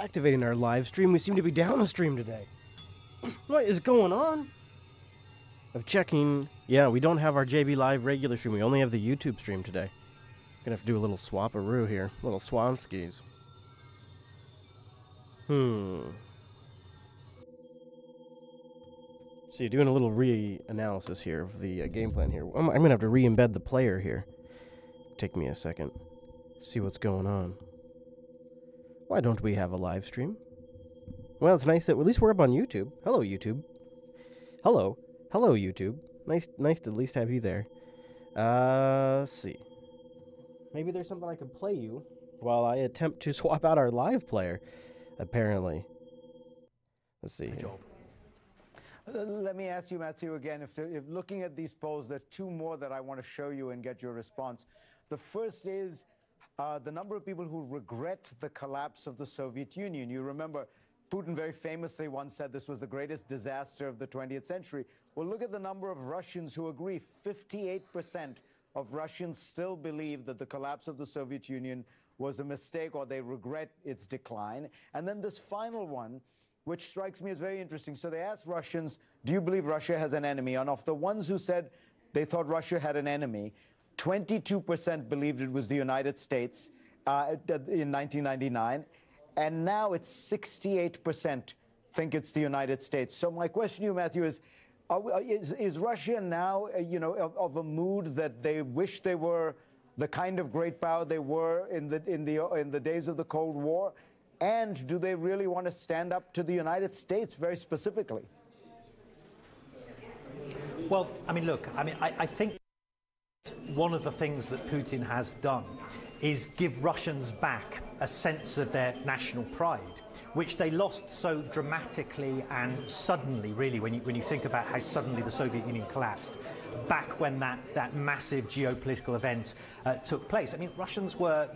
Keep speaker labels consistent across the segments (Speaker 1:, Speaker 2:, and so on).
Speaker 1: activating our live stream. We seem to be down a stream today. What is going on? Of checking. Yeah, we don't have our JB Live regular stream. We only have the YouTube stream today. Gonna have to do a little swap-a-roo here. Little swanskis. So you're doing a little re-analysis here of the game plan here. I'm gonna have to re-embed the player here. Take me a second. See what's going on. Why don't we have a live stream? Well, it's nice that at least we're up on YouTube. Hello, YouTube. Hello. Hello, YouTube. Nice to at least have you there. Let's see. Maybe there's something I could play you while I attempt to swap out our live player, apparently. Let's see here.
Speaker 2: Let me ask you, Matthew, again, if looking at these polls, there are two more that I want to show you and get your response. The first is the number of people who regret the collapse of the Soviet Union. You remember Putin very famously once said this was the greatest disaster of the 20th century. Well, look at the number of Russians who agree. 58% of Russians still believe that the collapse of the Soviet Union was a mistake or they regret its decline. And then this final one, which strikes me as very interesting. So they asked Russians, do you believe Russia has an enemy? And of the ones who said they thought Russia had an enemy, 22% believed it was the United States in 1999. And now it's 68% think it's the United States. So my question to you, Matthew, is Russia now, of a mood that they wish they were the kind of great power they were in the days of the Cold War? And do they really want to stand up to the United States very specifically?
Speaker 3: Well, I mean, look, I think one of the things that Putin has done is give Russians back a sense of their national pride, which they lost so dramatically and suddenly, really, when you think about how suddenly the Soviet Union collapsed, back when that massive geopolitical event took place. I mean, Russians were,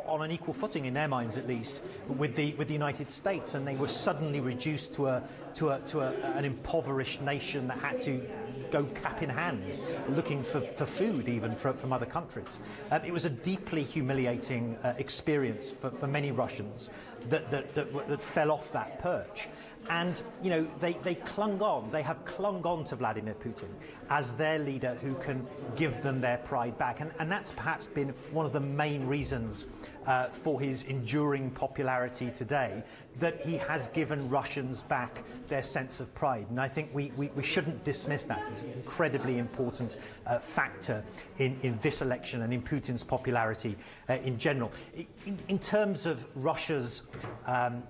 Speaker 3: on an equal footing in their minds, at least, with the United States, and they were suddenly reduced to an impoverished nation that had to go cap in hand, looking for food even from other countries. It was a deeply humiliating experience for many Russians that fell off that perch. And, they clung on, they have clung on to Vladimir Putin as their leader who can give them their pride back. And that's perhaps been one of the main reasons for his enduring popularity today, that he has given Russians back their sense of pride. And I think we shouldn't dismiss that as an incredibly important factor in this election and in Putin's popularity in general. In terms of Russia's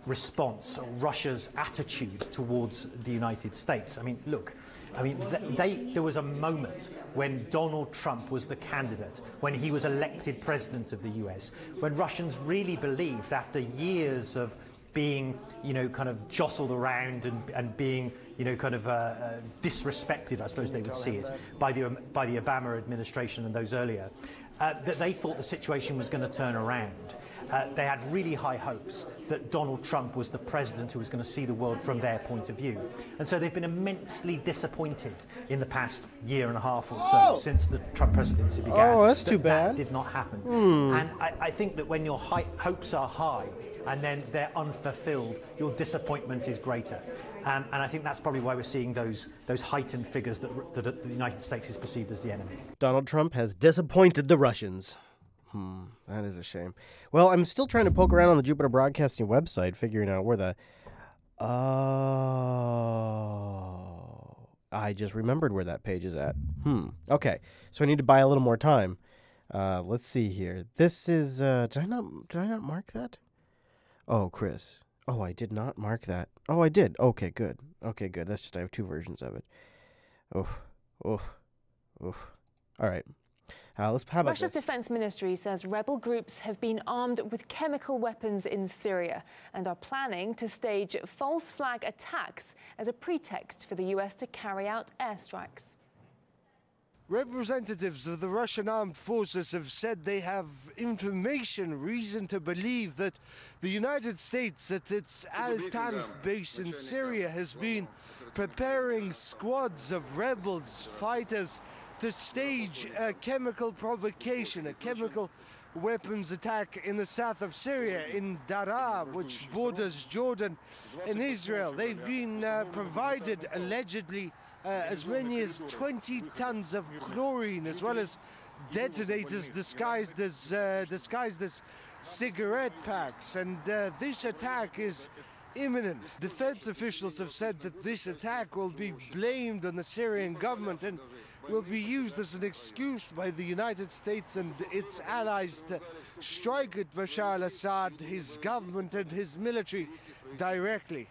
Speaker 3: response, or Russia's attitude towards the United States, I mean, look, there was a moment when Donald Trump was the candidate, when he was elected president of the US, when Russians really believed, after years of being, kind of jostled around and being, disrespected, I suppose they would see it, by the Obama administration and those earlier, that they thought the situation was going to turn around. They had really high hopes that Donald Trump was the president who was going to see the world from their point of view. And so they've been immensely disappointed in the past year and a half or so since the Trump presidency began.
Speaker 1: Oh, that's too bad.
Speaker 3: That did not happen. And I think that when your hopes are high and then they're unfulfilled, your disappointment is greater. And I think that's probably why we're seeing those heightened figures that the United States is perceived as the enemy.
Speaker 1: Donald Trump has disappointed the Russians. That is a shame. Well, I'm still trying to poke around on the Jupiter Broadcasting website, figuring out where the... Oh... I just remembered where that page is at. Okay, so I need to buy a little more time. Let's see here. This is... Did I not mark that? Oh, Chris. Oh, I did not mark that. Oh, I did. Okay, good. Okay, good. That's just I have two versions of it. All right. How about
Speaker 4: Russia's defense ministry says rebel groups have been armed with chemical weapons in Syria and are planning to stage false flag attacks as a pretext for the US to carry out airstrikes.
Speaker 5: Representatives of the Russian armed forces have said they have reason to believe that the United States at its Al-Tanf base in Syria has been preparing squads of rebels, fighters, to stage a chemical provocation, a chemical weapons attack in the south of Syria, in Daraa, which borders Jordan and Israel. They've been provided, allegedly, as many as 20 tons of chlorine, as well as detonators disguised as cigarette packs. And this attack is imminent. Defense officials have said that this attack will be blamed on the Syrian government and will be used as an excuse by the United States and its allies to strike at Bashar al-Assad, his government and his military directly.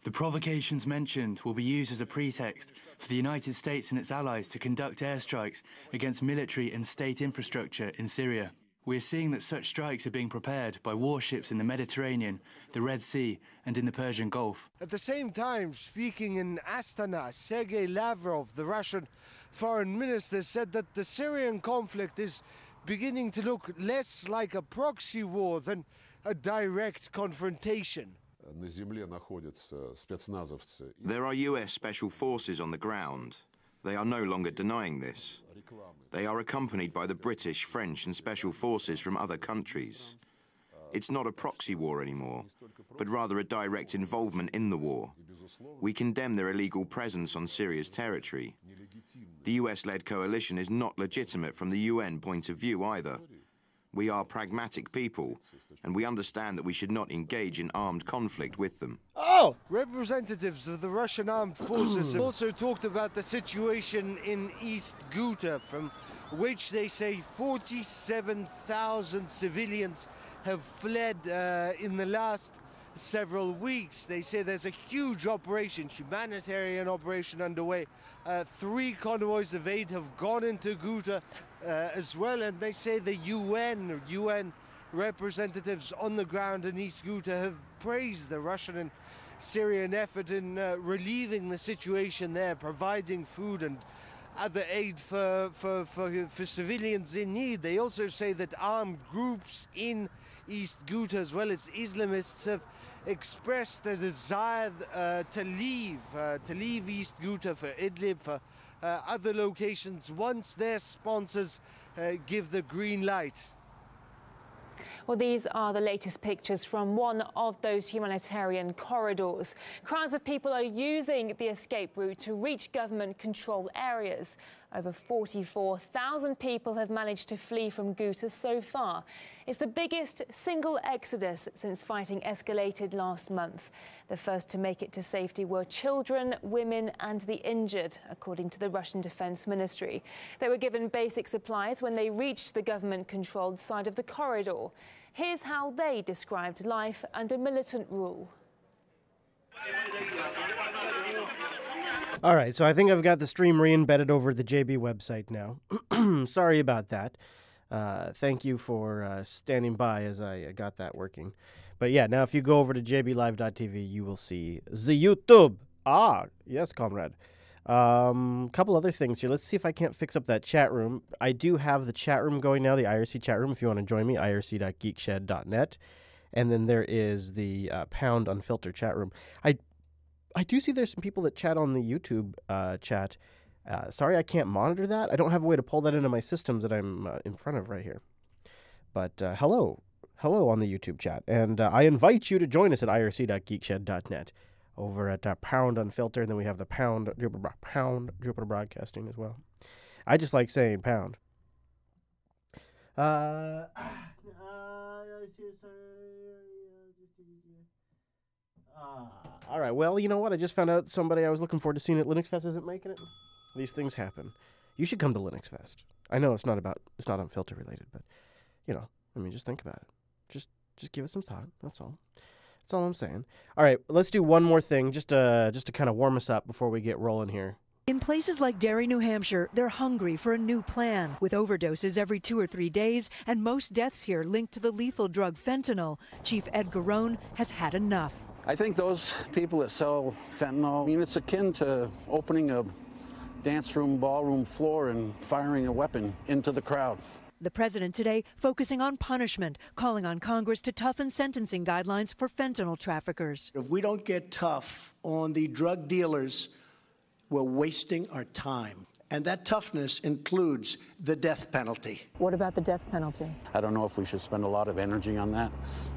Speaker 6: The provocations mentioned will be used as a pretext for the United States and its allies to conduct airstrikes against military and state infrastructure in Syria. We are seeing that such strikes are being prepared by warships in the Mediterranean, the Red Sea, and in the Persian Gulf.
Speaker 5: At the same time, speaking in Astana, Sergei Lavrov, the Russian foreign minister, said that the Syrian conflict is beginning to look less like a proxy war than a direct confrontation.
Speaker 7: There are US special forces on the ground. They are no longer denying this. They are accompanied by the British, French and special forces from other countries. It's not a proxy war anymore, but rather a direct involvement in the war. We condemn their illegal presence on Syria's territory. The US-led coalition is not legitimate from the UN point of view either. We are pragmatic people, and we understand that we should not engage in armed conflict with them.
Speaker 5: Oh! Representatives of the Russian armed forces have also talked about the situation in East Ghouta, from which they say 47,000 civilians have fled in the last several weeks. They say there's a huge operation, humanitarian operation underway. 3 convoys of aid have gone into Ghouta as well, and they say the UN representatives on the ground in East Ghouta have praised the Russian and Syrian effort in relieving the situation there, providing food and other aid for civilians in need. They also say that armed groups in East Ghouta, as well as Islamists, have expressed a desire to leave East Ghouta for Idlib, for other locations, once their sponsors give the green light.
Speaker 4: Well, these are the latest pictures from one of those humanitarian corridors. Crowds of people are using the escape route to reach government-controlled areas. Over 44,000 people have managed to flee from Ghouta so far. It's the biggest single exodus since fighting escalated last month. The first to make it to safety were children, women and the injured, according to the Russian Defense Ministry. They were given basic supplies when they reached the government-controlled side of the corridor. Here's how they described life under militant rule.
Speaker 1: All right, so I think I've got the stream re-embedded over the JB website now. Sorry about that. Thank you for standing by as I got that working. But yeah, now if you go over to jblive.tv, you will see the YouTube. Ah, yes, comrade. Couple other things here. Let's see if I can't fix up that chat room. I do have the chat room going now, the IRC chat room. If you want to join me, irc.geekshed.net. And then there is the pound Unfilter chat room. I do see there's some people that chat on the YouTube chat. Sorry, I can't monitor that. I don't have a way to pull that into my systems that I'm in front of right here. But hello on the YouTube chat. And I invite you to join us at irc.geekshed.net over at pound Unfilter. And then we have the pound Jupiter Broadcasting as well. I just like saying pound. All right, well, you know what? I just found out somebody I was looking forward to seeing at Linux Fest isn't making it. These things happen. You should come to Linux Fest. I know it's not Unfilter related, but, you know, I mean, just think about it. Just give it some thought. That's all. That's all I'm saying. All right, let's do one more thing just to kind of warm us up before we get rolling here.
Speaker 8: In places like Derry, New Hampshire, they're hungry for a new plan. With overdoses every 2 or 3 days and most deaths here linked to the lethal drug fentanyl, Chief Ed Garone has had enough.
Speaker 9: I think those people that sell fentanyl, I mean, it's akin to opening a dance room, ballroom floor and firing a weapon into the crowd.
Speaker 8: The president today focusing on punishment, calling on Congress to toughen sentencing guidelines for fentanyl traffickers.
Speaker 10: If we don't get tough on the drug dealers, we're wasting our time. And that toughness includes the death penalty.
Speaker 8: What about the death penalty?
Speaker 9: I don't know if we should spend a lot of energy on that.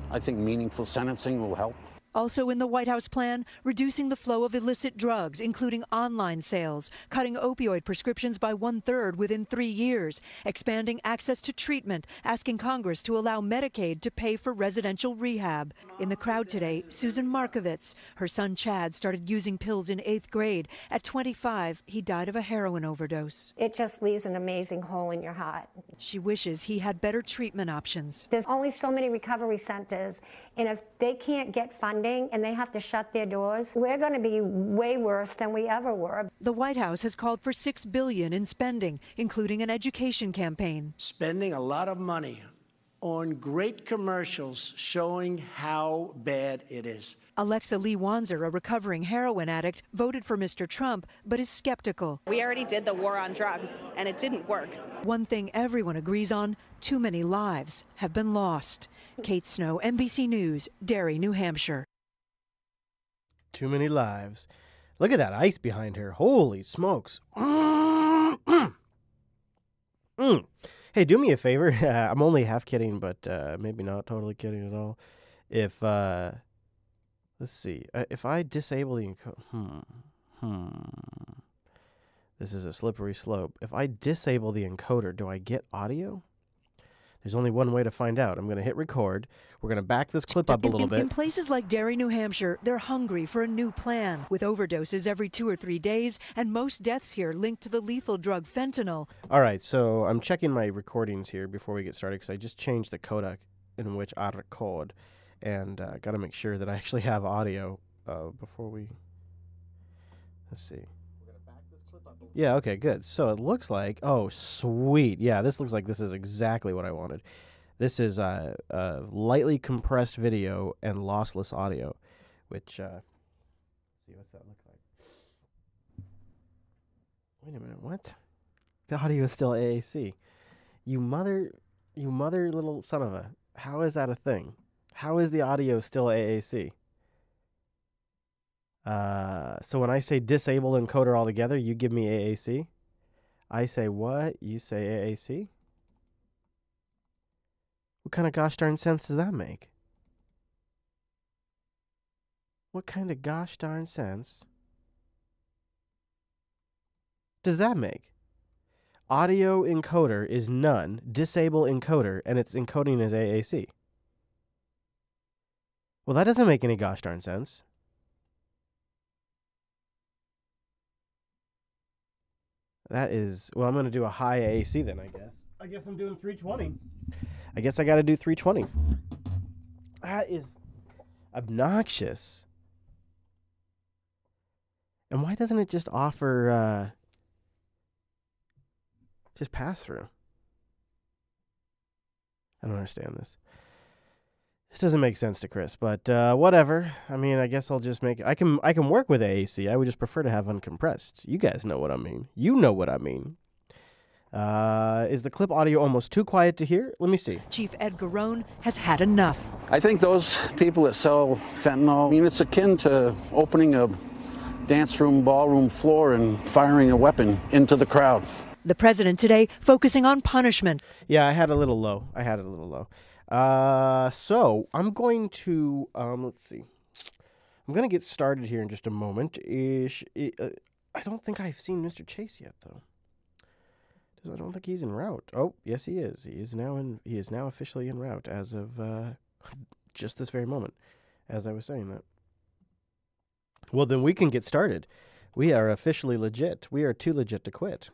Speaker 9: I think meaningful sentencing will help.
Speaker 8: Also in the White House plan, reducing the flow of illicit drugs, including online sales, cutting opioid prescriptions by 1/3 within 3 years, expanding access to treatment, asking Congress to allow Medicaid to pay for residential rehab. In the crowd today, Susan Markovitz. Her son Chad started using pills in 8th grade. At 25, he died of a heroin overdose.
Speaker 11: It just leaves an amazing hole in your heart.
Speaker 8: She wishes he had better treatment options.
Speaker 11: There's only so many recovery centers, and if they can't get funding and they have to shut their doors, we're going to be way worse than we ever were.
Speaker 8: The White House has called for $6 billion in spending, including an education campaign.
Speaker 10: Spending a lot of money on great commercials showing how bad it is.
Speaker 8: Alexa Lee Wanzer, a recovering heroin addict, voted for Mr. Trump, but is skeptical.
Speaker 12: We already did the war on drugs, and it didn't work.
Speaker 8: One thing everyone agrees on, too many lives have been lost. Kate Snow, NBC News, Derry, New Hampshire.
Speaker 1: Too many lives. Look at that ice behind her. Holy smokes. Hey, do me a favor. I'm only half kidding, but maybe not totally kidding at all. If, let's see. If I disable the This is a slippery slope. If I disable the encoder, do I get audio? There's only one way to find out. I'm going to hit record. We're going to back this clip up a little bit.
Speaker 8: In places like Derry, New Hampshire, they're hungry for a new plan. With overdoses every 2 or 3 days, and most deaths here linked to the lethal drug fentanyl.
Speaker 1: All right, so I'm checking my recordings here before we get started because I just changed the codec in which I record. And got to make sure that I actually have audio before we... Let's see. Yeah, okay, good. So it looks like, oh, sweet. Yeah, this looks like this is exactly what I wanted. This is a lightly compressed video and lossless audio, which, let's see, what's that look like? Wait a minute, what? The audio is still AAC. You mother little son of a, how is that a thing? How is the audio still AAC? So when I say disable encoder altogether, you give me AAC. I say what? You say AAC? What kind of gosh darn sense does that make? What kind of gosh darn sense does that make? Audio encoder is none, disable encoder, and it's encoding as AAC. Well, that doesn't make any gosh darn sense. That is, well, I'm going to do a high AAC then, I guess. I guess I'm doing 320. I guess I got to do 320. That is obnoxious. And why doesn't it just offer, just pass through? I don't understand this. This doesn't make sense to Chris, but whatever. I mean, I guess I'll just make... I can work with AAC. I would just prefer to have uncompressed. You guys know what I mean. You know what I mean. Is the clip audio almost too quiet to hear? Let me see.
Speaker 8: Chief Ed Garone has had enough.
Speaker 9: I think those people that sell fentanyl, I mean, it's akin to opening a dance room, ballroom floor and firing a weapon into the crowd.
Speaker 8: The president today focusing on punishment.
Speaker 1: Yeah, I had it a little low. So I'm going to, let's see. I'm going to get started here in just a moment. I don't think I've seen Mr. Chase yet, though. I don't think he's en route. Oh, yes, he is. He is now officially en route as of just this very moment, as I was saying that. Well, then we can get started. We are officially legit. We are too legit to quit.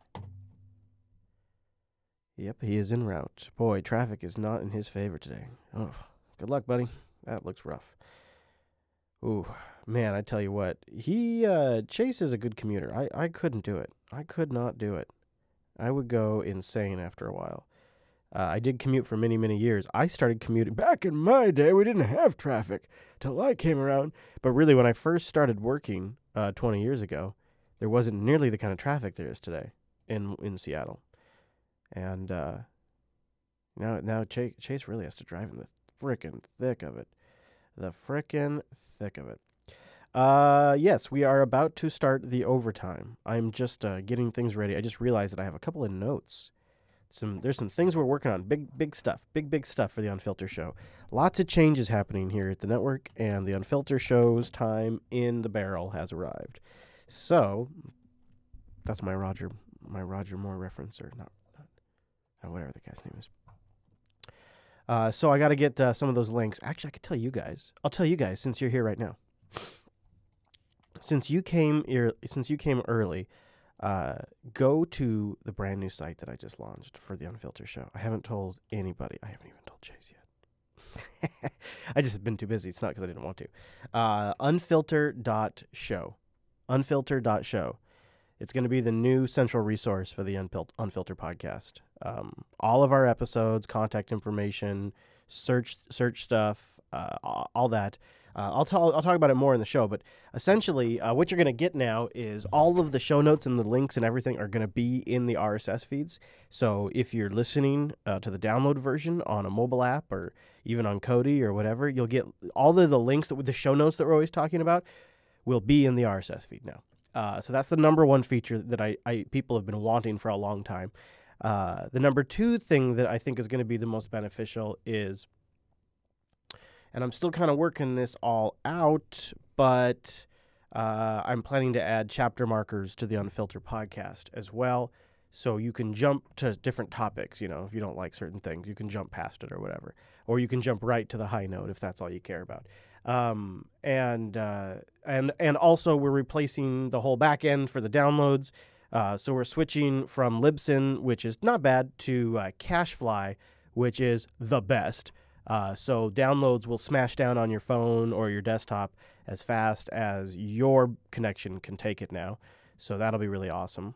Speaker 1: Yep, he is en route. Boy, traffic is not in his favor today. Oh, good luck, buddy. That looks rough. Ooh, man, I tell you what. Chase is a good commuter. I couldn't do it. I could not do it. I would go insane after a while. I did commute for many, many years. I started commuting. Back in my day, we didn't have traffic till I came around. But really, when I first started working 20 years ago, there wasn't nearly the kind of traffic there is today in Seattle. And now Chase really has to drive in the frickin' thick of it. The frickin' thick of it. Yes, we are about to start the overtime. I'm just getting things ready. I just realized that I have a couple of notes. There's some things we're working on. Big stuff. Big stuff for the Unfilter show. Lots of changes happening here at the network, and the Unfilter show's time in the barrel has arrived. So that's my Roger Moore reference, or not whatever the guy's name is. So I got to get some of those links. Actually, I could tell you guys. I'll tell you guys since you're here right now. Since you came early, go to the brand new site that I just launched for the Unfilter show. I haven't told anybody. I haven't even told Chase yet. I just have been too busy. It's not because I didn't want to. Unfilter.show. Unfilter.show. It's going to be the new central resource for the Unfilter podcast. All of our episodes, contact information, search stuff, all that. I'll talk about it more in the show, but essentially what you're going to get now is all of the show notes and the links and everything are going to be in the RSS feeds. So if you're listening to the download version on a mobile app or even on Kodi or whatever, you'll get all of the links with the show notes that we're always talking about will be in the RSS feed now. So that's the number one feature that people have been wanting for a long time. The number two thing that I think is going to be the most beneficial is, and I'm still kind of working this all out, but I'm planning to add chapter markers to the Unfilter podcast as well. So you can jump to different topics, if you don't like certain things, you can jump past it or whatever. Or you can jump right to the high note if that's all you care about. And also we're replacing the whole back end for the downloads. So we're switching from Libsyn, which is not bad, to Cashfly, which is the best. So downloads will smash down on your phone or your desktop as fast as your connection can take it now. So that'll be really awesome.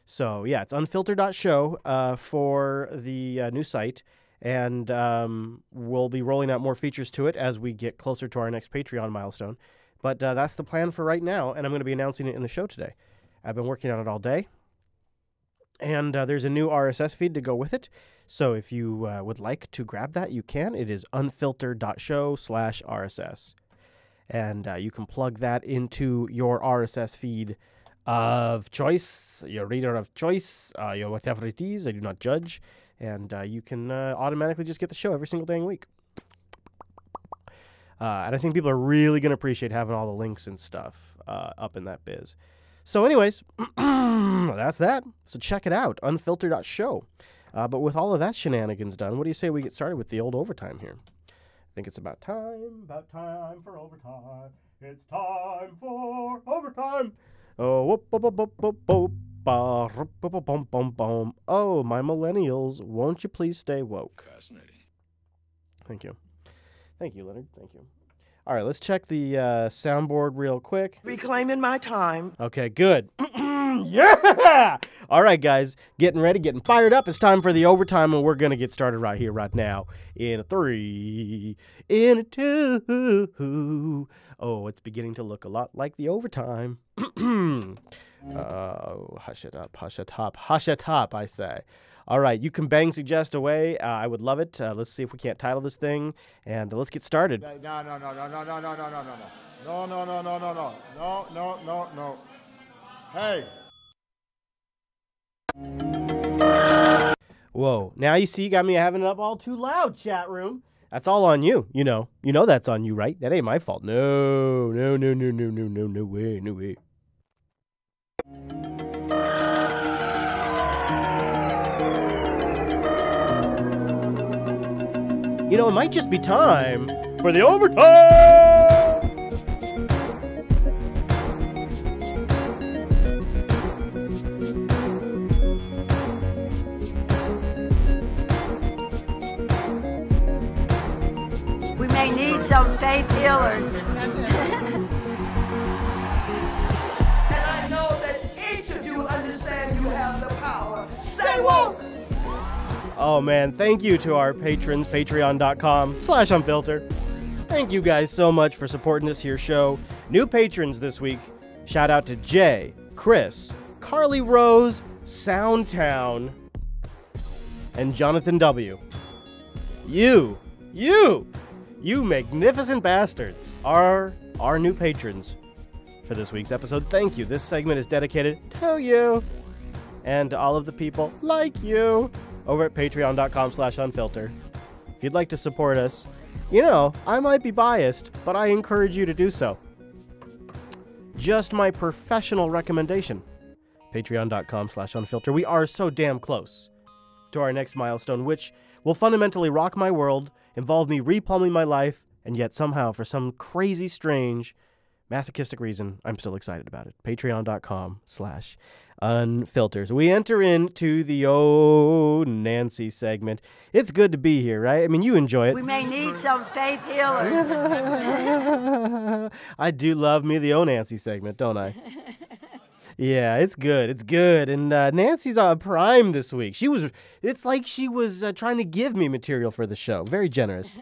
Speaker 1: So yeah, it's unfilter.show for the new site. And we'll be rolling out more features to it as we get closer to our next Patreon milestone. But that's the plan for right now, and I'm going to be announcing it in the show today. I've been working on it all day. And there's a new RSS feed to go with it. So if you would like to grab that, you can. It is unfilter.show/RSS. And you can plug that into your RSS feed of choice, your reader of choice, your whatever it is. I do not judge. And you can automatically just get the show every single dang week. And I think people are really going to appreciate having all the links and stuff up in that biz. So anyways, that's that. So check it out, unfilter.show. But with all of that shenanigans done, what do you say we get started with the old overtime here? I think it's about time for overtime. It's time for overtime. Oh, whoop, whoop, whoop, whoop, whoop. Oh, my millennials, won't you please stay woke? Fascinating. Thank you, Leonard. Thank you. All right, let's check the soundboard real quick.
Speaker 13: Reclaiming my time.
Speaker 1: Okay, good. Yeah! All right, guys, getting ready, getting fired up. It's time for the overtime, and we're going to get started right here, right now. In a 3, in a 2. Oh, it's beginning to look a lot like the overtime. Hush it up, I say. All right, you can bang suggest away. I would love it. Let's see if we can't title this thing, and let's get started.
Speaker 2: No. Hey.
Speaker 1: Whoa, now you see you got me having it up all too loud, chat room. That's all on you, you know that's on you, right? That ain't my fault. No way. It might just be time for the overtime!
Speaker 14: We may need some faith healers.
Speaker 13: And I know that each of you understand you have the power. Stay woke!
Speaker 1: Oh man, thank you to our patrons, patreon.com/unfilter. Thank you guys so much for supporting this here show. New patrons this week. Shout out to Jay, Chris, Carly Rose, Soundtown, and Jonathan W. You magnificent bastards are our new patrons for this week's episode. Thank you. This segment is dedicated to you and to all of the people like you over at patreon.com/unfilter. If you'd like to support us, you know, I might be biased, but I encourage you to do so. Just my professional recommendation. Patreon.com/unfilter. We are so damn close to our next milestone, which will fundamentally rock my world, involve me replumbing my life, and yet somehow, for some crazy, strange, masochistic reason, I'm still excited about it. Patreon.com/unfilters. We enter into the Oh Nancy segment. It's good to be here, right? I mean, you enjoy it.
Speaker 14: We may need some faith healers.
Speaker 1: I do love me the Oh Nancy segment, don't I? Yeah, it's good. It's good. And Nancy's on Prime this week. It's like she was trying to give me material for the show. Very generous.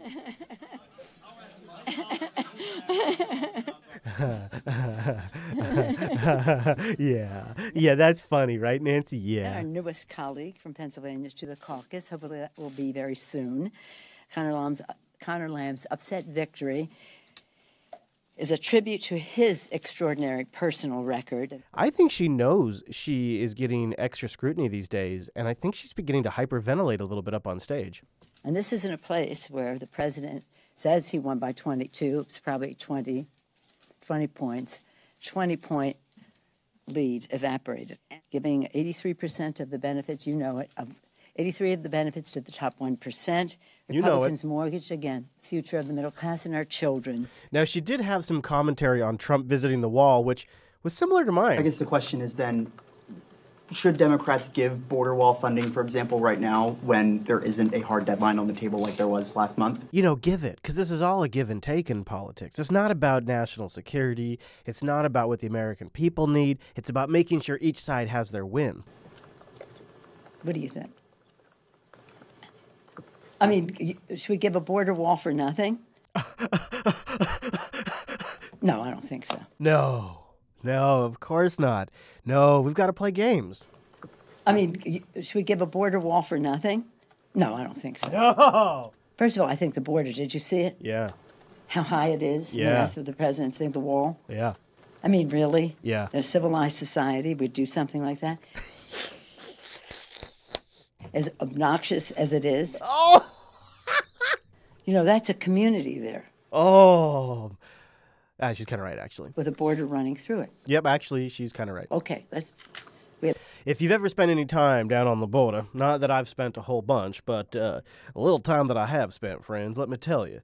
Speaker 1: Yeah, that's funny, right, Nancy? Yeah.
Speaker 15: Our newest colleague from Pennsylvania to the caucus. Hopefully that will be very soon. Connor Lamb's upset victory is a tribute to his extraordinary personal record.
Speaker 1: I think she knows she is getting extra scrutiny these days, and I think she's beginning to hyperventilate a little bit up on stage.
Speaker 15: And this isn't a place where the president says he won by 22. It's probably 20 points. 20-point lead evaporated, giving 83% of the benefits, you know it, 83 of the benefits to the top 1%.
Speaker 1: You know it.
Speaker 15: Republicans mortgaged, again, the future of the middle class and our children.
Speaker 1: Now, she did have some commentary on Trump visiting the wall, which was similar to mine.
Speaker 16: I guess the question is then, should Democrats give border wall funding, for example, right now when there isn't a hard deadline on the table like there was last month?
Speaker 1: You know, give it, because this is all a give and take in politics. It's not about national security. It's not about what the American people need. It's about making sure each side has their win.
Speaker 15: What do you think? I mean, should we give a border wall for nothing? No, I don't think so.
Speaker 1: No, of course not. No, we've got to play games.
Speaker 15: I mean, should we give a border wall for nothing? No, I don't think so.
Speaker 1: No!
Speaker 15: First of all, I think the border, did you see it?
Speaker 1: Yeah.
Speaker 15: How high it is?
Speaker 1: Yeah.
Speaker 15: The rest of the presidents think the wall?
Speaker 1: Yeah.
Speaker 15: I mean, really?
Speaker 1: Yeah.
Speaker 15: In a civilized society would do something like that? As obnoxious as it is.
Speaker 1: Oh!
Speaker 15: You know, that's a community there.
Speaker 1: Oh. She's kind of right, actually.
Speaker 15: With a border running through it.
Speaker 1: Yep, actually, she's kind of right.
Speaker 15: Okay,
Speaker 1: If you've ever spent any time down on the border, not that I've spent a whole bunch, but a little time that I have spent, friends, let me tell you,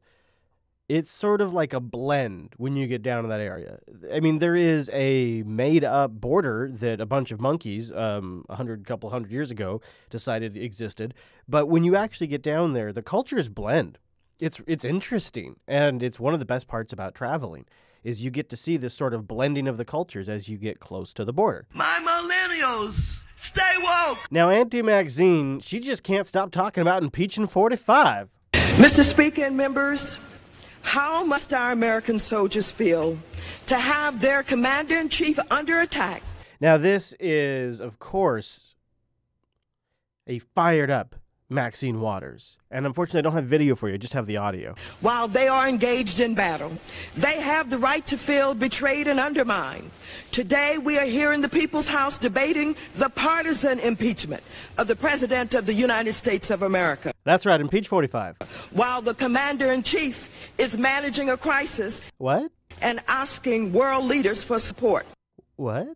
Speaker 1: it's sort of like a blend when you get down to that area. I mean, there is a made-up border that a bunch of monkeys, couple hundred years ago, decided existed. But when you actually get down there, the cultures blend. It's interesting, and it's one of the best parts about traveling, is you get to see this sort of blending of the cultures as you get close to the border.
Speaker 13: My millennials, stay woke.
Speaker 1: Now, Auntie Maxine, she just can't stop talking about impeaching 45.
Speaker 17: Mr. Speaker and members, how must our American soldiers feel to have their commander-in-chief under attack?
Speaker 1: Now, this is, of course, a fired-up Maxine Waters. And unfortunately, I don't have video for you. I just have the audio.
Speaker 17: While they are engaged in battle, they have the right to feel betrayed and undermined. Today, we are here in the People's House debating the partisan impeachment of the President of the United States of America.
Speaker 1: That's right, impeach 45.
Speaker 17: While the commander-in-chief is managing a crisis.
Speaker 1: What?
Speaker 17: And asking world leaders for support.
Speaker 1: What?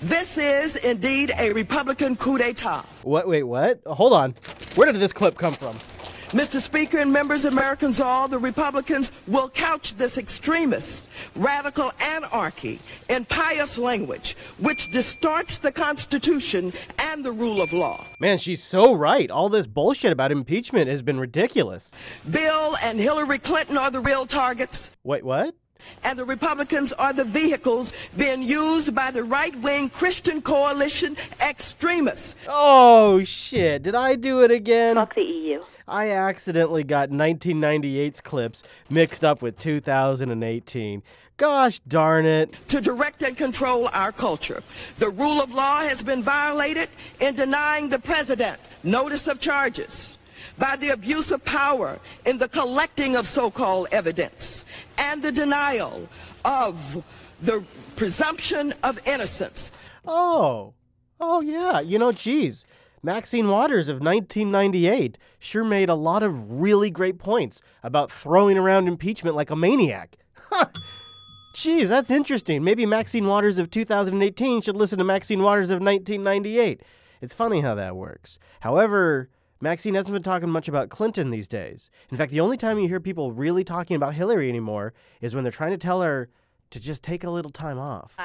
Speaker 17: This is indeed a Republican coup d'etat.
Speaker 1: What? Wait, what? Hold on. Where did this clip come from?
Speaker 17: Mr. Speaker and members, Americans all, the Republicans will couch this extremist, radical anarchy in pious language, which distorts the Constitution and the rule of law.
Speaker 1: Man, she's so right. All this bullshit about impeachment has been ridiculous.
Speaker 17: Bill and Hillary Clinton are the real targets.
Speaker 1: Wait, what?
Speaker 17: And the Republicans are the vehicles being used by the right-wing Christian coalition extremists.
Speaker 1: Oh, shit. Did I do it again?
Speaker 18: Fuck the EU.
Speaker 1: I accidentally got 1998's clips mixed up with 2018. Gosh darn it.
Speaker 17: To direct and control our culture. The rule of law has been violated in denying the president notice of charges, by the abuse of power in the collecting of so-called evidence, and the denial of the presumption of innocence.
Speaker 1: Oh yeah. Geez. Maxine Waters of 1998 sure made a lot of really great points about throwing around impeachment like a maniac. Geez, that's interesting. Maybe Maxine Waters of 2018 should listen to Maxine Waters of 1998. It's funny how that works. However, Maxine hasn't been talking much about Clinton these days. In fact, the only time you hear people really talking about Hillary anymore is when they're trying to tell her to just take a little time off.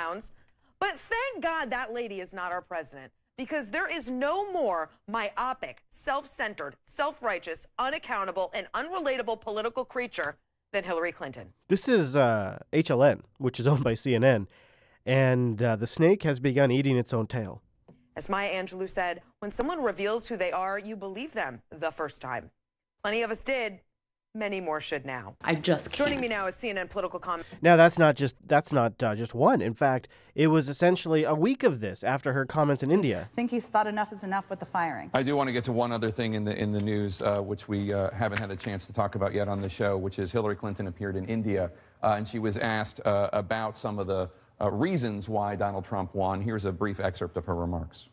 Speaker 18: But thank God that lady is not our president, because there is no more myopic, self-centered, self-righteous, unaccountable, and unrelatable political creature than Hillary Clinton.
Speaker 1: This is HLN, which is owned by CNN, and the snake has begun eating its own tail.
Speaker 18: As Maya Angelou said, when someone reveals who they are, you believe them the first time. Plenty of us did. Many more should now.
Speaker 19: I just can't.
Speaker 18: Joining me now is CNN political comment.
Speaker 1: Now, that's not just one. In fact, it was essentially a week of this after her comments in India.
Speaker 20: I think he's thought enough is enough with the firing.
Speaker 21: I do want to get to one other thing in the news, which we haven't had a chance to talk about yet on the show, which is Hillary Clinton appeared in India, and she was asked about some of the reasons why Donald Trump won. Here's a brief excerpt of her remarks.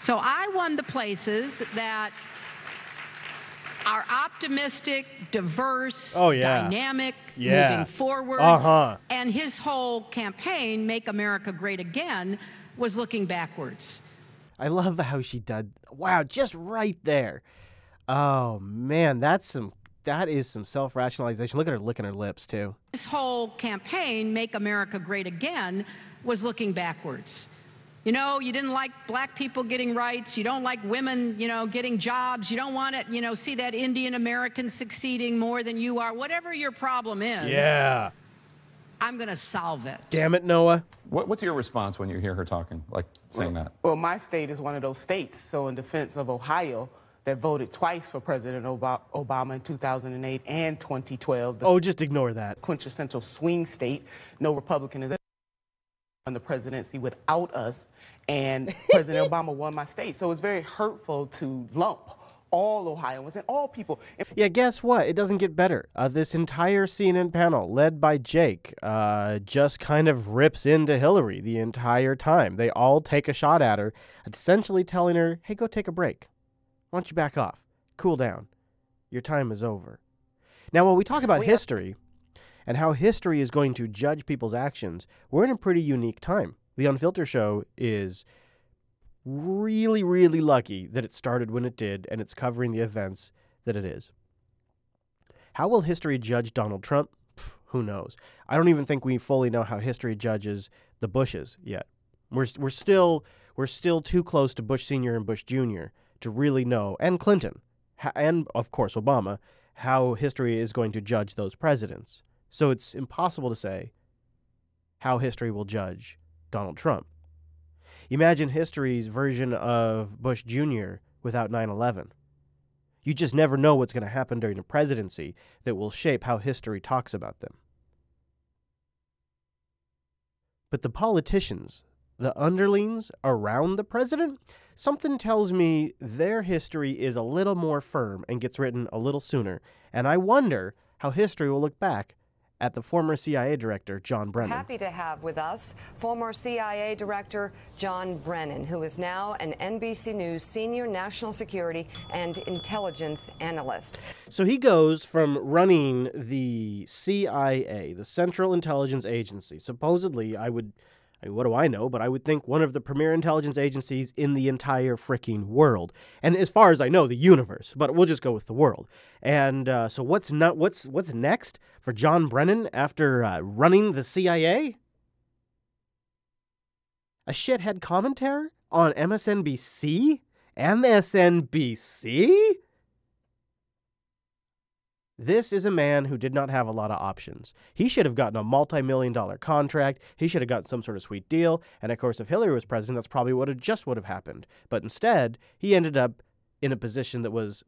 Speaker 22: So I won the places that are optimistic, diverse, dynamic, moving forward. And his whole campaign, Make America Great Again, was looking backwards.
Speaker 1: I love how she did. Wow, just right there. Oh, man, that is some self-rationalization. Look at her licking her lips, too.
Speaker 22: His whole campaign, Make America Great Again, was looking backwards. You didn't like black people getting rights. You don't like women, getting jobs. You don't want to, see that Indian American succeeding more than you are. Whatever your problem is.
Speaker 1: Yeah.
Speaker 22: I'm going to solve it.
Speaker 1: Damn it, Noah.
Speaker 21: What's your response when you hear her talking, saying that?
Speaker 23: Well, my state is one of those states. So in defense of Ohio, that voted twice for President Obama in 2008 and 2012.
Speaker 1: Just ignore that.
Speaker 23: Quintessential swing state. No Republican is on the presidency without us, and President Obama won my state. So it's very hurtful to lump all Ohioans and all people.
Speaker 1: Yeah, guess what? It doesn't get better. This entire CNN panel, led by Jake, just kind of rips into Hillary the entire time. They all take a shot at her, essentially telling her, hey, go take a break. Why don't you back off? Cool down. Your time is over. Now, when we talk about history and how history is going to judge people's actions, we're in a pretty unique time. The Unfilter show is really, really lucky that it started when it did, and it's covering the events that it is. How will history judge Donald Trump? Who knows? I don't even think we fully know how history judges the Bushes yet. We're still too close to Bush Sr. and Bush Jr. to really know, and Clinton, and of course Obama, how history is going to judge those presidents. So it's impossible to say how history will judge Donald Trump. Imagine history's version of Bush Jr. without 9/11. You just never know what's going to happen during a presidency that will shape how history talks about them. But the politicians, the underlings around the president, something tells me their history is a little more firm and gets written a little sooner. And I wonder how history will look back at the former CIA director, John Brennan.
Speaker 24: Happy to have with us former CIA director John Brennan, who is now an NBC News senior national security and intelligence analyst.
Speaker 1: So he goes from running the CIA, the Central Intelligence Agency. Supposedly, what do I know? But I would think one of the premier intelligence agencies in the entire freaking world. And as far as I know, the universe. But we'll just go with the world. And so what's next for John Brennan after running the CIA? A shithead commentator on MSNBC? MSNBC? This is a man who did not have a lot of options. He should have gotten a multi-million-dollar contract. He should have gotten some sort of sweet deal. And of course, if Hillary was president, that's probably what would have happened. But instead, he ended up in a position that was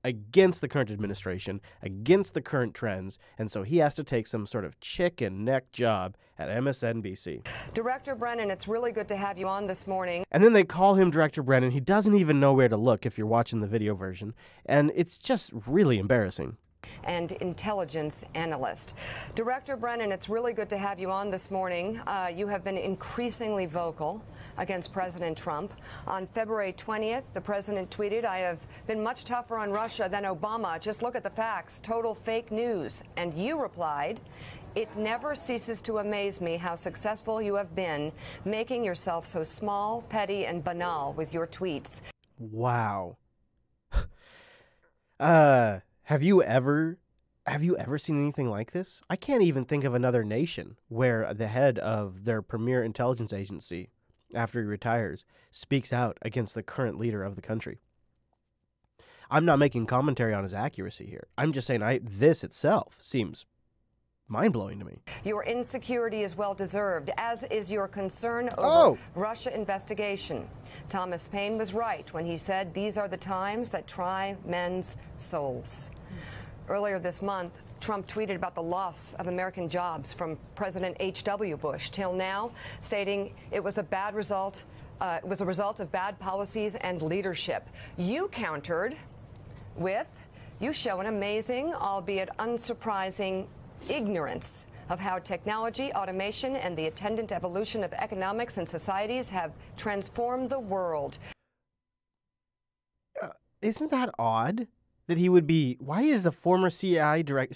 Speaker 1: against the current administration, against the current trends, and so he has to take some sort of chicken neck job at MSNBC.
Speaker 24: Director Brennan, it's really good to have you on this morning.
Speaker 1: And then they call him Director Brennan. He doesn't even know where to look if you're watching the video version, and it's just really embarrassing.
Speaker 24: and intelligence analyst. Director Brennan, it's really good to have you on this morning. You have been increasingly vocal against President Trump. On February 20th, the president tweeted, "I have been much tougher on Russia than Obama. Just look at the facts. Total fake news." And you replied, "It never ceases to amaze me how successful you have been, making yourself so small, petty, and banal with your tweets."
Speaker 1: Wow. Have you ever seen anything like this? I can't even think of another nation where the head of their premier intelligence agency, after he retires, speaks out against the current leader of the country. I'm not making commentary on his accuracy here. I'm just saying this itself seems mind-blowing to me.
Speaker 24: Your insecurity is well-deserved, as is your concern over Russia investigation. Thomas Paine was right when he said these are the times that try men's souls. Earlier this month, Trump tweeted about the loss of American jobs from President H.W. Bush, till now stating it was a bad result. It was a result of bad policies and leadership. You countered with, you show an amazing, albeit unsurprising, ignorance of how technology, automation, and the attendant evolution of economics and societies have transformed the world.
Speaker 1: Isn't that odd? That he would be... Why is the former CIA director...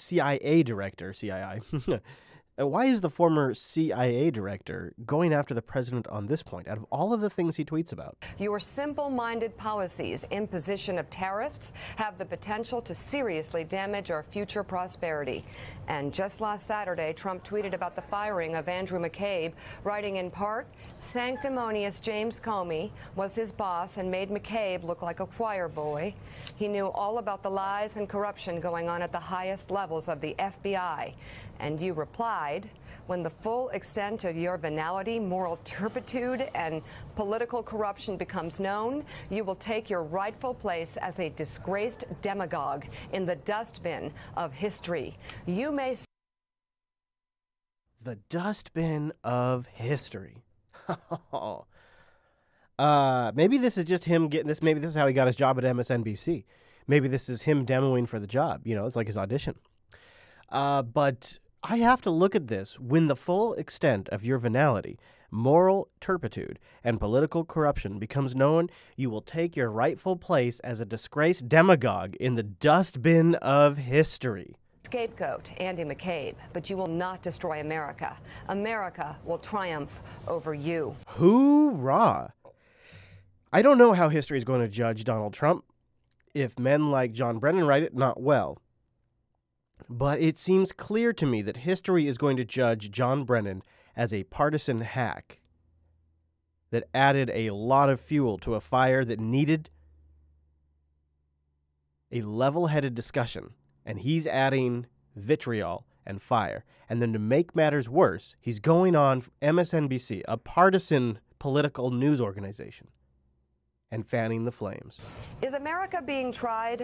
Speaker 1: Why is the former CIA director going after the president on this point, out of all of the things he tweets about?
Speaker 24: Your simple-minded policies, imposition of tariffs, have the potential to seriously damage our future prosperity. And just last Saturday, Trump tweeted about the firing of Andrew McCabe, writing in part, "Sanctimonious James Comey was his boss and made McCabe look like a choir boy. He knew all about the lies and corruption going on at the highest levels of the FBI." And you replied, "When the full extent of your venality, moral turpitude, and political corruption becomes known, you will take your rightful place as a disgraced demagogue in the dustbin of history. You may..."
Speaker 1: The dustbin of history. Maybe this is just him getting this. Maybe this is how he got his job at MSNBC. Maybe this is him demoing for the job. You know, it's like his audition. But I have to look at this. When the full extent of your venality, moral turpitude, and political corruption becomes known, you will take your rightful place as a disgraced demagogue in the dustbin of history.
Speaker 24: Scapegoat Andy McCabe, but you will not destroy America. America will triumph over you.
Speaker 1: Hoorah! I don't know how history is going to judge Donald Trump. If men like John Brennan write it, not well. But it seems clear to me that history is going to judge John Brennan as a partisan hack that added a lot of fuel to a fire that needed a level-headed discussion. And he's adding vitriol and fire. And then to make matters worse, he's going on MSNBC, a partisan political news organization, and fanning the flames.
Speaker 24: Is America being tried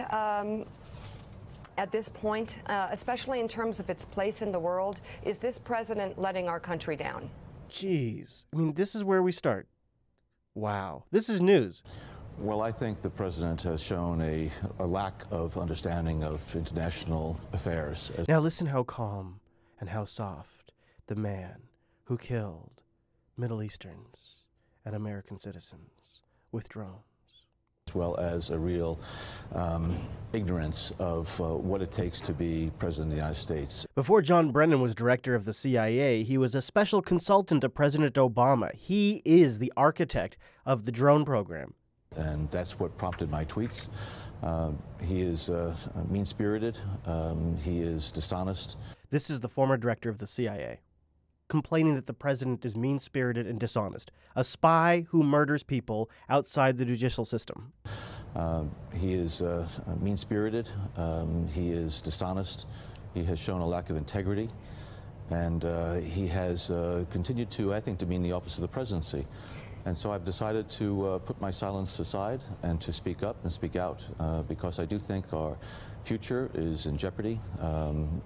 Speaker 24: at this point, especially in terms of its place in the world? Is this president letting our country down?
Speaker 1: Jeez. I mean, this is where we start. Wow. This is news.
Speaker 3: Well, I think the president has shown a lack of understanding of international affairs.
Speaker 1: Now listen how calm and how soft the man who killed Middle Easterns and American citizens with drones.
Speaker 3: As well as a real ignorance of what it takes to be president of the United States.
Speaker 1: Before John Brennan was director of the CIA, he was a special consultant to President Obama. He is the architect of the drone program.
Speaker 3: And that's what prompted my tweets. He is mean-spirited. He is dishonest.
Speaker 1: This is the former director of the CIA, complaining that the president is mean-spirited and dishonest, a spy who murders people outside the judicial system.
Speaker 3: He is mean-spirited. He is dishonest. He has shown a lack of integrity. And he has continued to, I think, demean the office of the presidency. And so I've decided to put my silence aside and to speak up and speak out because I do think our future is in jeopardy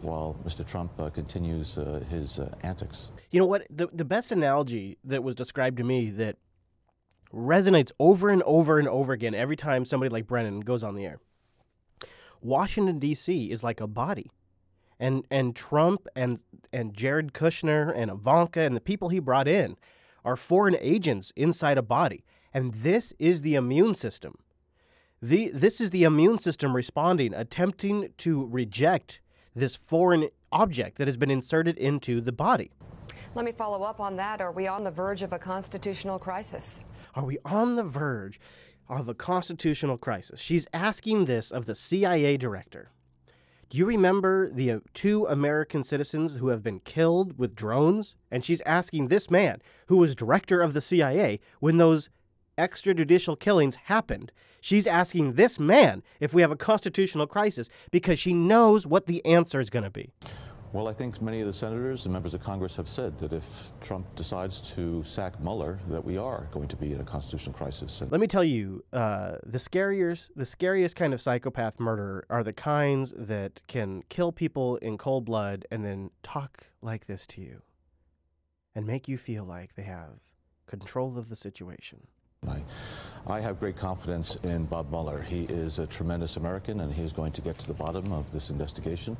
Speaker 3: while Mr. Trump continues his antics.
Speaker 1: You know what? The best analogy that was described to me that resonates over and over and over again every time somebody like Brennan goes on the air Washington, D.C. is like a body. And Trump and Jared Kushner and Ivanka and the people he brought in are foreign agents inside a body. And this is the immune system. This is the immune system responding, attempting to reject this foreign object that has been inserted into the body.
Speaker 24: Let me follow up on that. Are we on the verge of a constitutional crisis?
Speaker 1: Are we on the verge of a constitutional crisis? She's asking this of the CIA director. Do you remember the 2 American citizens who have been killed with drones? And she's asking this man, who was director of the CIA, when those extrajudicial killings happened. She's asking this man if we have a constitutional crisis because she knows what the answer is going to be.
Speaker 3: Well, I think many of the senators and members of Congress have said that if Trump decides to sack Mueller, that we are going to be in a constitutional crisis.
Speaker 1: Let me tell you, the scariest kind of psychopath murderer are the kinds that can kill people in cold blood and then talk like this to you and make you feel like they have control of the situation.
Speaker 3: I have great confidence in Bob Mueller. He is a tremendous American, and he is going to get to the bottom of this investigation.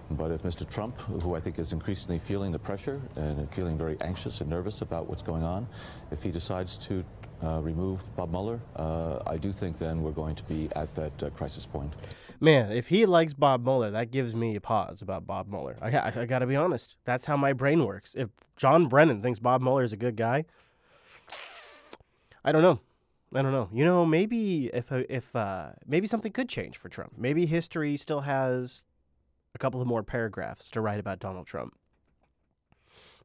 Speaker 3: But if Mr. Trump, who I think is increasingly feeling the pressure and feeling very anxious and nervous about what's going on, if he decides to remove Bob Mueller, I do think then we're going to be at that crisis point.
Speaker 1: Man, if he likes Bob Mueller, that gives me a pause about Bob Mueller. I got to be honest. That's how my brain works. If John Brennan thinks Bob Mueller is a good guy, I don't know. You know, maybe if maybe something could change for Trump. Maybe history still has a couple of more paragraphs to write about Donald Trump.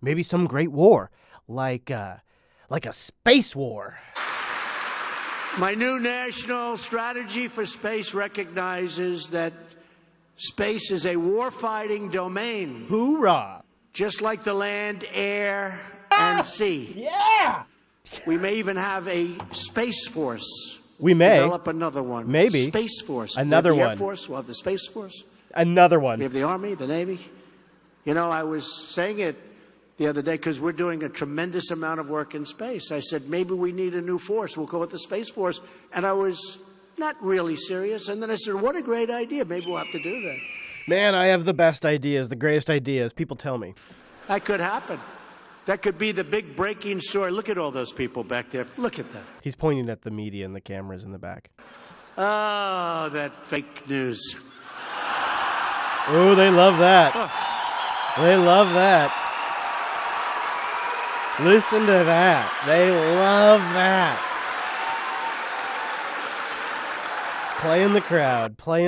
Speaker 1: Maybe some great war, like a space war.
Speaker 10: My new national strategy for space recognizes that space is a war-fighting domain.
Speaker 1: Hoorah!
Speaker 10: Just like the land, air, and sea.
Speaker 1: Yeah!
Speaker 10: We may even have a space force.
Speaker 1: We may
Speaker 10: develop another one.
Speaker 1: Maybe
Speaker 10: Space Force.
Speaker 1: Another
Speaker 10: we have the
Speaker 1: one.
Speaker 10: Air Force. We'll have the Space Force.
Speaker 1: Another one.
Speaker 10: We have the Army, the Navy. You know, I was saying it the other day because we're doing a tremendous amount of work in space. I said, maybe we need a new force. We'll call it the Space Force. And I was not really serious. And then I said, what a great idea. Maybe we'll have to do that.
Speaker 1: Man, I have the best ideas, the greatest ideas. People tell me.
Speaker 10: That could happen. That could be the big breaking story. Look at all those people back there. Look at that.
Speaker 1: He's pointing at the media and the cameras in the back.
Speaker 10: Oh, that fake news.
Speaker 1: Oh, they love that.
Speaker 10: Oh.
Speaker 1: They love that. Listen to that. They love that. Playing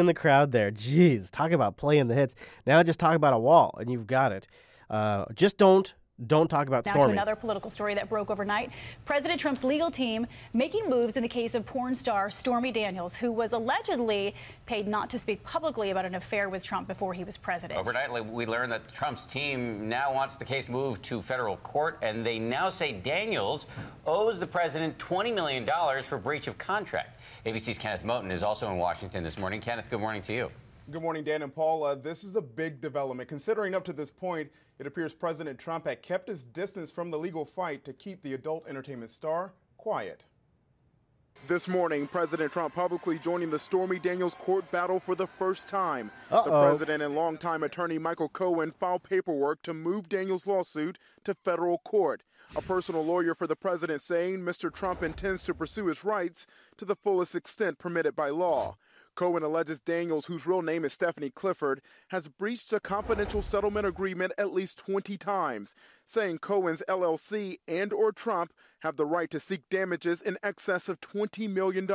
Speaker 1: the crowd there. Jeez, talk about playing the hits. Now just talk about a wall, and you've got it. Just don't talk about
Speaker 5: Now
Speaker 1: Stormy.
Speaker 5: to another political story that broke overnight. President Trump's legal team making moves in the case of porn star Stormy Daniels, who was allegedly paid not to speak publicly about an affair with Trump before he was president.
Speaker 6: Overnight, we learned that Trump's team now wants the case moved to federal court, and they now say Daniels owes the president $20 million for breach of contract. ABC's Kenneth Moten is also in Washington this morning. Kenneth, good morning to you.
Speaker 7: Good morning, Dan and Paul. This is a big development, considering up to this point, it appears President Trump had kept his distance from the legal fight to keep the adult entertainment star quiet. This morning, President Trump publicly joining the Stormy Daniels court battle for the first time. The president and longtime attorney Michael Cohen filed paperwork to move Daniels' lawsuit to federal court. A personal lawyer for the president saying Mr. Trump intends to pursue his rights to the fullest extent permitted by law. Cohen alleges Daniels, whose real name is Stephanie Clifford, has breached a confidential settlement agreement at least 20 times, saying Cohen's LLC and or Trump have the right to seek damages in excess of $20 million.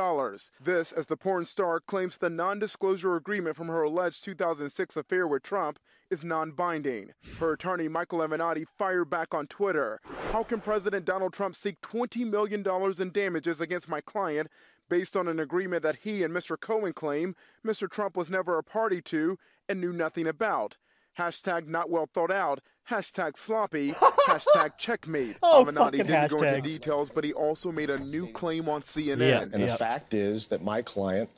Speaker 7: This as the porn star claims the non-disclosure agreement from her alleged 2006 affair with Trump is non-binding. Her attorney, Michael Avenatti, fired back on Twitter. How can President Donald Trump seek $20 million in damages against my client based on an agreement that he and Mr. Cohen claim Mr. Trump was never a party to and knew nothing about? Hashtag not well thought out, hashtag sloppy, hashtag checkmate. Avenatti didn't go into details, but he also made a new claim on CNN.
Speaker 19: And the fact is that my client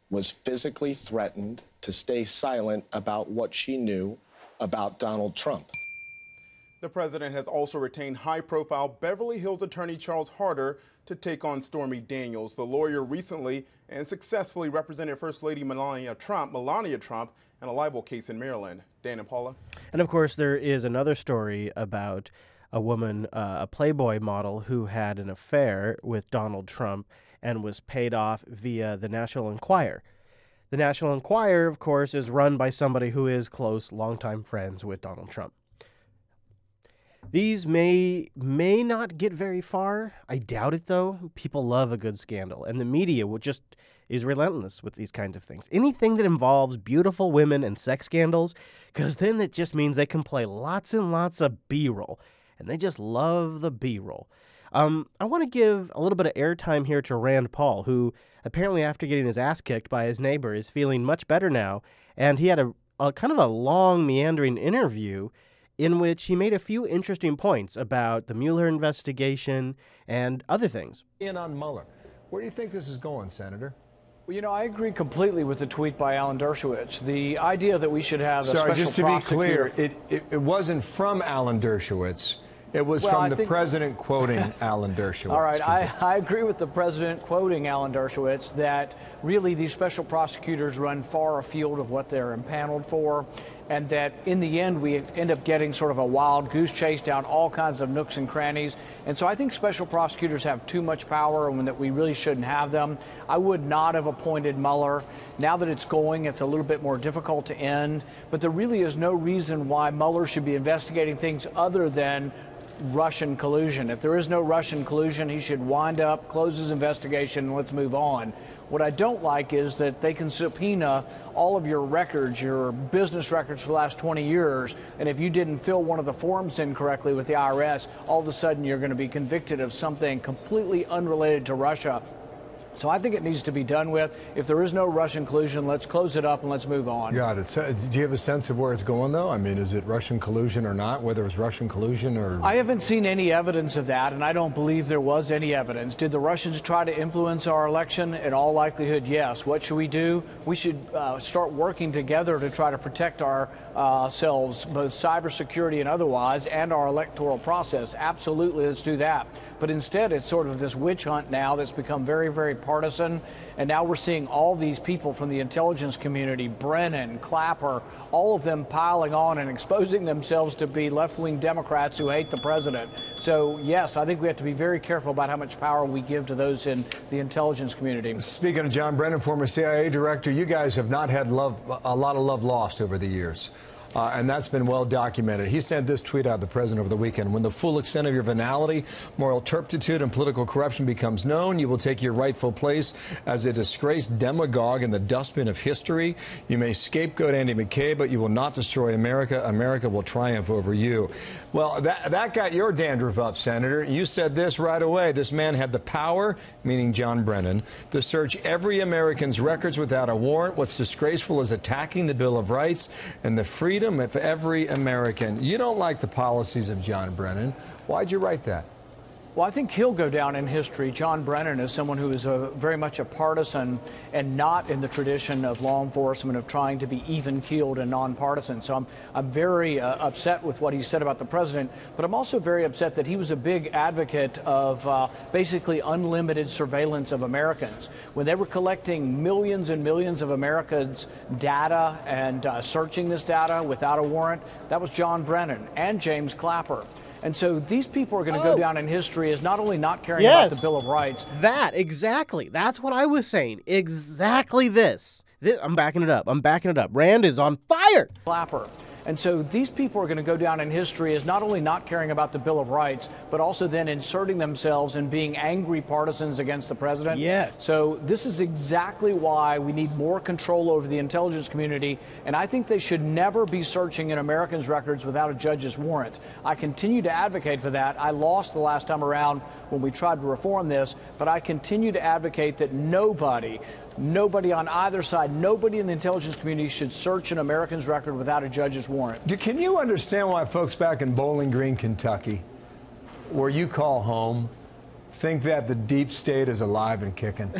Speaker 19: was physically threatened to stay silent about what she knew about Donald Trump.
Speaker 7: The president has also retained high-profile Beverly Hills attorney Charles Harder to take on Stormy Daniels. The lawyer recently and successfully represented First Lady Melania Trump, in a libel case in Maryland. Dan and Paula.
Speaker 1: And of course, there is another story about a woman, a Playboy model, who had an affair with Donald Trump and was paid off via the National Enquirer. The National Enquirer, of course, is run by somebody who is close, longtime friends with Donald Trump. These may not get very far. I doubt it, though. People love a good scandal, and the media is relentless with these kinds of things. Anything that involves beautiful women and sex scandals, because then it just means they can play lots and lots of B-roll, and they just love the B-roll. I want to give a little bit of airtime here to Rand Paul, who apparently after getting his ass kicked by his neighbor is feeling much better now, and he had a kind of a long, meandering interview in which he made a few interesting points about the Mueller investigation and other things.
Speaker 4: In on Mueller. Where do you think this is going, Senator?
Speaker 9: Well, you know, I agree completely with the tweet by Alan Dershowitz. The idea that we should have a special prosecutor...
Speaker 4: Sorry, just to be clear, it wasn't from Alan Dershowitz. It was from the president quoting Alan Dershowitz.
Speaker 9: All right, I agree with the president quoting Alan Dershowitz that really these special prosecutors run far afield of what they're impaneled for, and that in the end we end up getting sort of a wild goose chase down all kinds of nooks and crannies. And so I think special prosecutors have too much power and that we really shouldn't have them. I would not have appointed Mueller. Now that it's going, it's a little bit more difficult to end. But there really is no reason why Mueller should be investigating things other than Russian collusion. If there is no Russian collusion, he should wind up, close his investigation, and let's move on. What I don't like is that they can subpoena all of your records, your business records for the last 20 years, and if you didn't fill one of the forms incorrectly with the IRS, all of a sudden you're going to be convicted of something completely unrelated to Russia. So I think it needs to be done with. If there is no Russian collusion, let's close it up and let's move on.
Speaker 4: Got it. So, do you have a sense of where it's going, though? I mean, is it Russian collusion or not, whether it's Russian collusion or...
Speaker 9: I haven't seen any evidence of that, and I don't believe there was any evidence. Did the Russians try to influence our election? In all likelihood, yes. What should we do? We should start working together to try to protect ourselves, both cybersecurity and otherwise, and our electoral process. Absolutely, let's do that. But instead, it's sort of this witch hunt now that's become very, very partisan. And now we're seeing all these people from the intelligence community, Brennan, Clapper, all of them piling on and exposing themselves to be left-wing Democrats who hate the president. So, yes, I think we have to be very careful about how much power we give to those in the intelligence community.
Speaker 4: Speaking of John Brennan, former CIA director, you guys have not had a lot of love lost over the years. And that's been well documented. He sent this tweet out, the president, over the weekend. When the full extent of your venality, moral turpitude, and political corruption becomes known, you will take your rightful place as a disgraced demagogue in the dustbin of history. You may scapegoat Andy McCabe, but you will not destroy America. America will triumph over you. Well, that got your dandruff up, Senator. You said this right away. This man had the power, meaning John Brennan, to search every American's records without a warrant. What's disgraceful is attacking the Bill of Rights and the freedom of every American. You don't like the policies of John Brennan. Why'd you write that?
Speaker 9: Well, I think he'll go down in history. John Brennan is someone who is very much a partisan and not in the tradition of law enforcement of trying to be even-keeled and nonpartisan. So I'm very upset with what he said about the president, but I'm also very upset that he was a big advocate of basically unlimited surveillance of Americans. When they were collecting millions and millions of Americans' data and searching this data without a warrant, that was John Brennan and James Clapper. And so these people are going to go down in history as not only not caring about the Bill of Rights.
Speaker 1: Exactly. That's what I was saying. Exactly this. I'm backing it up. Rand is on fire.
Speaker 9: Clapper. And so these people are going to go down in history as not only not caring about the Bill of Rights, but also then inserting themselves and being angry partisans against the president.
Speaker 1: Yes.
Speaker 9: So this is exactly why we need more control over the intelligence community. And I think they should never be searching in Americans' records without a judge's warrant. I continue to advocate for that. I lost the last time around when we tried to reform this, but I continue to advocate that nobody on either side, nobody in the intelligence community should search an American's record without a judge's warrant.
Speaker 4: Can you understand why folks back in Bowling Green, Kentucky, where you call home, think that the deep state is alive and kicking?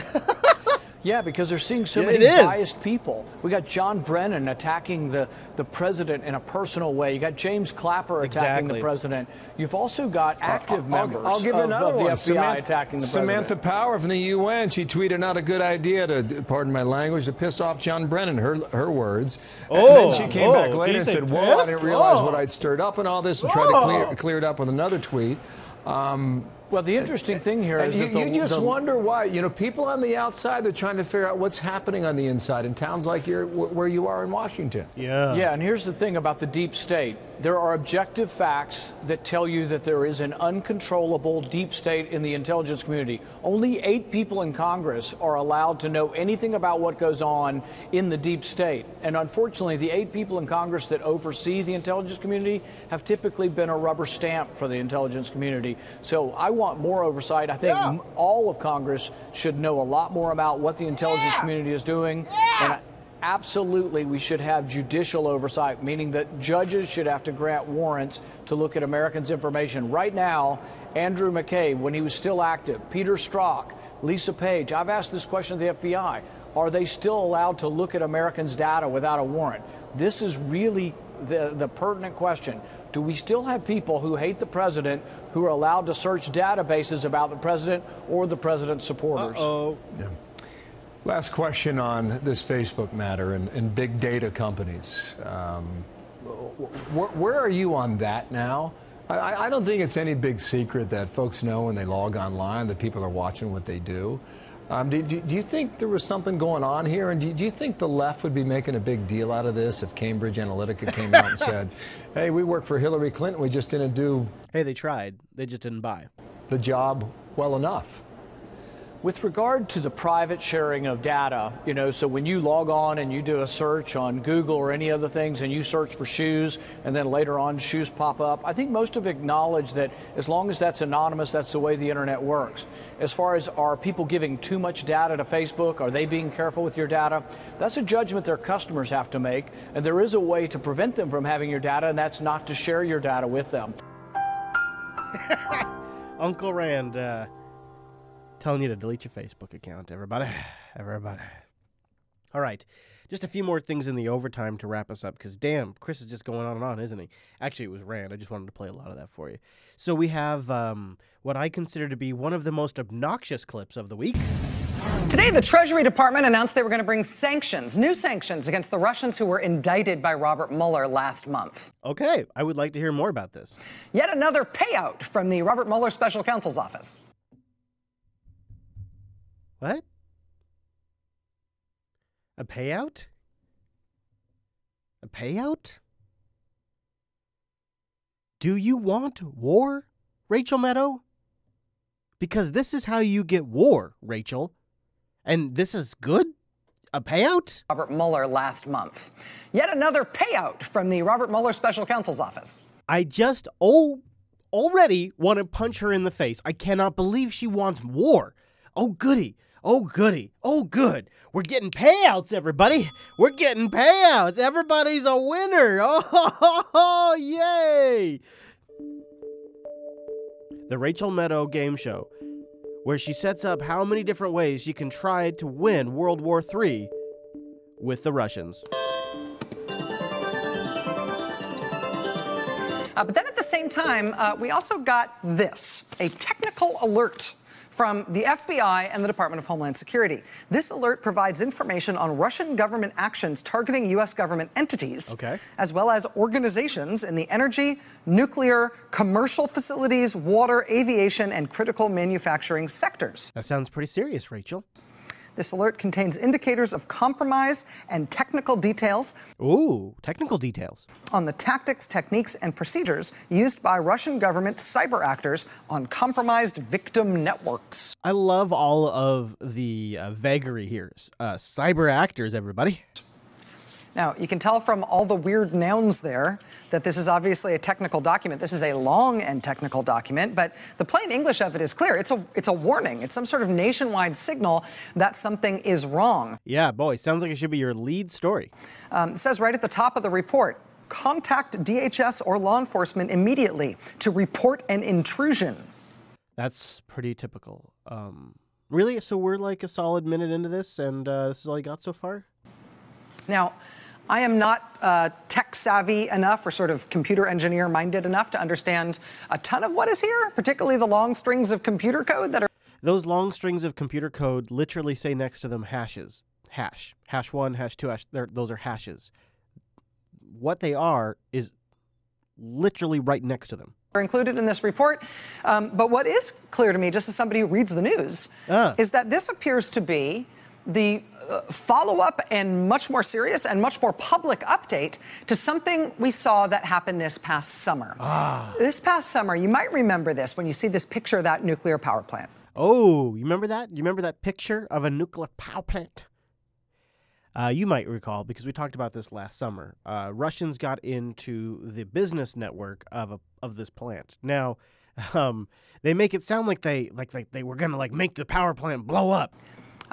Speaker 9: Yeah, because they're seeing so
Speaker 1: Yeah,
Speaker 9: many
Speaker 1: it is.
Speaker 9: biased people. We got John Brennan attacking the president in a personal way. You got James Clapper attacking
Speaker 1: Exactly.
Speaker 9: the president. You've also got active members
Speaker 4: I'll give
Speaker 9: of
Speaker 4: another
Speaker 9: the
Speaker 4: one.
Speaker 9: FBI attacking the
Speaker 4: Samantha
Speaker 9: president.
Speaker 4: Power from the UN. She tweeted not a good idea to, pardon my language, to piss off John Brennan. Her words. And then she came back later and said, "Whoa, I didn't realize what I'd stirred up and all this," and tried to clear it up with another tweet.
Speaker 9: Well, the interesting thing here is that
Speaker 4: you just wonder why. You know, people on the outside, they're trying to figure out what's happening on the inside in towns like where you are in Washington.
Speaker 9: Yeah, and here's the thing about the deep state. There are objective facts that tell you that there is an uncontrollable deep state in the intelligence community. Only 8 people in Congress are allowed to know anything about what goes on in the deep state. And unfortunately, the 8 people in Congress that oversee the intelligence community have typically been a rubber stamp for the intelligence community. So I want more oversight. I think all of Congress should know a lot more about what the intelligence community is doing. And absolutely, we should have judicial oversight, meaning that judges should have to grant warrants to look at Americans' information. Right now, Andrew McCabe, when he was still active, Peter Strzok, Lisa Page, I've asked this question of the FBI. Are they still allowed to look at Americans' data without a warrant? This is really the pertinent question. Do we still have people who hate the president who are allowed to search databases about the president or the president's supporters?
Speaker 4: Yeah. Last question on this Facebook matter and big data companies. Where are you on that now? I don't think it's any big secret that folks know when they log online that people are watching what they do. Do you think there was something going on here? And do you think the left would be making a big deal out of this if Cambridge Analytica came out and said, hey, we work for Hillary Clinton, we just didn't do...
Speaker 1: Hey, they tried. They just didn't buy
Speaker 4: the job well enough.
Speaker 9: With regard to the private sharing of data, you know, so when you log on and you do a search on Google or any other things and you search for shoes and then later on shoes pop up, I think most have acknowledged that as long as that's anonymous, that's the way the internet works. As far as are people giving too much data to Facebook, are they being careful with your data? That's a judgment their customers have to make, and there is a way to prevent them from having your data, and that's not to share your data with them.
Speaker 1: Uncle Rand, telling you to delete your Facebook account, everybody. All right, just a few more things in the overtime to wrap us up, because damn, Chris is just going on and on, isn't he? Actually, it was Rand. I just wanted to play a lot of that for you. So we have what I consider to be one of the most obnoxious clips of the week.
Speaker 2: Today, the Treasury Department announced they were going to bring sanctions, new sanctions against the Russians who were indicted by Robert Mueller last month.
Speaker 1: Okay, I would like to hear more about this.
Speaker 2: Yet another payout from the Robert Mueller Special Counsel's office.
Speaker 1: What? A payout? A payout? Do you want war, Rachel Maddow? Because this is how you get war, Rachel. And this is good? A payout?
Speaker 2: Robert Mueller last month. Yet another payout from the Robert Mueller Special Counsel's office.
Speaker 1: I just already want to punch her in the face. I cannot believe she wants war. Oh, goody. Oh, goody. Oh, good. We're getting payouts, everybody. We're getting payouts. Everybody's a winner. Oh, yay. The Rachel Maddow game show, where she sets up how many different ways she can try to win World War III with the Russians.
Speaker 2: But then at the same time, we also got this, a technical alert from the FBI and the Department of Homeland Security. This alert provides information on Russian government actions targeting U.S. government entities, as well as organizations in the energy, nuclear, commercial facilities, water, aviation, and critical manufacturing sectors.
Speaker 1: That sounds pretty serious, Rachel.
Speaker 2: This alert contains indicators of compromise and technical details.
Speaker 1: Ooh, technical details.
Speaker 2: On the tactics, techniques, and procedures used by Russian government cyber actors on compromised victim networks.
Speaker 1: I love all of the vagary here. Cyber actors, everybody.
Speaker 2: Now, you can tell from all the weird nouns there that this is obviously a technical document. This is a long and technical document, but the plain English of it is clear. It's a warning. It's some sort of nationwide signal that something is wrong.
Speaker 1: Yeah, boy, sounds like it should be your lead story.
Speaker 2: It says right at the top of the report, contact DHS or law enforcement immediately to report an intrusion.
Speaker 1: That's pretty typical. Really? So we're like a solid minute into this, and this is all you got so far?
Speaker 2: Now, I am not tech savvy enough or sort of computer engineer minded enough to understand a ton of what is here, particularly the long strings of computer code that are.
Speaker 1: Those long strings of computer code literally say next to them hashes. Hash 1, hash 2, those are hashes. What they are is literally right next to them.
Speaker 2: Are included in this report. But what is clear to me, just as somebody who reads the news, is that this appears to be the follow-up and much more serious and much more public update to something we saw that happened this past summer. This past summer, you might remember this when you see this picture of that nuclear power plant.
Speaker 1: Oh, you remember that? You remember that picture of a nuclear power plant? You might recall, because we talked about this last summer. Russians got into the business network of this plant. Now, they make it sound like they were gonna make the power plant blow up.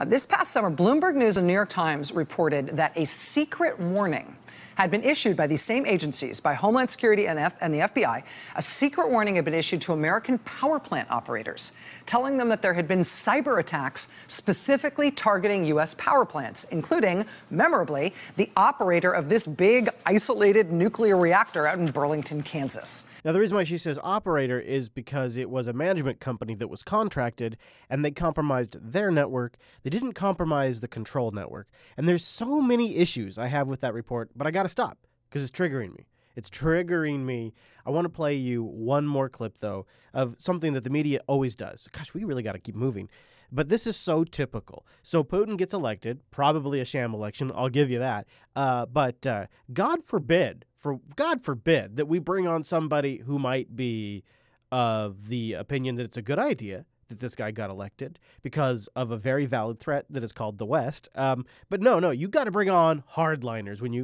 Speaker 2: This past summer, Bloomberg News and New York Times reported that a secret warning had been issued by these same agencies, by Homeland Security and the FBI. A secret warning had been issued to American power plant operators, telling them that there had been cyber attacks specifically targeting U.S. power plants, including, memorably, the operator of this big, isolated nuclear reactor out in Burlington, Kansas.
Speaker 1: Now, the reason why she says operator is because it was a management company that was contracted, and they compromised their network. They didn't compromise the control network. And there's so many issues I have with that report, but I got to stop because it's triggering me. It's triggering me. I want to play you one more clip, though, of something that the media always does. Gosh, we really got to keep moving. But this is so typical. So Putin gets elected, probably a sham election, I'll give you that. But God forbid that we bring on somebody who might be of the opinion that it's a good idea that this guy got elected because of a very valid threat that is called the West. But no, you got to bring on hardliners when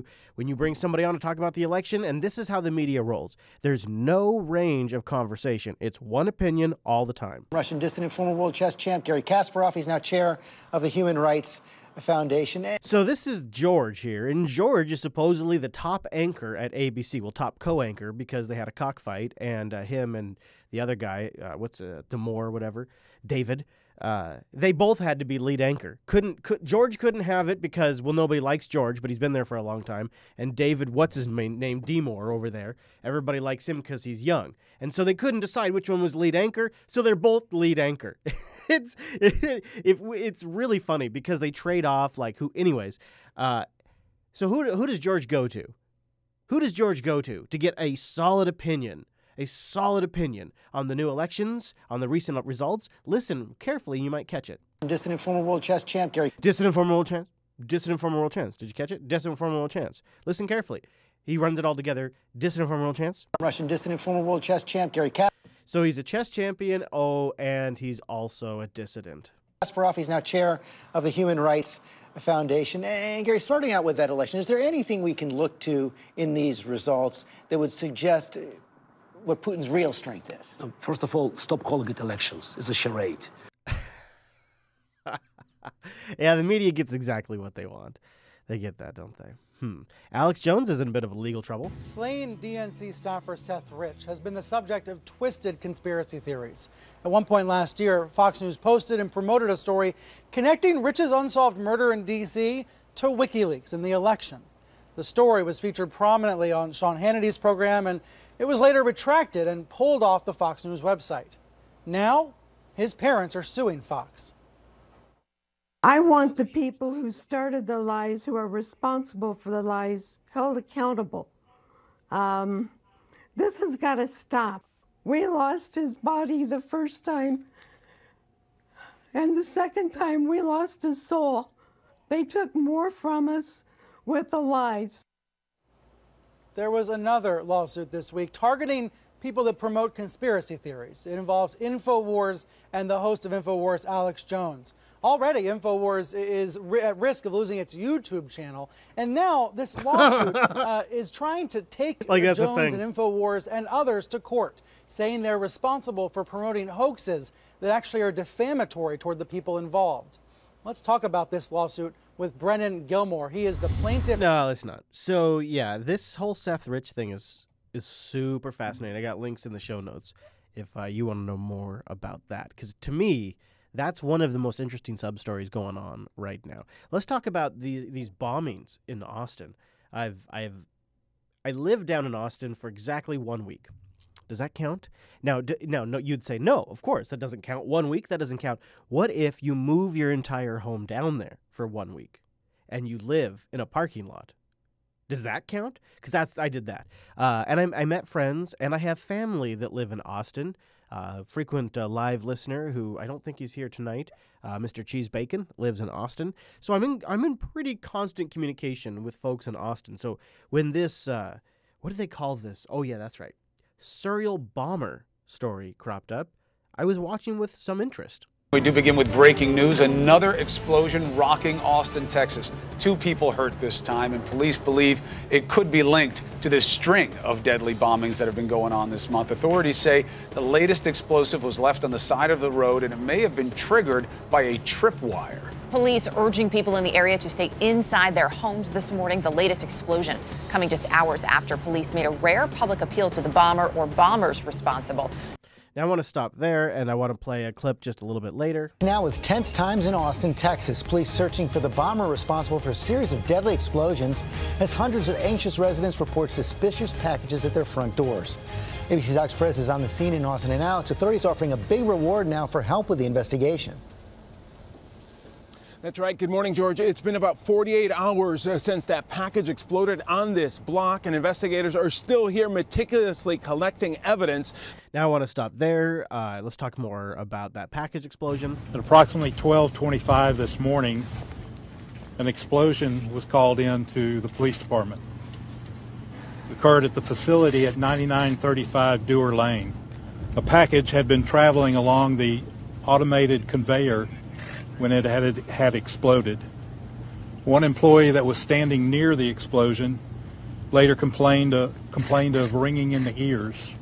Speaker 1: you bring somebody on to talk about the election, and this is how the media rolls. There's no range of conversation. It's one opinion all the time.
Speaker 8: Russian dissident former world chess champ Garry Kasparov, he's now chair of the Human Rights Foundation.
Speaker 1: So this is George here, and George is supposedly the top anchor at ABC. Well, top co-anchor because they had a cockfight, and him and the other guy, Damore, whatever, David, they both had to be lead anchor. George couldn't have it because, well, nobody likes George, but he's been there for a long time. And David, what's his name, Damore over there, everybody likes him because he's young. And so they couldn't decide which one was lead anchor, so they're both lead anchor. It's really funny because they trade off who. Anyways, so who does George go to? Who does George go to get a solid opinion? A solid opinion on the new elections, on the recent results? Listen carefully, you might catch it.
Speaker 8: Dissident former world chess champ Garry.
Speaker 1: Dissident former world chance. Dissident former world chance. Did you catch it? Dissident former world chance. Listen carefully. He runs it all together. Dissident former world chance.
Speaker 8: Russian dissident former world chess champ Garry Kasparov.
Speaker 1: So he's a chess champion. Oh, and he's also a dissident.
Speaker 8: Kasparov, he's now chair of the Human Rights Foundation. And Gary, starting out with that election, is there anything we can look to in these results that would suggest what Putin's real strength is?
Speaker 11: First of all, stop calling it elections. It's a charade.
Speaker 1: Yeah, the media gets exactly what they want. They get that, don't they? Alex Jones is in a bit of legal trouble.
Speaker 12: Slain DNC staffer Seth Rich has been the subject of twisted conspiracy theories. At one point last year, Fox News posted and promoted a story connecting Rich's unsolved murder in D.C. to WikiLeaks and the election. The story was featured prominently on Sean Hannity's program, and it was later retracted and pulled off the Fox News website. Now, his parents are suing Fox.
Speaker 14: I want the people who started the lies, who are responsible for the lies, held accountable. This has got to stop. We lost his body the first time, and the second time we lost his soul. They took more from us with the lies.
Speaker 12: There was another lawsuit this week targeting people that promote conspiracy theories. It involves InfoWars and the host of InfoWars, Alex Jones. Already, InfoWars is at risk of losing its YouTube channel, and now this lawsuit is trying to take Jones and InfoWars and others to court, saying they're responsible for promoting hoaxes that actually are defamatory toward the people involved. Let's talk about this lawsuit with Brennan Gilmore. He is the plaintiff.
Speaker 1: No, it's not. So, yeah, this whole Seth Rich thing is super fascinating. I got links in the show notes if you want to know more about that, because to me, That's one of the most interesting sub-stories going on right now. Let's talk about these bombings in Austin. I lived down in Austin for exactly 1 week. Does that count? Now, no, you'd say, no, of course, that doesn't count. 1 week, that doesn't count. What if you move your entire home down there for 1 week and you live in a parking lot? Does that count? Because I did that. And I met friends, and I have family that live in Austin. Frequent live listener who I don't think he's here tonight, Mr. Cheese Bacon, lives in Austin. So I'm in pretty constant communication with folks in Austin. So when this, what do they call this? Oh, yeah, that's right. Serial bomber story cropped up, I was watching with some interest.
Speaker 13: We do begin with breaking news. Another explosion rocking Austin, Texas. 2 people hurt this time, and police believe it could be linked to this string of deadly bombings that have been going on this month. Authorities say the latest explosive was left on the side of the road, and it may have been triggered by a tripwire.
Speaker 15: Police urging people in the area to stay inside their homes this morning. The latest explosion coming just hours after police made a rare public appeal to the bomber or bombers responsible.
Speaker 1: Now I want to stop there, and I want to play a clip just a little bit later.
Speaker 8: Now with tense times in Austin, Texas, police searching for the bomber responsible for a series of deadly explosions as hundreds of anxious residents report suspicious packages at their front doors. ABC's Alex Perez is on the scene in Austin. And Alex, authorities offering a big reward now for help with the investigation.
Speaker 16: That's right. Good morning, George. It's been about 48 hours since that package exploded on this block, and investigators are still here meticulously collecting evidence.
Speaker 1: Now I want to stop there. Let's talk more about that package explosion.
Speaker 17: At approximately 12:25 this morning, an explosion was called in to the police department. It occurred at the facility at 9935 Dewar Lane. A package had been traveling along the automated conveyor when it had exploded. One employee that was standing near the explosion later complained of ringing in the ears.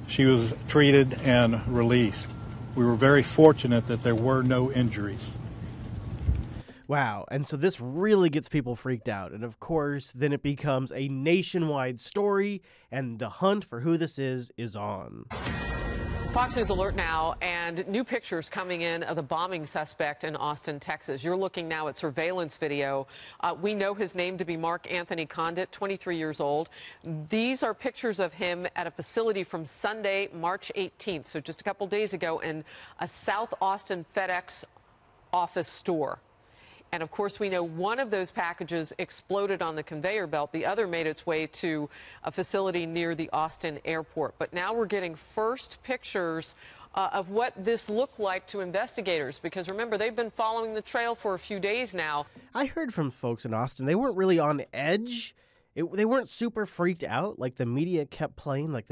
Speaker 17: She was treated and released. We were very fortunate that there were no injuries.
Speaker 1: Wow, and so this really gets people freaked out. And of course, then it becomes a nationwide story, and the hunt for who this is on.
Speaker 25: Fox News alert now, and new pictures coming in of the bombing suspect in Austin, Texas. You're looking now at surveillance video. We know his name to be Mark Anthony Condit, 23 years old. These are pictures of him at a facility from Sunday, March 18th, so just a couple days ago, in a South Austin FedEx office store. And of course, we know one of those packages exploded on the conveyor belt. The other made its way to a facility near the Austin airport. But now we're getting first pictures of what this looked like to investigators, because remember, they've been following the trail for a few days now.
Speaker 1: I heard from folks in Austin, they weren't really on edge. They weren't super freaked out, like the media kept playing, like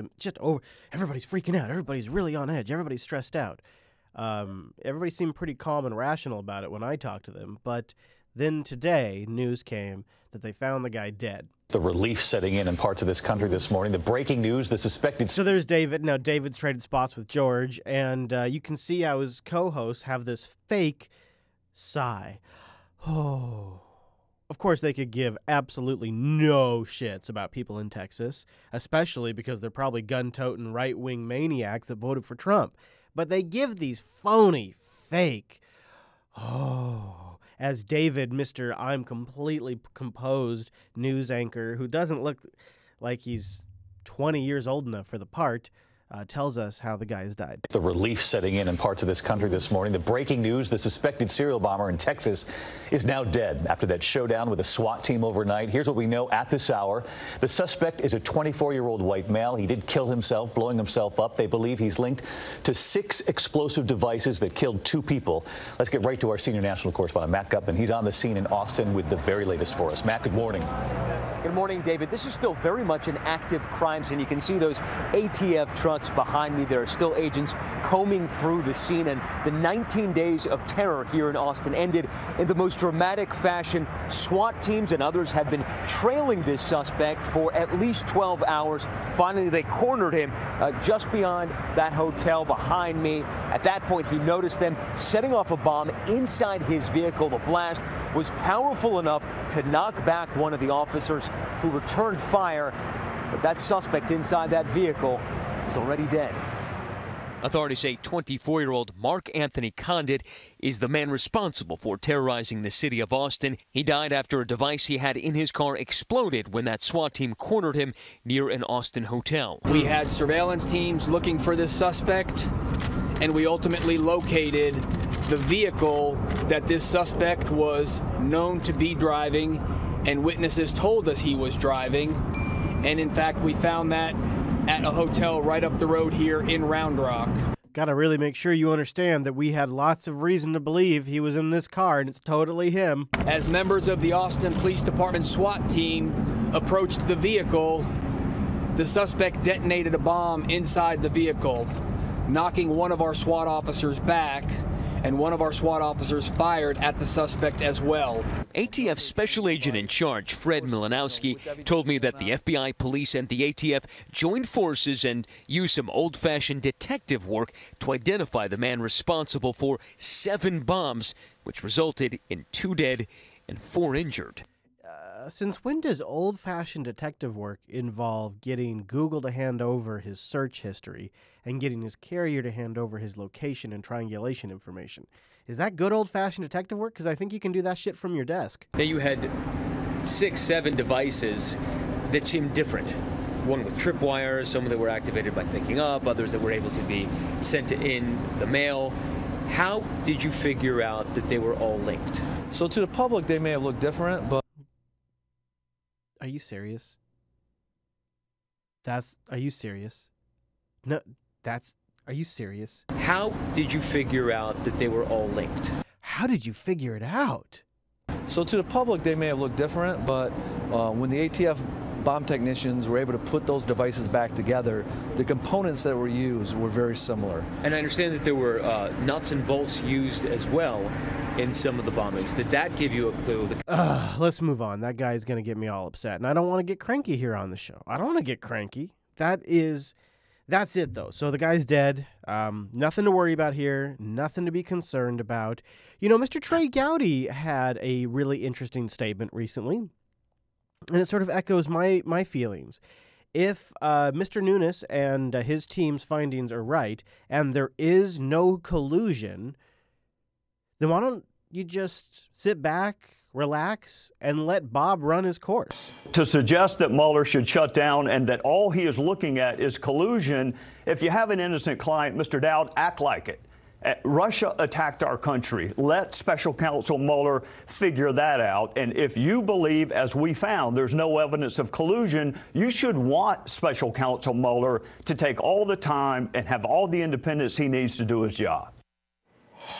Speaker 1: everybody's freaking out, everybody's really on edge, everybody's stressed out. Everybody seemed pretty calm and rational about it when I talked to them, but then today news came that they found the guy dead.
Speaker 26: The relief setting in parts of this country this morning. The breaking news, the suspected...
Speaker 1: So there's David. Now, David's traded spots with George, and you can see how his co-hosts have this fake sigh. Oh. Of course, they could give absolutely no shits about people in Texas, especially because they're probably gun-toting right-wing maniacs that voted for Trump. But they give these phony, fake, as David, Mr. I'm completely composed news anchor, who doesn't look like he's 20 years old enough for the part, tells us how the guy has died.
Speaker 26: The relief setting in parts of this country this morning. The breaking news, the suspected serial bomber in Texas is now dead after that showdown with a SWAT team overnight. Here's what we know at this hour. The suspect is a 24-year-old white male. He did kill himself, blowing himself up. They believe he's linked to 6 explosive devices that killed 2 people. Let's get right to our senior national correspondent, Matt Gutman. He's on the scene in Austin with the very latest for us. Matt, good morning.
Speaker 27: Good morning, David. This is still very much an active crime scene. You can see those ATF trucks behind me. There are still agents combing through the scene, and the 19 days of terror here in Austin ended in the most dramatic fashion. SWAT teams and others have been trailing this suspect for at least 12 hours. Finally, they cornered him just beyond that hotel behind me. At that point, he noticed them setting off a bomb inside his vehicle. The blast was powerful enough to knock back one of the officers who returned fire, but that suspect inside that vehicle was already dead.
Speaker 3: Authorities say 24-year-old Mark Anthony Condit is the man responsible for terrorizing the city of Austin. He died after a device he had in his car exploded when that SWAT team cornered him near an Austin hotel.
Speaker 18: We had surveillance teams looking for this suspect, and we ultimately located the vehicle that this suspect was known to be driving, and witnesses told us he was driving. And in fact, we found that at a hotel right up the road here in Round Rock.
Speaker 1: Gotta really make sure you understand that we had lots of reason to believe he was in this car, and it's totally him.
Speaker 18: As members of the Austin Police Department SWAT team approached the vehicle, the suspect detonated a bomb inside the vehicle, knocking one of our SWAT officers back, and one of our SWAT officers fired at the suspect as well.
Speaker 3: ATF Special Agent in charge, Fred Milanowski, told me that the FBI, police, and the ATF joined forces and used some old-fashioned detective work to identify the man responsible for 7 bombs, which resulted in 2 dead and 4 injured.
Speaker 1: Since when does old-fashioned detective work involve getting Google to hand over his search history and getting his carrier to hand over his location and triangulation information? Is that good old-fashioned detective work? Because I think you can do that shit from your desk.
Speaker 3: Now you had 6, 7 devices that seemed different. One with tripwires, some that were activated by picking up, others that were able to be sent in the mail. How did you figure out that they were all linked?
Speaker 20: So to the public, they may have looked different, but...
Speaker 1: Are you serious? Are you serious? No, are you serious?
Speaker 3: How did you figure out that they were all linked?
Speaker 1: How did you figure it out?
Speaker 20: So to the public, they may have looked different, but when the ATF bomb technicians were able to put those devices back together, the components that were used were very similar.
Speaker 3: And I understand that there were nuts and bolts used as well in some of the bombings. Did that give you a clue?
Speaker 1: Let's move on. That guy's going to get me all upset, and I don't want to get cranky here on the show. I don't want to get cranky. That's it, though. So the guy's dead. Nothing to worry about here. Nothing to be concerned about. You know, Mr. Trey Gowdy had a really interesting statement recently, and it sort of echoes my feelings. If Mr. Nunes and his team's findings are right, and there is no collusion, then why don't you just sit back, relax, and let Bob run his course?
Speaker 21: To suggest that Mueller should shut down and that all he is looking at is collusion, if you have an innocent client, Mr. Dowd, act like it. Russia attacked our country. Let Special Counsel Mueller figure that out. And if you believe, as we found, there's no evidence of collusion, you should want Special Counsel Mueller to take all the time and have all the independence he needs to do his job.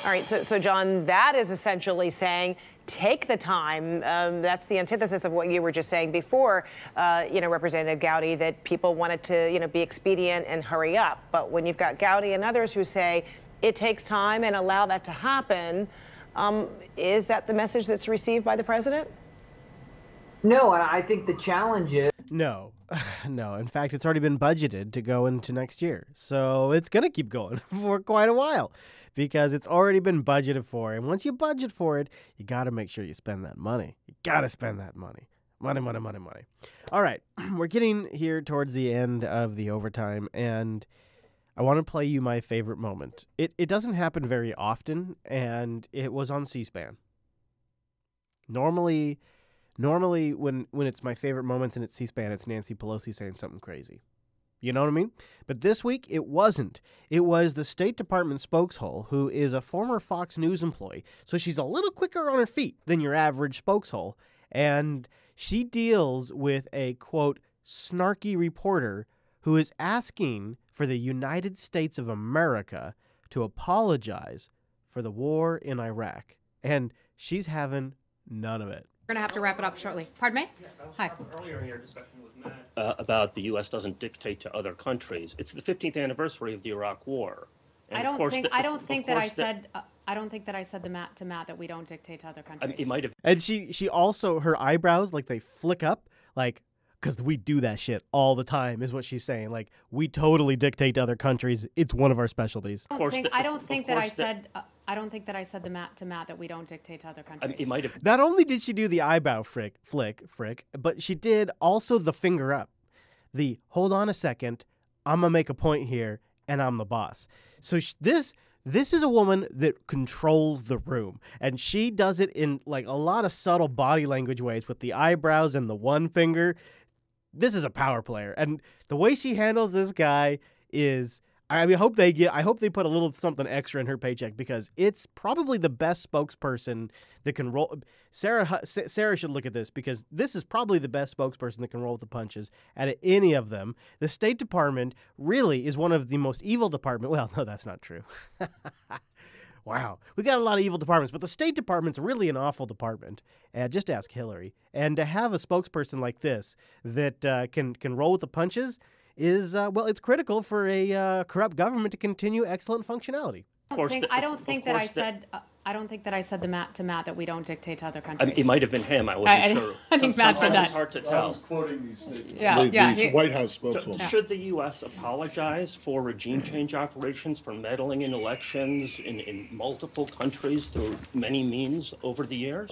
Speaker 22: All right, so John, that is essentially saying take the time. That's the antithesis of what you were just saying before, Representative Gowdy, that people wanted to, be expedient and hurry up. But when you've got Gowdy and others who say it takes time and allow that to happen, is that the message that's received by the president?
Speaker 23: No, I think the challenge is...
Speaker 1: No. No. In fact, it's already been budgeted to go into next year. So it's going to keep going for quite a while because it's already been budgeted for. And once you budget for it, you got to make sure you spend that money. You got to spend that money. Money, money, money, money. All right. We're getting here towards the end of the overtime, and I want to play you my favorite moment. It doesn't happen very often, and it was on C-SPAN. Normally when it's my favorite moments and it's C-SPAN, it's Nancy Pelosi saying something crazy. You know what I mean? But this week, it wasn't. It was the State Department spokeshole, who is a former Fox News employee. So she's a little quicker on her feet than your average spokeshole. And she deals with a, quote, snarky reporter who is asking for the United States of America to apologize for the war in Iraq. And she's having none of it.
Speaker 24: We're going to have to wrap it up shortly. Pardon me? Hi.
Speaker 28: Earlier in your discussion with Matt about the U.S. doesn't dictate to other countries. It's the 15th anniversary of the Iraq War. And
Speaker 24: I don't think that I said to Matt that we don't dictate to other countries.
Speaker 28: It might have.
Speaker 1: And she also, her eyebrows, like, they flick up, like, because we do that shit all the time, is what she's saying. Like, we totally dictate to other countries. It's one of our specialties.
Speaker 24: I don't think that I said to Matt that we don't dictate to other countries.
Speaker 28: It might have.
Speaker 1: Not only did she do the eyebrow flick, but she did also the finger up. The hold on a second, I'm gonna make a point here, and I'm the boss. So this is a woman that controls the room, and she does it in like a lot of subtle body language ways with the eyebrows and the one finger. This is a power player, and the way she handles this guy is, I mean, I hope they put a little something extra in her paycheck, because it's probably the best spokesperson that can roll. Sarah should look at this, because this is probably the best spokesperson that can roll with the punches out of any of them. The State Department really is one of the most evil departments. Well, no, that's not true. Wow. We got a lot of evil departments, but the State Department's really an awful department. Just ask Hillary. And to have a spokesperson like this that can roll with the punches is, well, it's critical for a corrupt government to continue excellent functionality.
Speaker 24: I don't think that I said to Matt that we don't dictate to other countries.
Speaker 28: It might have been him. I wasn't sure.
Speaker 24: I think Matt said that.
Speaker 28: It's hard to tell.
Speaker 2: I was quoting these
Speaker 24: White
Speaker 2: House spokeswoman.
Speaker 28: Should the U.S. apologize for regime change operations, for meddling in elections in multiple countries through many means over the years?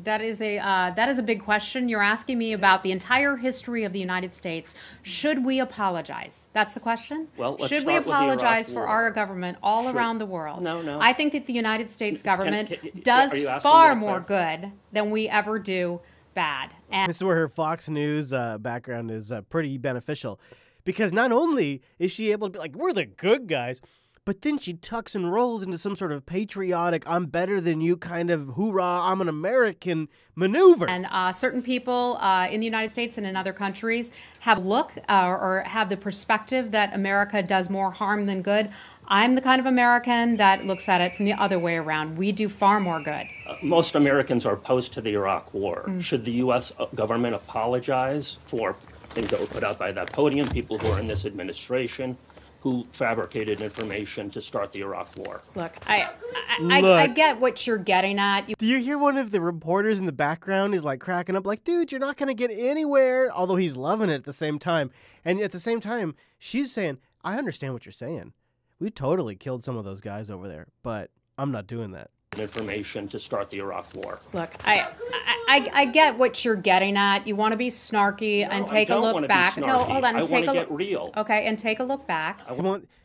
Speaker 24: That is a big question. You're asking me about the entire history of the United States. Should we apologize? That's the question?
Speaker 28: Well, let's
Speaker 24: should we
Speaker 28: start with the
Speaker 24: apologize
Speaker 28: Iraq
Speaker 24: for
Speaker 28: War.
Speaker 24: our government all around the world?
Speaker 28: No.
Speaker 24: I think that the United States government
Speaker 28: Are
Speaker 24: does
Speaker 28: you asking
Speaker 24: far
Speaker 28: me to
Speaker 24: more good than we ever do bad. And
Speaker 1: This is where her Fox News background is pretty beneficial, because not only is she able to be like, we're the good guys, but then she tucks and rolls into some sort of patriotic, I'm better than you kind of hoorah, I'm an American maneuver.
Speaker 24: And certain people in the United States and in other countries have or have the perspective that America does more harm than good. I'm the kind of American that looks at it from the other way around. We do far more good.
Speaker 28: Most Americans are opposed to the Iraq War. Should the U.S. government apologize for things that were put out by that podium, people who are in this administration, who fabricated information to start the Iraq War?
Speaker 24: Look, I get what you're getting at.
Speaker 1: Do you hear one of the reporters in the background is like cracking up like, dude, you're not going to get anywhere, although he's loving it at the same time. And at the same time, she's saying, I understand what you're saying. We totally killed some of those guys over there, but I'm not doing that.
Speaker 28: Information to start the Iraq War.
Speaker 24: Look, I get what you're getting at. You want to be snarky and take a look back. No, hold on.
Speaker 28: I
Speaker 24: Take
Speaker 28: want
Speaker 24: a
Speaker 28: to get real.
Speaker 24: Okay, and take a look back.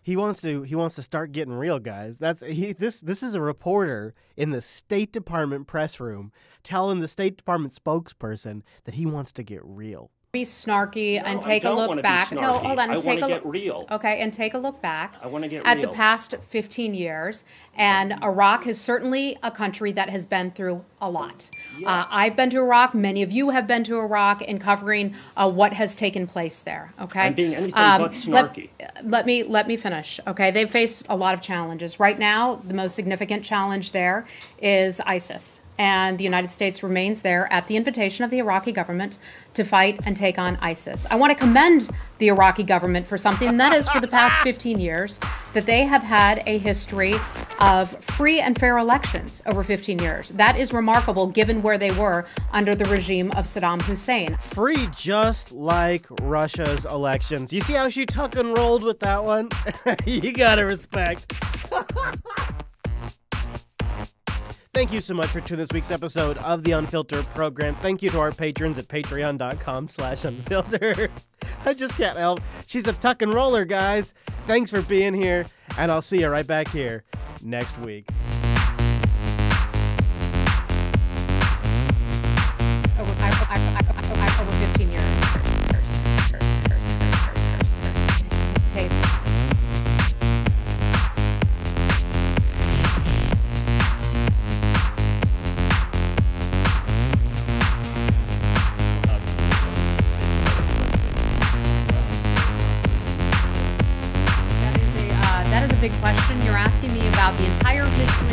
Speaker 1: He wants to start getting real, guys. This is a reporter in the State Department press room telling the State Department spokesperson that he wants to get real.
Speaker 24: Be snarky and take a look back. No, hold on.
Speaker 28: I
Speaker 24: Take
Speaker 28: want
Speaker 24: a
Speaker 28: to get real.
Speaker 24: Okay, and take a look back.
Speaker 28: I want to get
Speaker 24: at
Speaker 28: real.
Speaker 24: the past 15 years, and Iraq is certainly a country that has been through a lot. I've been to Iraq. Many of you have been to Iraq in covering what has taken place there. Okay,
Speaker 28: I'm being anything but snarky.
Speaker 24: Let me finish. Okay, they've faced a lot of challenges. Right now, the most significant challenge there is ISIS. And the United States remains there at the invitation of the Iraqi government to fight and take on ISIS. I want to commend the Iraqi government for something that is, for the past 15 years, that they have had a history of free and fair elections over 15 years. That is remarkable given where they were under the regime of Saddam Hussein.
Speaker 1: Free just like Russia's elections. You see how she tuck and rolled with that one? You gotta respect. Thank you so much for tuning this week's episode of the Unfilter program. Thank you to our patrons at patreon.com/unfilter. I just can't help. She's a tuck and roller, guys. Thanks for being here, and I'll see you right back here next week.
Speaker 24: Over 15 years. Taste. That is a big question. You're asking me about the entire history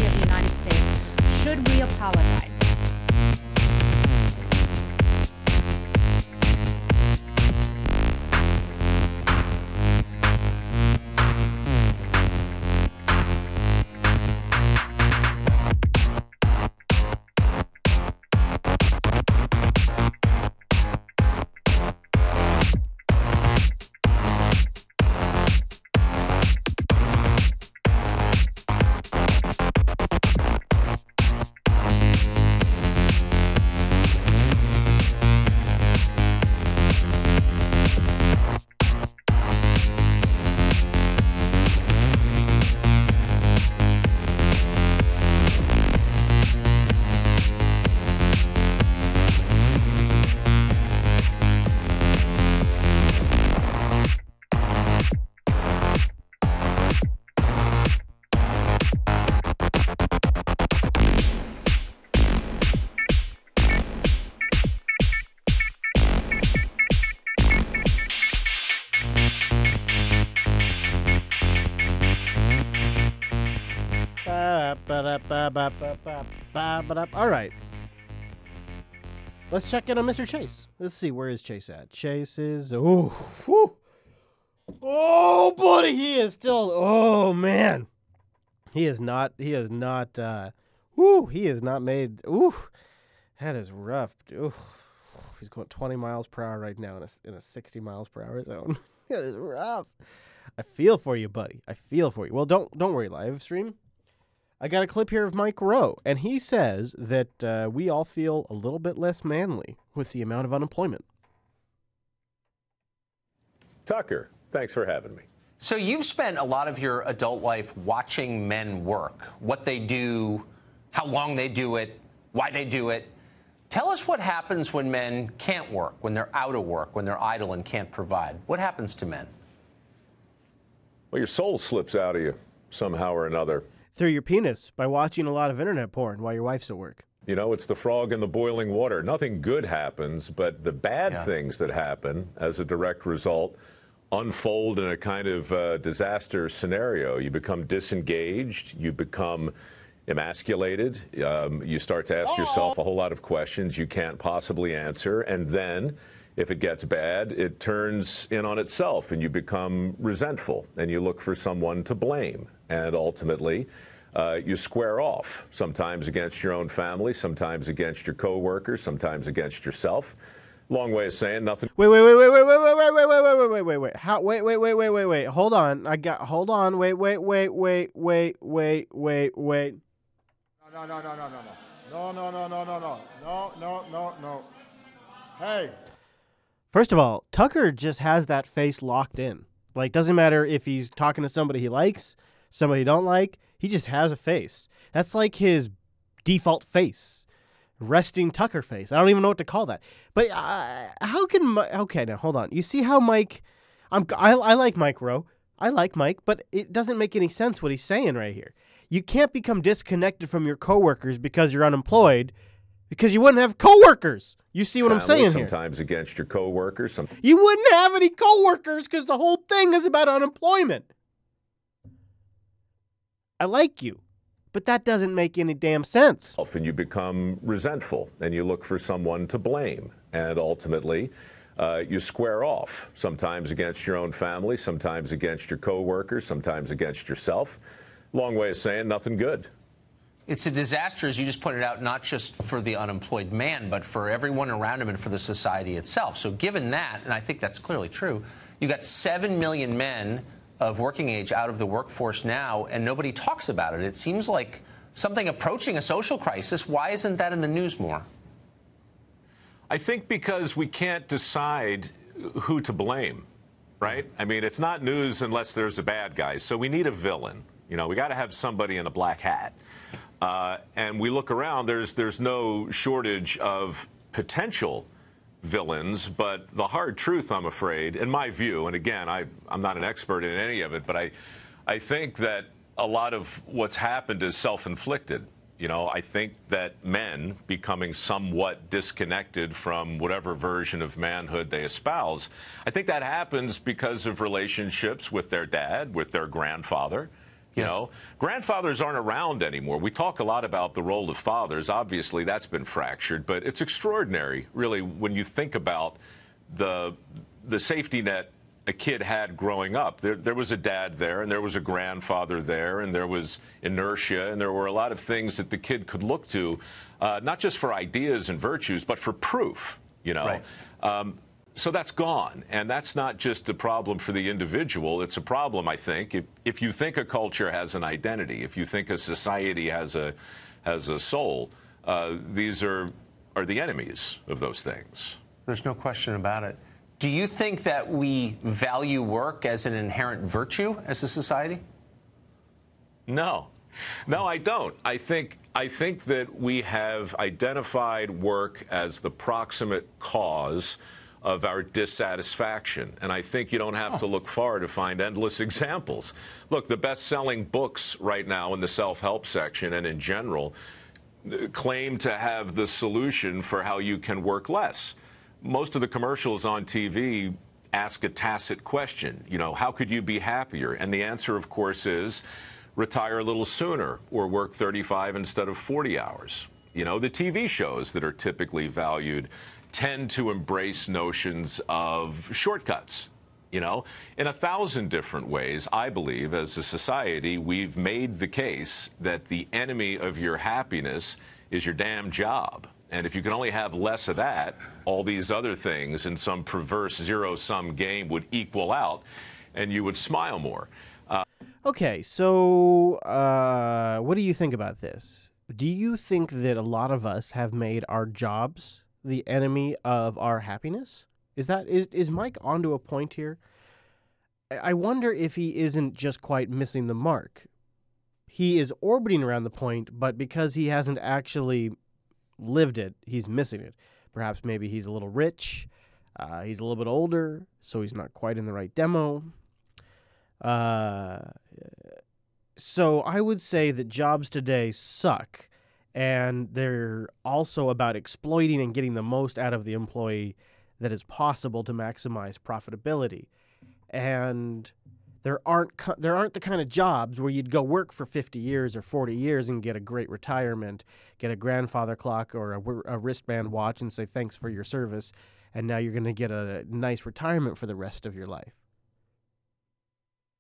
Speaker 1: All right. Let's check in on Mr. Chase. Let's see, where is Chase at? Chase is... Oh, buddy, he is still... Oh, man. He is not made... Ooh, that is rough. Ooh, he's going 20 miles per hour right now in a 60 miles per hour zone. That is rough. I feel for you, buddy. I feel for you. Well, don't worry, live stream. I got a clip here of Mike Rowe, and he says that we all feel a little bit less manly with the amount of unemployment.
Speaker 2: Tucker, thanks for having me. So you've spent a lot of your adult life watching men work, what they do, how long they do it, why they do it. Tell us what happens when men can't work, when they're out of work, when they're idle and can't provide. What happens to men?
Speaker 4: Well, your soul slips out of you somehow or another.
Speaker 1: Through your penis by watching a lot of internet porn while your wife's at work.
Speaker 4: You know, it's the frog in the boiling water. Nothing good happens, but the bad things that happen as a direct result unfold in a kind of disaster scenario. You become disengaged. You become emasculated. You start to ask yourself a whole lot of questions you can't possibly answer. And then, if it gets bad, it turns in on itself and you become resentful and you look for someone to blame. And ultimately, you square off, sometimes against your own family, sometimes against your coworkers, sometimes against yourself. Long way of saying nothing.
Speaker 1: Wait. How, wait. Hold on. Hold on. Wait. No. Hey. First of all, Tucker just has that face locked in. Like, doesn't matter if he's talking to somebody he likes, somebody he don't like, he just has a face. That's like his default face. Resting Tucker face. I don't even know what to call that. But how can... Okay, now, hold on. You see how Mike... I like Mike Rowe. I like Mike, but it doesn't make any sense what he's saying right here. You can't become disconnected from your coworkers because you're unemployed, because you wouldn't have coworkers. You see what I'm saying here?
Speaker 4: Sometimes against your coworkers.
Speaker 1: You wouldn't have any coworkers because the whole thing is about unemployment. I like you, but that doesn't make any damn sense.
Speaker 4: And you become resentful and you look for someone to blame. And ultimately, you square off, sometimes against your own family, sometimes against your coworkers, sometimes against yourself. Long way of saying nothing good.
Speaker 2: It's a disaster, as you just pointed out, not just for the unemployed man, but for everyone around him and for the society itself. So given that, and I think that's clearly true, you got 7 million men of working age out of the workforce now, and nobody talks about it. It seems like something approaching a social crisis. Why isn't that in the news more?
Speaker 4: I think because we can't decide who to blame, right? I mean, it's not news unless there's a bad guy. So we need a villain. You know, we got to have somebody in a black hat. And we look around, there's no shortage of potential villains, but the hard truth, I'm afraid, in my view, and again, I'm not an expert in any of it, but I think that a lot of what's happened is self-inflicted. You know, I think that men becoming somewhat disconnected from whatever version of manhood they espouse, I think that happens because of relationships with their dad, with their grandfather. You know, grandfathers aren't around anymore. We talk a lot about the role of fathers. Obviously, that's been fractured, but it's extraordinary, really, when you think about the safety net a kid had growing up. There was a dad there, and there was a grandfather there, and there was inertia, and there were a lot of things that the kid could look to, not just for ideas and virtues, but for proof, you know. Right. So that's gone, and that's not just a problem for the individual. It's a problem, I think, if you think a culture has an identity, if you think a society has a soul, these are the enemies of those things.
Speaker 2: There's no question about it. Do you think that we value work as an inherent virtue as a society?
Speaker 4: No, I don't. I think that we have identified work as the proximate cause of our dissatisfaction. And I think you don't have to look far to find endless examples. Look, the best-selling books right now in the self-help section and in general claim to have the solution for how you can work less. Most of the commercials on TV ask a tacit question, you know, how could you be happier? And the answer, of course, is retire a little sooner or work 35 instead of 40 hours. You know, the TV shows that are typically valued tend to embrace notions of shortcuts. You know, in 1,000 different ways, I believe, as a society, we've made the case that the enemy of your happiness is your damn job. And if you can only have less of that, all these other things in some perverse zero-sum game would equal out, and you would smile more.
Speaker 1: Okay, so what do you think about this? Do you think that a lot of us have made our jobs the enemy of our happiness? Is Mike onto a point here? I wonder if he isn't just quite missing the mark. He is orbiting around the point, but because he hasn't actually lived it, he's missing it. Perhaps maybe he's a little rich, he's a little bit older, so he's not quite in the right demo. So I would say that jobs today suck, and they're also about exploiting and getting the most out of the employee that is possible to maximize profitability. And there aren't the kind of jobs where you'd go work for 50 years or 40 years and get a great retirement, get a grandfather clock or a wristband watch and say thanks for your service, and now you're going to get a nice retirement for the rest of your life.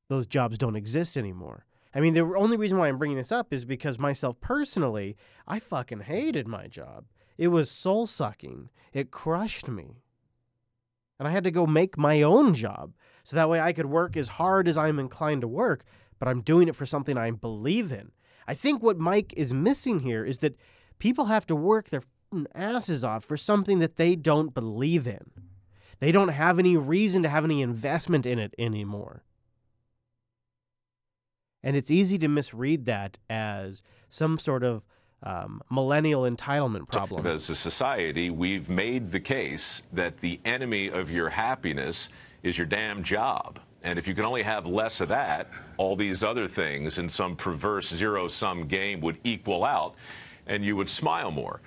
Speaker 1: Those jobs don't exist anymore. I mean, the only reason why I'm bringing this up is because myself personally, I fucking hated my job. It was soul-sucking. It crushed me. And I had to go make my own job so that way I could work as hard as I'm inclined to work, but I'm doing it for something I believe in. I think what Mike is missing here is that people have to work their asses off for something that they don't believe in. They don't have any reason to have any investment in it anymore. And it's easy to misread that as some sort of millennial entitlement problem.
Speaker 4: As a society, we've made the case that the enemy of your happiness is your damn job. And if you can only have less of that, all these other things in some perverse zero-sum game would equal out, and you would smile more.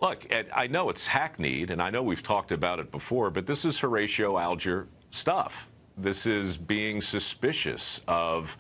Speaker 4: Look, I know it's hackneyed, and I know we've talked about it before, but this is Horatio Alger stuff. This is being suspicious of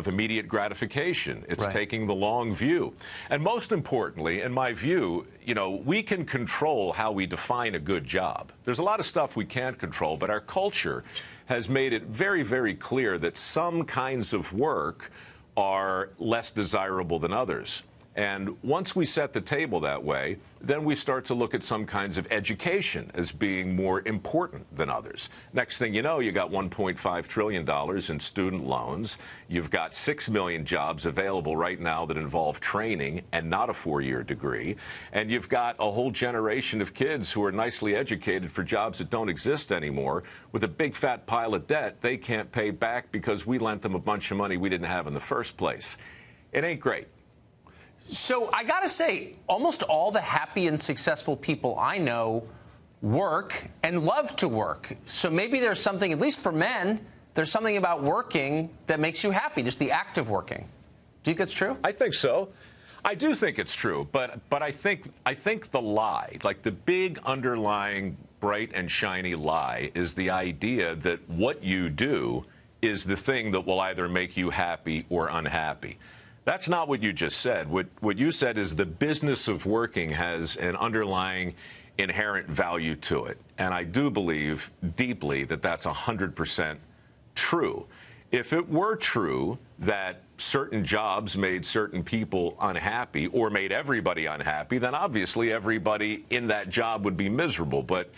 Speaker 4: immediate gratification. It's taking the long view. And most importantly, in my view, you know, we can control how we define a good job. There's a lot of stuff we can't control, but our culture has made it very, very clear that some kinds of work are less desirable than others. And once we set the table that way, then we start to look at some kinds of education as being more important than others. Next thing you know, you got $1.5 trillion in student loans. You've got 6 million jobs available right now that involve training and not a 4-year degree. And you've got a whole generation of kids who are nicely educated for jobs that don't exist anymore with a big fat pile of debt they can't pay back because we lent them a bunch of money we didn't have in the first place. It ain't great.
Speaker 2: So I got to say, almost all the happy and successful people I know work and love to work. So maybe there's something, at least for men, there's something about working that makes you happy, just the act of working. Do you think that's true?
Speaker 4: I think so. I do think it's true, but I think the lie, like the big underlying bright and shiny lie, is the idea that what you do is the thing that will either make you happy or unhappy. That's not what you just said. What you said is the business of working has an underlying inherent value to it. And I do believe deeply that that's 100% true. If it were true that certain jobs made certain people unhappy or made everybody unhappy, then obviously everybody in that job would be miserable. But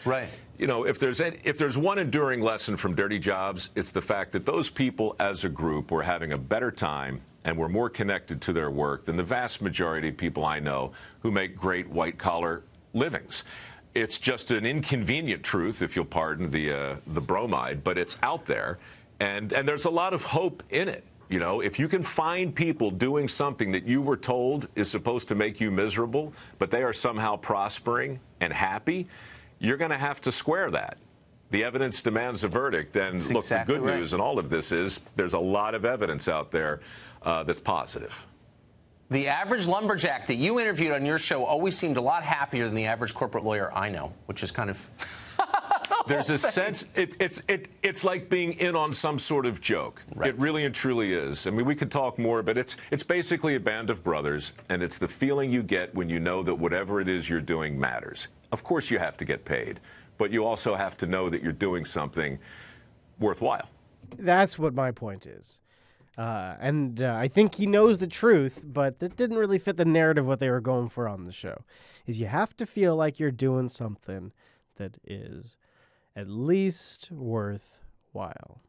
Speaker 4: you know, if there's one enduring lesson from dirty jobs, it's the fact that those people as a group were having a better time and were more connected to their work than the vast majority of people I know who make great white-collar livings. It's just an inconvenient truth, if you'll pardon the bromide, but it's out there, and there's a lot of hope in it. You know, if you can find people doing something that you were told is supposed to make you miserable, but they are somehow prospering and happy, you're going to have to square that. The evidence demands a verdict, and
Speaker 2: That's
Speaker 4: look,
Speaker 2: exactly
Speaker 4: the good news in all of this is there's a lot of evidence out there that's positive.
Speaker 2: The average lumberjack that you interviewed on your show always seemed a lot happier than the average corporate lawyer I know, which is kind of
Speaker 4: There's a sense, it's like being in on some sort of joke. Right. It really and truly is. I mean, we could talk more, but it's basically a band of brothers, and it's the feeling you get when you know that whatever it is you're doing matters. Of course you have to get paid, but you also have to know that you're doing something worthwhile.
Speaker 1: That's what my point is. And I think he knows the truth, but that didn't really fit the narrative what they were going for on the show. Is you have to feel like you're doing something that is at least worthwhile.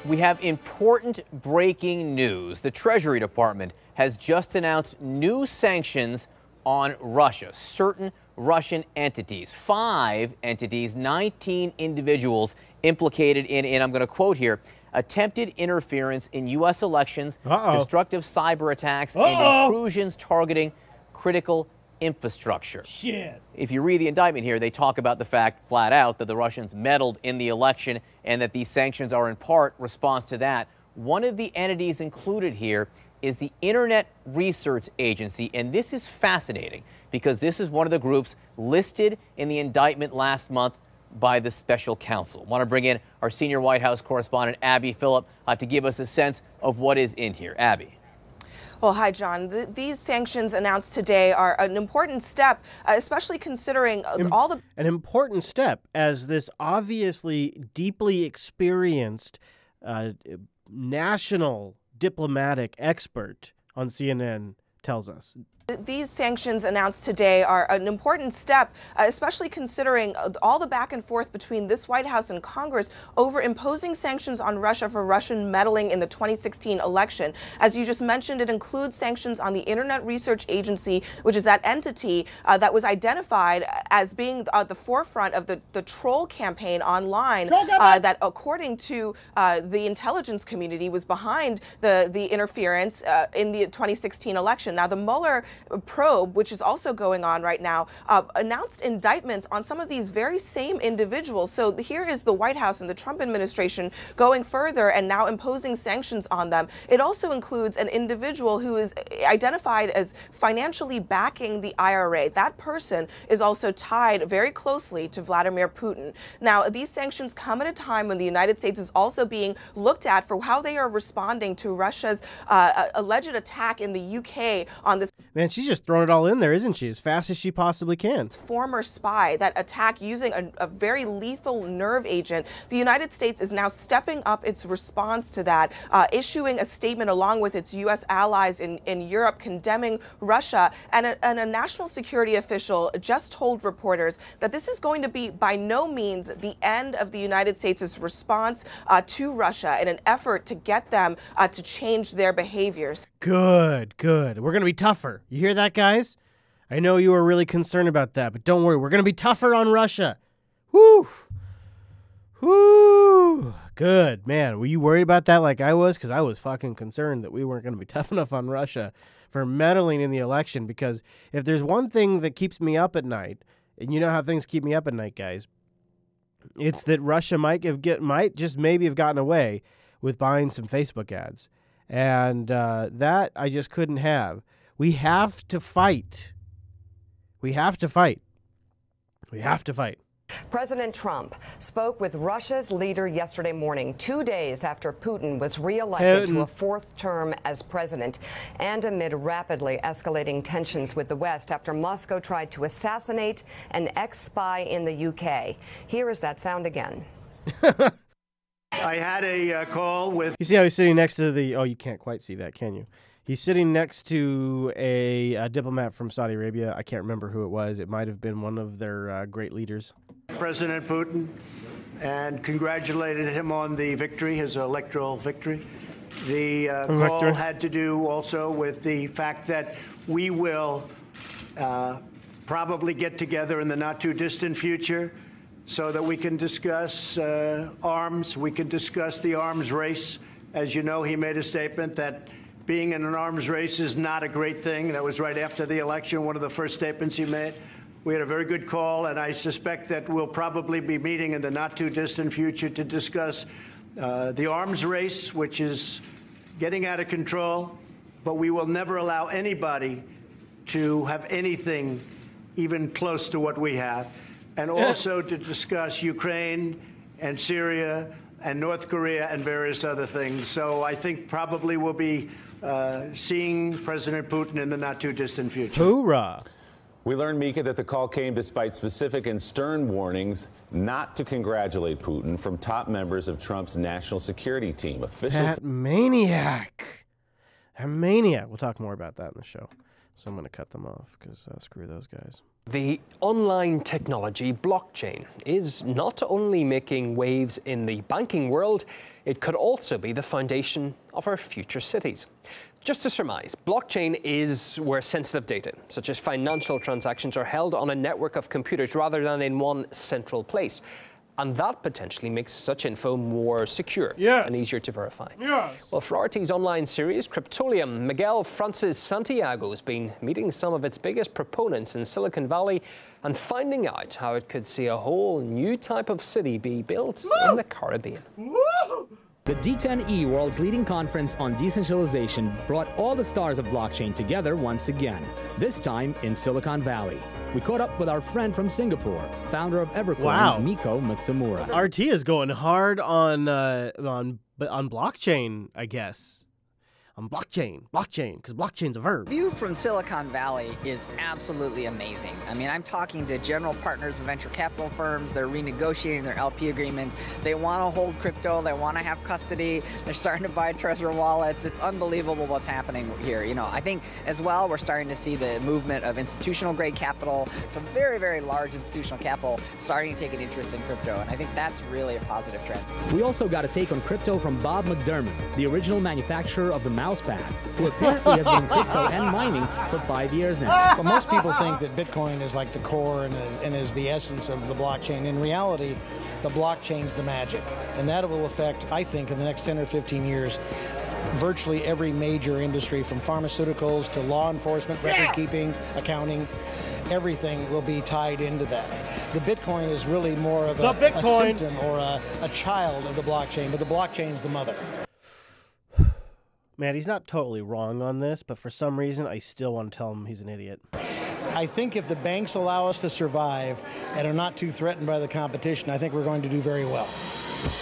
Speaker 5: We have important breaking news. The Treasury Department has just announced new sanctions on Russia, certain Russian entities. 5 entities, 19 individuals implicated in, I'm going to quote here, attempted interference in U.S. elections, destructive cyber attacks, and intrusions targeting critical infrastructure.
Speaker 1: Shit.
Speaker 5: If you read the indictment here, they talk about the fact flat out that the Russians meddled in the election and that these sanctions are in part response to that. One of the entities included here is the Internet Research Agency, and this is fascinating because this is one of the groups listed in the indictment last month by the special counsel. I want to bring in our senior White House correspondent, Abby Phillip, to give us a sense of what is in here. Abby.
Speaker 6: Well, hi, John. These sanctions announced today are an important step, especially considering all the...
Speaker 1: An important step, as this obviously deeply experienced national diplomatic expert on CNN tells us.
Speaker 6: These sanctions announced today are an important step, especially considering all the back and forth between this White House and Congress over imposing sanctions on Russia for Russian meddling in the 2016 election. As you just mentioned, it includes sanctions on the Internet Research Agency, which is that entity that was identified as being at the forefront of the troll campaign online that, according to the intelligence community, was behind the interference in the 2016 election. Now, the Mueller probe, which is also going on right now, announced indictments on some of these very same individuals. So here is the White House and the Trump administration going further and now imposing sanctions on them. It also includes an individual who is identified as financially backing the IRA. That person is also tied very closely to Vladimir Putin. Now, these sanctions come at a time when the United States is also being looked at for how they are responding to Russia's alleged attack in the UK on this.
Speaker 1: Man, she's just throwing it all in there, isn't she? As fast as she possibly can.
Speaker 6: Former spy, that attack using a very lethal nerve agent. The United States is now stepping up its response to that, issuing a statement along with its U.S. allies in Europe condemning Russia. And a national security official just told reporters that this is going to be by no means the end of the United States' response to Russia in an effort to get them to change their behaviors.
Speaker 1: Good, good. We're going to be tougher. You hear that, guys? I know you were really concerned about that, but don't worry. We're going to be tougher on Russia. Whew. Whew. Good, man. Were you worried about that like I was? Because I was fucking concerned that we weren't going to be tough enough on Russia for meddling in the election. Because if there's one thing that keeps me up at night, and you know how things keep me up at night, guys, it's that Russia might just maybe have gotten away with buying some Facebook ads. And that I just couldn't have. We have to fight. We have to fight. We have to fight.
Speaker 7: President Trump spoke with Russia's leader yesterday morning, 2 days after Putin was reelected to a fourth term as president, and amid rapidly escalating tensions with the West after Moscow tried to assassinate an ex-spy in the UK. Here is that sound again.
Speaker 9: I had a call with...
Speaker 1: You see how he's sitting next to the... Oh, you can't quite see that, can you? He's sitting next to a diplomat from Saudi Arabia. I can't remember who it was. It might have been one of their great leaders.
Speaker 9: President Putin, and congratulated him on the victory, his electoral victory. The call had to do also with the fact that we will probably get together in the not-too-distant future so that we can discuss arms. We can discuss the arms race. As you know, he made a statement that being in an arms race is not a great thing. That was right after the election, one of the first statements he made. We had a very good call, and I suspect that we'll probably be meeting in the not-too-distant future to discuss the arms race, which is getting out of control, but we will never allow anybody to have anything even close to what we have. and also to discuss Ukraine and Syria and North Korea and various other things. So I think probably we'll be seeing President Putin in the not-too-distant future.
Speaker 1: Hoorah!
Speaker 8: We learned, Mika, that the call came despite specific and stern warnings not to congratulate Putin from top members of Trump's national security team.
Speaker 1: That maniac. That maniac. We'll talk more about that in the show. So I'm going to cut them off because screw those guys.
Speaker 10: The online technology blockchain is not only making waves in the banking world, it could also be the foundation of our future cities. Just to surmise, blockchain is where sensitive data, such as financial transactions, are held on a network of computers rather than in one central place. And that potentially makes such info more secure and easier to verify. Well, for RT's online series, Cryptolium, Miguel Francis Santiago has been meeting some of its biggest proponents in Silicon Valley and finding out how it could see a whole new type of city be built in the Caribbean.
Speaker 11: The D10E, world's leading conference on decentralization, brought all the stars of blockchain together once again, this time in Silicon Valley. We caught up with our friend from Singapore, founder of Evercoin, Miko Mutsumura.
Speaker 1: RT is going hard on blockchain, I guess. On blockchain, because blockchain's a verb.
Speaker 12: View from Silicon Valley is absolutely amazing. I mean, I'm talking to general partners of venture capital firms. They're renegotiating their LP agreements. They want to hold crypto. They want to have custody. They're starting to buy Trezor wallets. It's unbelievable what's happening here. You know, I think as well, we're starting to see the movement of institutional grade capital. It's a very, very large institutional capital starting to take an interest in crypto. And I think that's really a positive trend.
Speaker 11: We also got a take on crypto from Bob McDermott, the original manufacturer of the mousepad, who apparently has been in crypto and mining for 5 years now.
Speaker 13: Well, most people think that Bitcoin is like the core and is the essence of the blockchain. In reality, the blockchain's the magic. And that will affect, I think, in the next 10 or 15 years, virtually every major industry, from pharmaceuticals to law enforcement, record keeping, accounting. Everything will be tied into that. The Bitcoin is really more of a symptom or a child of the blockchain, but the blockchain's the mother.
Speaker 1: Man, he's not totally wrong on this, but for some reason, I still want to tell him he's an idiot.
Speaker 13: I think if the banks allow us to survive and are not too threatened by the competition, I think we're going to do very well.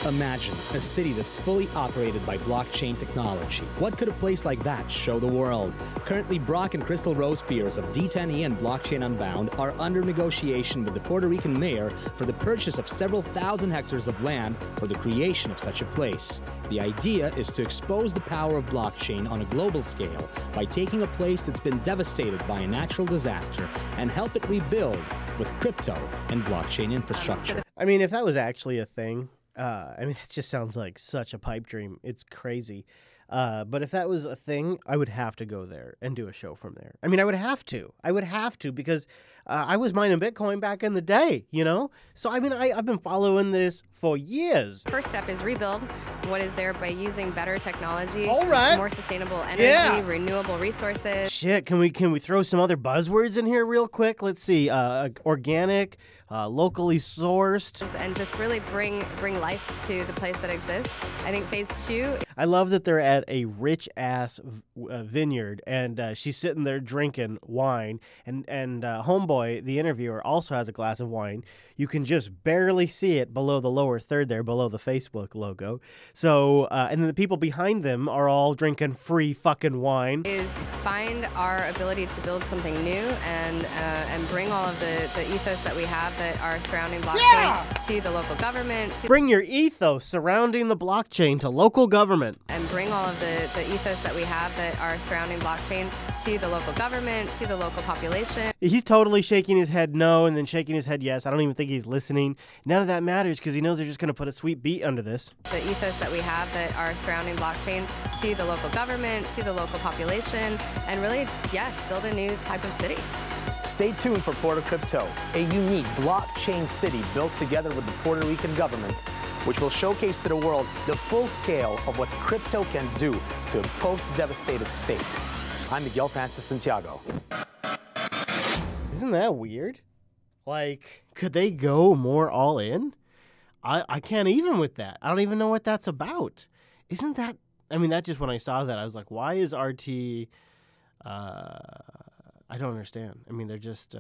Speaker 11: Imagine a city that's fully operated by blockchain technology. What could a place like that show the world? Currently, Brock and Crystal Rose-Pierce of D10E and Blockchain Unbound are under negotiation with the Puerto Rican mayor for the purchase of several thousand hectares of land for the creation of such a place. The idea is to expose the power of blockchain on a global scale by taking a place that's been devastated by a natural disaster and help it rebuild with crypto and blockchain infrastructure.
Speaker 1: I mean, if that was actually a thing, I mean, it just sounds like such a pipe dream. It's crazy. But if that was a thing, I would have to go there and do a show from there. I mean, I would have to. I would have to because I was mining Bitcoin back in the day, you know? So, I mean, I've been following this for years.
Speaker 14: First step is rebuild what is there by using better technology, more sustainable energy, renewable resources.
Speaker 1: Shit, can we throw some other buzzwords in here real quick? Let's see, organic, locally sourced.
Speaker 14: And just really bring life to the place that exists. I think phase 2.
Speaker 1: I love that they're at a rich-ass vineyard, and she's sitting there drinking wine, and Homeboy, the interviewer, also has a glass of wine. You can just barely see it below the lower third there, below the Facebook logo. So, and then the people behind them are all drinking free fucking wine.
Speaker 14: Is find our ability to build something new and bring all of the ethos that we have that are surrounding blockchain to the local government.
Speaker 1: Bring your ethos surrounding the blockchain to local government.
Speaker 14: And bring all of the ethos that we have that are surrounding blockchain to the local government, to the local population.
Speaker 1: He's totally shaking his head no and then shaking his head yes. I don't even think he's listening. None of that matters because he knows they're just going to put a sweet beat under this.
Speaker 14: The ethos that we have that are surrounding blockchain to the local government, to the local population, and really, yes, build a new type of city.
Speaker 11: Stay tuned for Puerto Crypto, a unique blockchain city built together with the Puerto Rican government, which will showcase to the world the full scale of what crypto can do to a post-devastated state. I'm Miguel Francis Santiago.
Speaker 1: Isn't that weird? Like, could they go more all in? I can't even with that. I don't even know what that's about. Isn't that... I mean, that just when I saw that, I was like, why is RT... I don't understand. I mean, they're just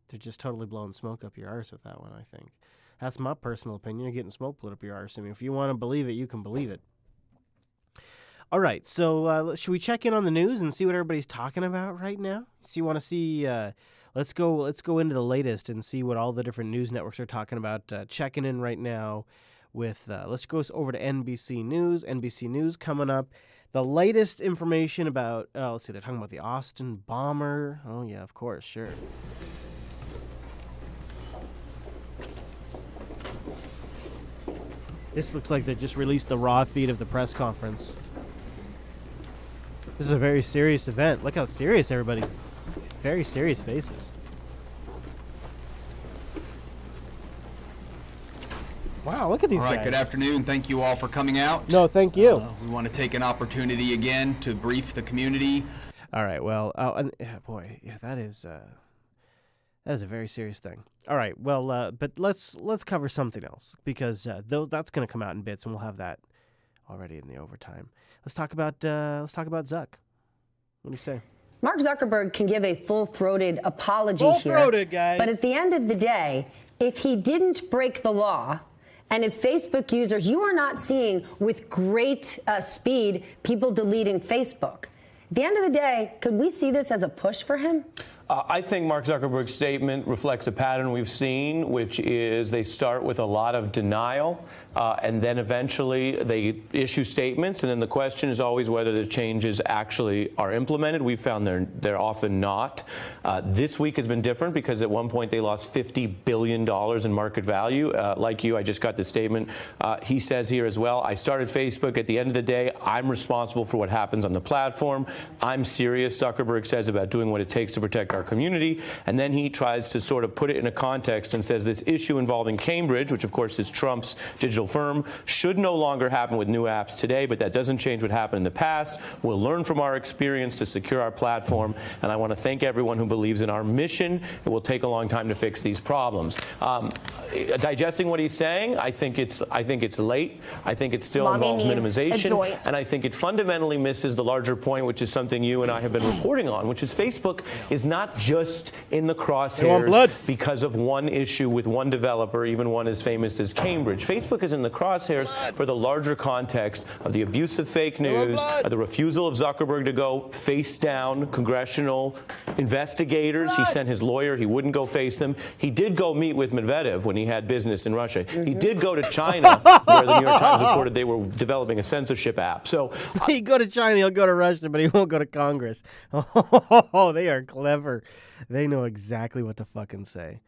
Speaker 1: They're just totally blowing smoke up your arse with that one, I think. That's my personal opinion. You're getting smoke blown up your arse. I mean, if you want to believe it, you can believe it. All right, so should we check in on the news and see what everybody's talking about right now? So you want to see? Let's go into the latest and see what all the different news networks are talking about. Checking in right now with. Let's go over to NBC News. NBC News coming up. The latest information about. Let's see. They're talking about the Austin bomber. Oh yeah, of course, sure. This looks like they just released the raw feed of the press conference. This is a very serious event. Look how serious everybody's. Very serious faces. Wow, look at these guys.
Speaker 15: All right, good afternoon. Thank you all for coming out.
Speaker 1: No, thank you.
Speaker 15: We want to take an opportunity again to brief the community.
Speaker 1: All right, well, boy, yeah, that is a very serious thing. All right, well, but let's cover something else because that's going to come out in bits, and we'll have that already in the overtime. Let's talk about Zuck. What do you say?
Speaker 16: Mark Zuckerberg can give a full-throated apology
Speaker 1: Full-throated, guys.
Speaker 16: But at the end of the day, if he didn't break the law, and if Facebook users, you are not seeing with great speed people deleting Facebook. At the end of the day, could we see this as a push for him?
Speaker 17: I think Mark Zuckerberg's statement reflects a pattern we've seen, which is they start with a lot of denial, and then eventually they issue statements, and then the question is always whether the changes actually are implemented. We've found they're often not. This week has been different because at one point they lost $50 billion in market value. Like you, I just got the statement. He says here as well, I started Facebook. At the end of the day, I'm responsible for what happens on the platform. I'm serious, Zuckerberg says, about doing what it takes to protect our community. And then he tries to sort of put it in a context and says this issue involving Cambridge, which of course is Trump's digital firm, should no longer happen with new apps today, but that doesn't change what happened in the past. We'll learn from our experience to secure our platform, and I want to thank everyone who believes in our mission. It will take a long time to fix these problems. Digesting what he's saying, I think it's late. I think it still involves minimization, and I think it fundamentally misses the larger point, which is something you and I have been reporting on, which is Facebook is not just in the crosshairs because of one issue with one developer, even one as famous as Cambridge. Facebook is in the crosshairs for the larger context of the abuse of fake news, the refusal of Zuckerberg to go face down congressional investigators. He sent his lawyer. He wouldn't go face them. He did go meet with Medvedev when he had business in Russia. He did go to China, where the New York Times reported they were developing a censorship app. So
Speaker 1: he'd go to China, he'll go to Russia, but he won't go to Congress. Oh, they are clever. They know exactly what to fucking say.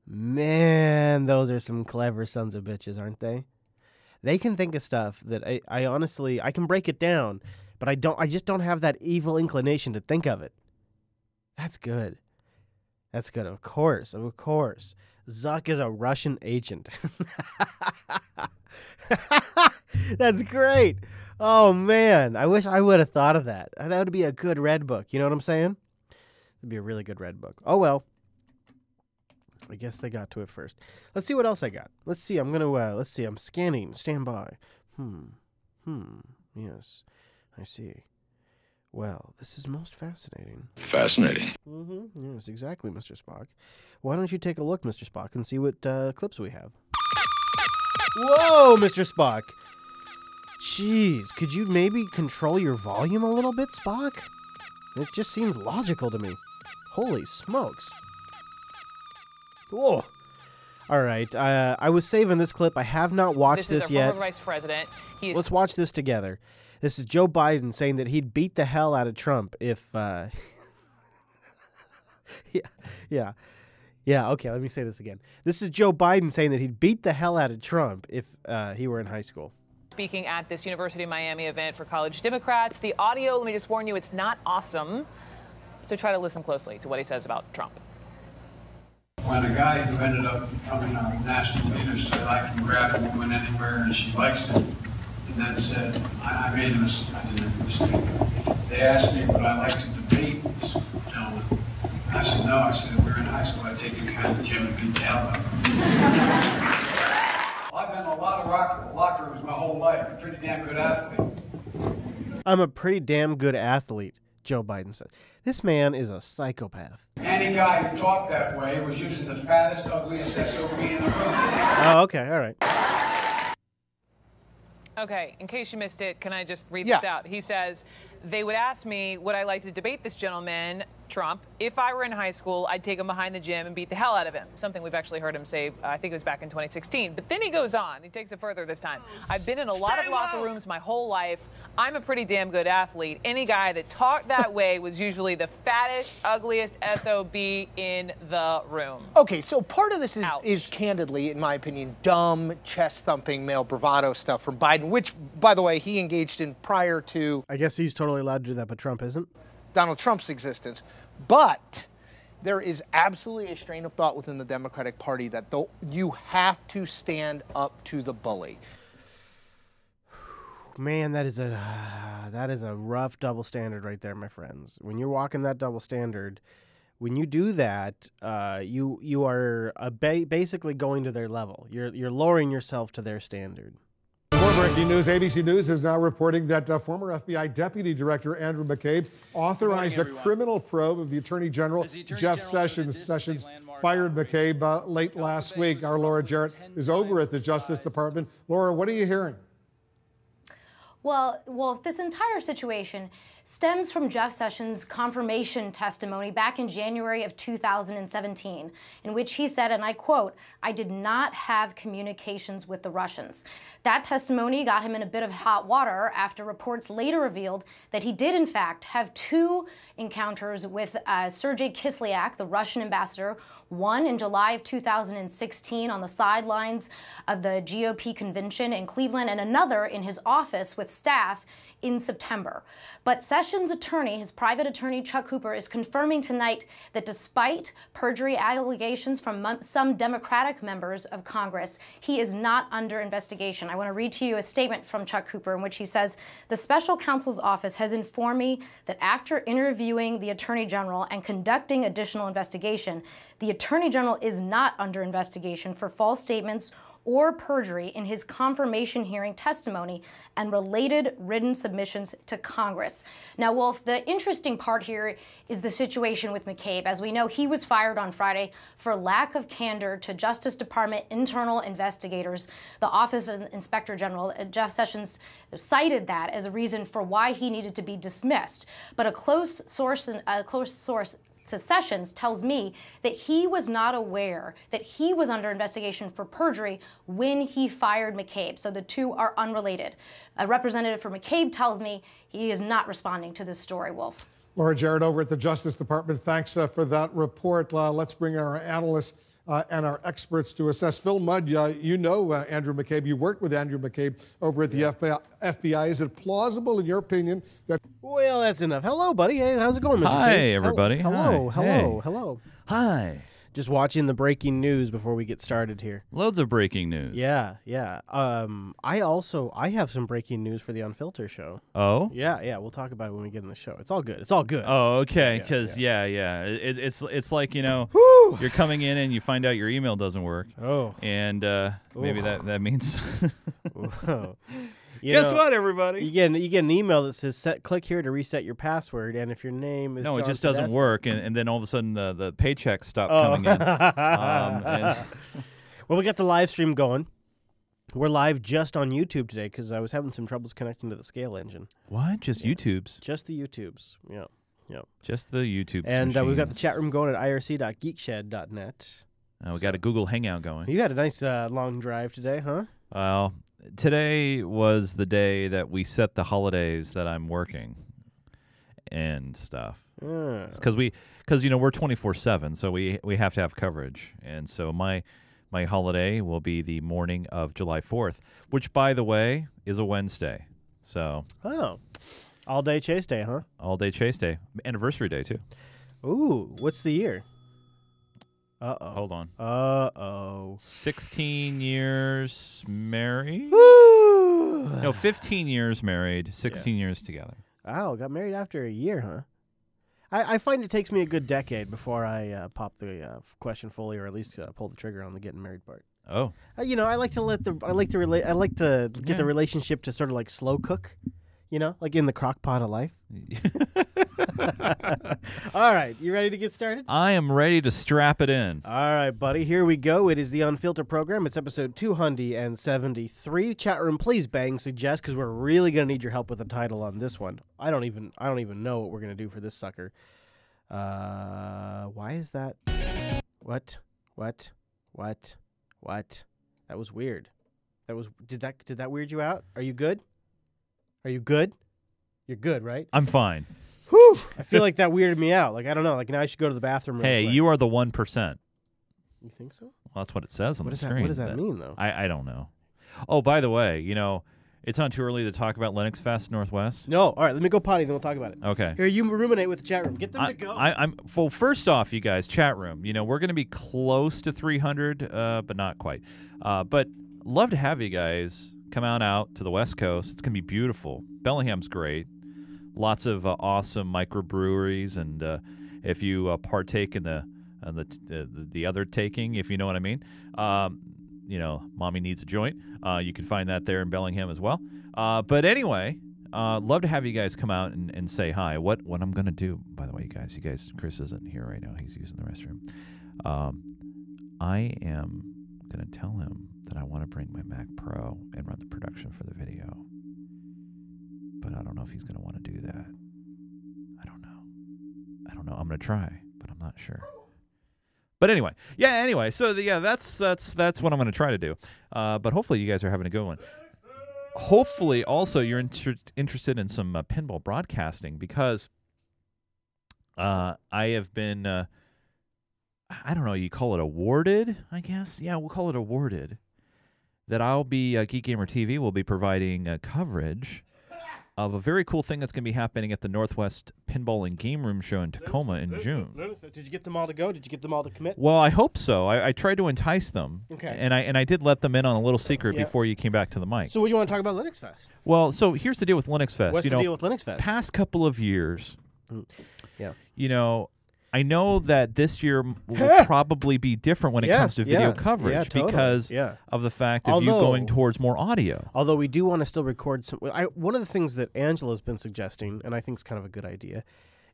Speaker 1: Man, those are some clever sons of bitches, aren't they? They can think of stuff that I honestly, I can break it down, but I just don't have that evil inclination to think of it. That's good. That's good. Of course. Zuck is a Russian agent. That's great. Oh, man. I wish I would have thought of that. That would be a good Red book. You know what I'm saying? It'd be a really good Red book. Oh, well. I guess they got to it first. Let's see what else I got. Let's see. Let's see. I'm scanning. Stand by. Yes. I see. Well, this is most fascinating.
Speaker 18: Fascinating.
Speaker 1: Yes, exactly, Mr. Spock. Why don't you take a look, Mr. Spock, and see what clips we have? Whoa, Mr. Spock. Jeez, could you maybe control your volume a little bit, Spock? It just seems logical to me. Holy smokes. Whoa. All right, I was saving this clip. I have not watched this yet.
Speaker 19: Former Vice President.
Speaker 1: Let's watch this together. This is Joe Biden saying that he'd beat the hell out of Trump if... Yeah, okay, let me say this again. This is Joe Biden saying that he'd beat the hell out of Trump if he were in high school.
Speaker 19: Speaking at this University of Miami event for college Democrats, the audio, let me just warn you, it's not awesome. So try to listen closely to what he says about Trump.
Speaker 25: When a guy who ended up becoming a national leader said, I can grab a woman anywhere and she likes it, and then said, I made a mistake. They asked me would I like to debate this gentleman. I said, no. I said, if we were in high school, I'd take you behind the gym and beat the hell out of him. I've been in a lot of locker rooms my whole life. I'm a pretty damn good athlete.
Speaker 1: I'm a pretty damn good athlete. Joe Biden says. This man is a psychopath.
Speaker 25: Any guy who talked that way was usually the fattest, ugliest SOB in the room.
Speaker 1: Oh, okay, all right.
Speaker 19: Okay, in case you missed it, can I just read this out? He says, they would ask me, would I like to debate this gentleman, Trump? If I were in high school, I'd take him behind the gym and beat the hell out of him. Something we've actually heard him say, I think it was back in 2016. But then he goes on. He takes it further this time. I've been in a lot of locker rooms my whole life. I'm a pretty damn good athlete. Any guy that talked that way was usually the fattest, ugliest SOB in the room.
Speaker 3: Okay, so part of this is candidly, in my opinion, dumb, chest-thumping, male bravado stuff from Biden, which, by the way, he engaged in prior to...
Speaker 1: I guess he's totally allowed to do that, but Trump isn't?
Speaker 3: Donald Trump's existence. But there is absolutely a strain of thought within the Democratic Party that you have to stand up to the bully.
Speaker 1: Man, that is a rough double standard right there, my friends. When you're walking that double standard, when you do that, you are basically going to their level. You're lowering yourself to their standard.
Speaker 18: More breaking news. ABC News is now reporting that former FBI Deputy Director Andrew McCabe authorized a criminal probe of the Attorney General Jeff Sessions. Sessions fired McCabe late last week. Our Laura Jarrett is over at the Justice Department. Laura, what are you hearing?
Speaker 20: Well, this entire situation stems from Jeff Sessions' confirmation testimony back in January of 2017, in which he said, and I quote, "I did not have communications with the Russians." That testimony got him in a bit of hot water after reports later revealed that he did, in fact, have 2 encounters with Sergei Kislyak, the Russian ambassador, one in July of 2016 on the sidelines of the GOP convention in Cleveland, and another in his office with staff in September. But Sessions' attorney, his private attorney, Chuck Cooper, is confirming tonight that despite perjury allegations from some Democratic members of Congress, he is not under investigation. I want to read to you a statement from Chuck Cooper in which he says, "The special counsel's office has informed me that after interviewing the attorney general and conducting additional investigation, the attorney general is not under investigation for false statements or perjury in his confirmation hearing testimony and related written submissions to Congress." Now, Wolf, the interesting part here is the situation with McCabe. As we know, he was fired on Friday for lack of candor to Justice Department internal investigators. The Office of Inspector General, Jeff Sessions, cited that as a reason for why he needed to be dismissed. But a close source to Sessions tells me that he was not aware that he was under investigation for perjury when he fired McCabe. So the two are unrelated. A representative for McCabe tells me he is not responding to this story, Wolf.
Speaker 18: Laura Jarrett over at the Justice Department. Thanks for that report. Let's bring our analysts and our experts to assess. Phil Mudd, you know Andrew McCabe. You worked with Andrew McCabe over at the FBI. Is it plausible, in your opinion, that...
Speaker 1: Well, that's enough. Hello, buddy. Hey, how's it going, Mr.
Speaker 21: Hi,
Speaker 1: Chase?
Speaker 21: everybody.
Speaker 1: Hello,
Speaker 21: Hi.
Speaker 1: hello,
Speaker 21: Hey.
Speaker 1: hello.
Speaker 21: Hi.
Speaker 1: Just watching the breaking news before we get started here.
Speaker 21: Loads of breaking news.
Speaker 1: Yeah. I have some breaking news for the Unfilter show.
Speaker 21: Oh?
Speaker 1: Yeah. We'll talk about it when we get in the show. It's all good. It's all good.
Speaker 21: Oh, okay. Because it's like, you know, you're coming in and you find out your email doesn't work.
Speaker 1: Oh.
Speaker 21: And maybe that means.
Speaker 1: Guess
Speaker 21: what, everybody?
Speaker 1: You get an email that says click here to reset your password, and if your name is
Speaker 21: No, it
Speaker 1: John
Speaker 21: just doesn't
Speaker 1: Podesta-
Speaker 21: work, and then all of a sudden the paychecks stop coming in.
Speaker 1: Well, we got the live stream going. We're live just on YouTube today because I was having some troubles connecting to the Scale engine.
Speaker 21: What? Just YouTubes?
Speaker 1: Just the YouTubes. Yeah.
Speaker 21: Just the YouTube.
Speaker 1: And we've got the chat room going at irc.geekshed.net.
Speaker 21: We got a Google Hangout going.
Speaker 1: You had a nice long drive today, huh?
Speaker 21: Well, today was the day that we set the holidays that I'm working and stuff. Because we're 24/7, so we have to have coverage. And so my holiday will be the morning of July 4th, which, by the way, is a Wednesday. So
Speaker 1: all day Chase Day, huh?
Speaker 21: All day Chase Day, anniversary day too.
Speaker 1: Ooh, what's the year?
Speaker 21: Hold on. 16 years married?
Speaker 1: Woo!
Speaker 21: No, 15 years married, 16 years together.
Speaker 1: Oh, got married after a year, huh? I find it takes me a good decade before I pop the question fully, or at least pull the trigger on the getting married part.
Speaker 21: Oh.
Speaker 1: I like to get the relationship to sort of like slow cook, like in the crock pot of life. All right, you ready to get started?
Speaker 21: I am ready to strap it in.
Speaker 1: All right, buddy, here we go. It is the Unfilter program. It's episode 273. Chat room, please bang suggest, because we're really going to need your help with the title on this one. I don't even know what we're going to do for this sucker. Why is that? What? That was weird. Did that weird you out? Are you good? Are you good? You're good, right?
Speaker 21: I'm fine.
Speaker 1: Whew! I feel like that weirded me out. Like, I don't know. Like, now I should go to the bathroom.
Speaker 21: Hey, you are the 1%.
Speaker 1: You think so?
Speaker 21: Well, that's what it says on the screen.
Speaker 1: What does that mean, though?
Speaker 21: I don't know. Oh, by the way, it's not too early to talk about Linux Fest Northwest.
Speaker 1: No. All right, let me go potty, then we'll talk about it.
Speaker 21: Okay.
Speaker 1: Here, you ruminate with the chat room. Get them to go.
Speaker 21: Well, first off, you guys, chat room. We're going to be close to 300, but not quite. But love to have you guys come out to the West Coast. It's going to be beautiful. Bellingham's great. Lots of awesome microbreweries, and if you partake in the other taking, if you know what I mean, mommy needs a joint. You can find that there in Bellingham as well. But anyway, love to have you guys come out and say hi. What I'm gonna do, by the way, you guys, Chris isn't here right now. He's using the restroom. I am gonna tell him that I want to bring my Mac Pro and run the production for the video. But I don't know if he's gonna want to do that. I don't know. I'm gonna try, but I'm not sure. But anyway, so that's what I'm going to try to do. But hopefully you guys are having a good one. Hopefully also you're interested in some pinball broadcasting, because I have been, I don't know, you call it awarded, I guess? Yeah, we'll call it awarded. That I'll be, Geek Gamer TV will be providing coverage of a very cool thing that's going to be happening at the Northwest Pinball and Game Room Show in Tacoma in June.
Speaker 1: Did you get them all to go? Did you get them all to commit?
Speaker 21: Well, I hope so. I tried to entice them.
Speaker 1: Okay.
Speaker 21: And I did let them in on a little secret before you came back to the mic.
Speaker 1: So what do you want to talk about Linux Fest?
Speaker 21: Well, so here's the deal with Linux Fest.
Speaker 1: What's the deal with Linux Fest?
Speaker 21: Past couple of years,
Speaker 1: yeah.
Speaker 21: I know that this year will probably be different when it comes to video coverage because of the fact of you going towards more audio.
Speaker 1: Although we do want to still record some. One of the things that Angela's been suggesting, and I think is kind of a good idea,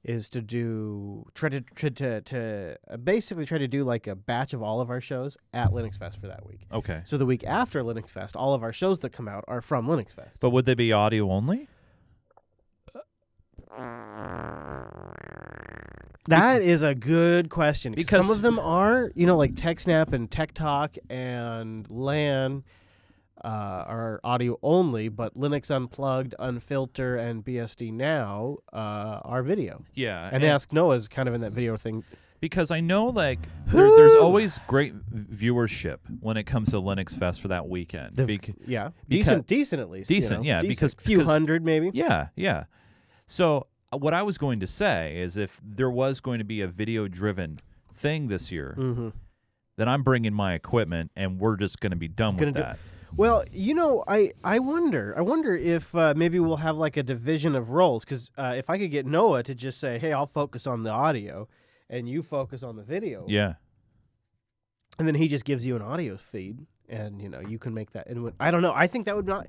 Speaker 1: is to basically try to do like a batch of all of our shows at Linux Fest for that week.
Speaker 21: Okay.
Speaker 1: So the week after Linux Fest, all of our shows that come out are from Linux Fest.
Speaker 21: But would they be audio only?
Speaker 1: That is a good question. Because some of them are, like TechSnap and Tech Talk and LAN are audio only, but Linux Unplugged, Unfilter, and BSD Now are video.
Speaker 21: Yeah.
Speaker 1: And Ask Noah is kind of in that video thing.
Speaker 21: Because I know, there's always great viewership when it comes to Linux Fest for that weekend.
Speaker 1: Decent at least.
Speaker 21: Decent, yeah. Because
Speaker 1: a few hundred maybe.
Speaker 21: Yeah. So what I was going to say is if there was going to be a video-driven thing this year, then I'm bringing my equipment and we're just going to be done with that.
Speaker 1: Well, I wonder if maybe we'll have like a division of roles, because if I could get Noah to just say, hey, I'll focus on the audio and you focus on the video.
Speaker 21: Yeah.
Speaker 1: And then he just gives you an audio feed and, you can make that. And I don't know. I think that would not...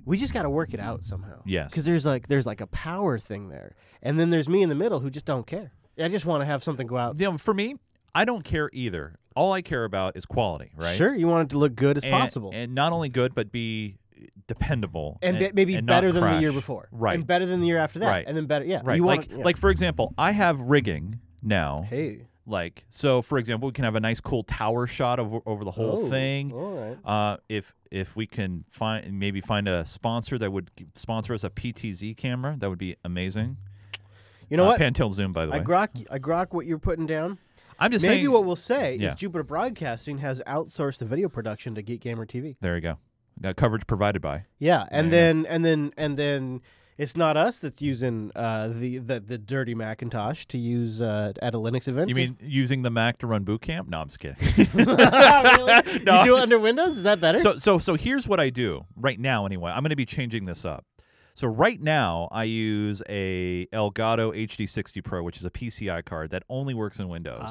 Speaker 1: We just got to work it out somehow.
Speaker 21: Yes.
Speaker 1: Because there's like a power thing there. And then there's me in the middle who just don't care. I just want to have something go out.
Speaker 21: For me, I don't care either. All I care about is quality, right?
Speaker 1: Sure, you want it to look good as possible.
Speaker 21: And not only good, but be dependable.
Speaker 1: And maybe better than the year before.
Speaker 21: Right.
Speaker 1: And better than the year after that.
Speaker 21: Right.
Speaker 1: And then better, yeah.
Speaker 21: Right. Like, for example, I have rigging now.
Speaker 1: Hey.
Speaker 21: So for example, we can have a nice cool tower shot over the whole thing.
Speaker 1: All right.
Speaker 21: If we can find a sponsor that would sponsor us a PTZ camera, that would be amazing.
Speaker 1: You know what?
Speaker 21: Pantel Zoom, by the way.
Speaker 1: I grok what you're putting down.
Speaker 21: I'm just
Speaker 1: maybe
Speaker 21: saying,
Speaker 1: what we'll say is Jupiter Broadcasting has outsourced the video production to Geek Gamer TV.
Speaker 21: There you go. Got coverage provided by.
Speaker 1: Yeah, and then it's not us that's using the dirty Macintosh to use at a Linux event.
Speaker 21: You mean using the Mac to run boot camp? No, I'm just kidding.
Speaker 1: Really? No, you do it under Windows? Is that better?
Speaker 21: So here's what I do right now. Anyway, I'm going to be changing this up. So right now I use a Elgato HD60 Pro, which is a PCI card that only works in Windows.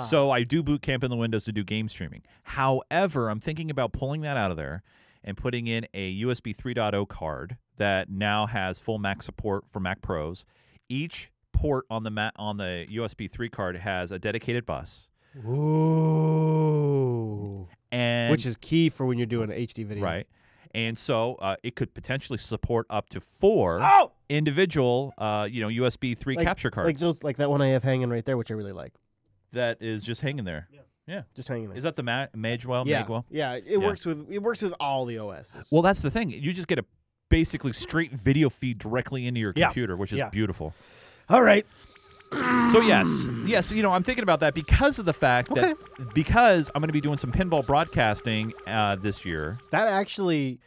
Speaker 21: So I do boot camp in the Windows to do game streaming. However, I'm thinking about pulling that out of there and putting in a USB 3.0 card that now has full Mac support for Mac Pros. Each port on the USB 3 card has a dedicated bus.
Speaker 1: Ooh.
Speaker 21: And
Speaker 1: which is key for when you're doing HD video.
Speaker 21: Right. And so it could potentially support up to 4 individual, USB 3 capture cards.
Speaker 1: Like that one I have hanging right there, which I really like.
Speaker 21: That is just hanging there. Yeah.
Speaker 1: Just hanging there.
Speaker 21: Is that the Magwell?
Speaker 1: Yeah.
Speaker 21: Magwell?
Speaker 1: Yeah. It works with all the OSs.
Speaker 21: Well, that's the thing. You just get a basically straight video feed directly into your computer, which is beautiful.
Speaker 1: All right.
Speaker 21: So yes, I'm thinking about that because of the fact that because I'm going to be doing some pinball broadcasting this year.
Speaker 1: That actually,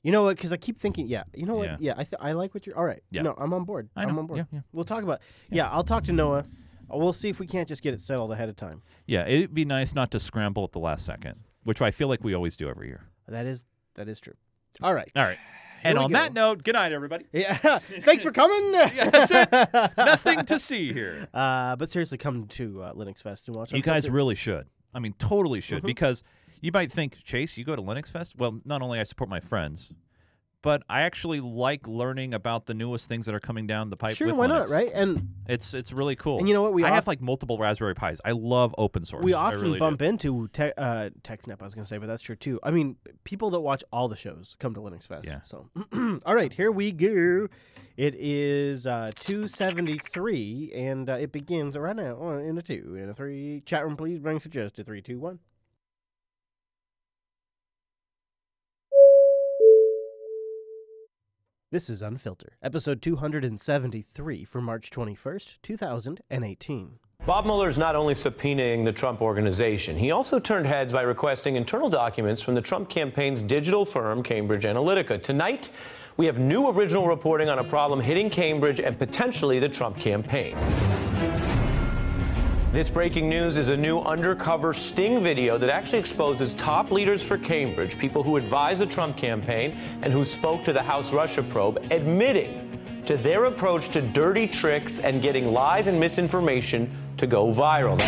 Speaker 1: you know what? Because I keep thinking, you know what? Yeah, I like what you're. All right, no, I'm on board. I'm on board.
Speaker 21: Yeah.
Speaker 1: We'll talk about. Yeah, I'll talk to Noah. We'll see if we can't just get it settled ahead of time.
Speaker 21: Yeah, it'd be nice not to scramble at the last second, which I feel like we always do every year.
Speaker 1: That is true. All right.
Speaker 21: And on that note, good night, everybody.
Speaker 1: Yeah. Thanks for coming.
Speaker 21: Yeah, that's it. Nothing to see here.
Speaker 1: But seriously, come to Linux Fest and watch.
Speaker 21: You guys really should. I mean, totally should. Because you might think, Chase, you go to Linux Fest? Well, not only I support my friends, but I actually like learning about the newest things that are coming down the pipe.
Speaker 1: Sure,
Speaker 21: with
Speaker 1: why
Speaker 21: Linux.
Speaker 1: not, right? And
Speaker 21: it's really cool.
Speaker 1: And you know what?
Speaker 21: I have like multiple Raspberry Pis. I love open source.
Speaker 1: We often
Speaker 21: really
Speaker 1: bump into TechSnap, I was going to say, but that's true too. I mean, people that watch all the shows come to Linux Fest.
Speaker 21: Yeah.
Speaker 1: So, all right, here we go. It is 2:73, and it begins right now in a 2 and a 3. Chat room, please bring suggest to 3, 2, 1. This is Unfilter, episode 273 for March 21st, 2018.
Speaker 17: Bob Mueller's not only subpoenaing the Trump organization, he also turned heads by requesting internal documents from the Trump campaign's digital firm, Cambridge Analytica. Tonight, we have new original reporting on a problem hitting Cambridge and potentially the Trump campaign. This breaking news is a new undercover sting video that actually exposes top leaders for Cambridge, people who advised the Trump campaign and who spoke to the House Russia probe, admitting to their approach to dirty tricks and getting lies and misinformation to go viral.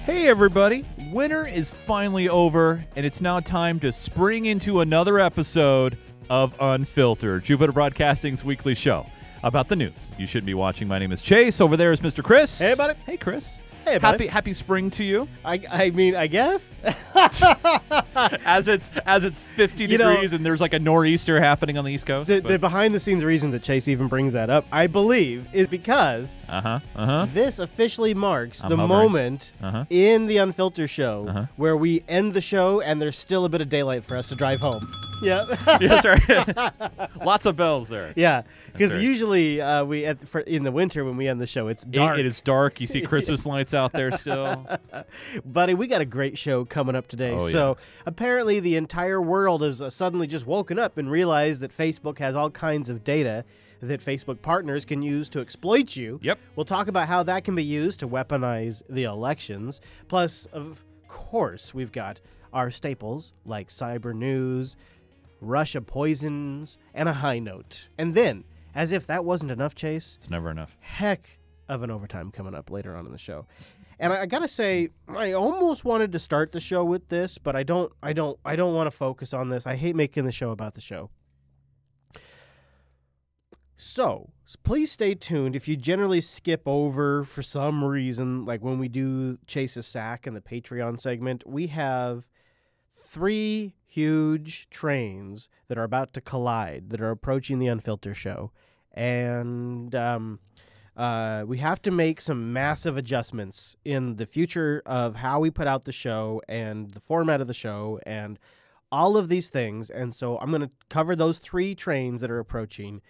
Speaker 21: Hey everybody, winter is finally over, and it's now time to spring into another episode of Unfiltered, Jupiter Broadcasting's weekly show about the news you should be watching. My name is Chase. Over there is Mr. Chris.
Speaker 1: Hey, buddy.
Speaker 21: Hey, Chris.
Speaker 1: Hey, buddy.
Speaker 21: Happy spring to you.
Speaker 1: I mean, I guess.
Speaker 21: as it's 50 degrees and there's like a nor'easter happening on the East Coast.
Speaker 1: The behind-the-scenes reason that Chase even brings that up, I believe, is because this officially marks the moment in the Unfiltered show where we end the show and there's still a bit of daylight for us to drive home. Yeah.
Speaker 21: Yes, right. Lots of bells there.
Speaker 1: Yeah, because usually in the winter when we end the show, it's dark.
Speaker 21: It is dark. You see Christmas lights out there still.
Speaker 1: Buddy, we got a great show coming up today. So apparently the entire world has suddenly just woken up and realized that Facebook has all kinds of data that Facebook partners can use to exploit you.
Speaker 21: Yep.
Speaker 1: We'll talk about how that can be used to weaponize the elections. Plus, of course, we've got our staples like cyber news, Russia poisons, and a high note. And then, as if that wasn't enough, Chase.
Speaker 21: It's never enough.
Speaker 1: Heck of an overtime coming up later on in the show. And I gotta say, I almost wanted to start the show with this, but I don't want to focus on this. I hate making the show about the show. So, please stay tuned. If you generally skip over for some reason, like when we do Chase's Sack in the Patreon segment, we have 3 huge trains that are about to collide, that are approaching the Unfiltered show. And we have to make some massive adjustments in the future of how we put out the show and the format of the show and all of these things. And so I'm going to cover those 3 trains that are approaching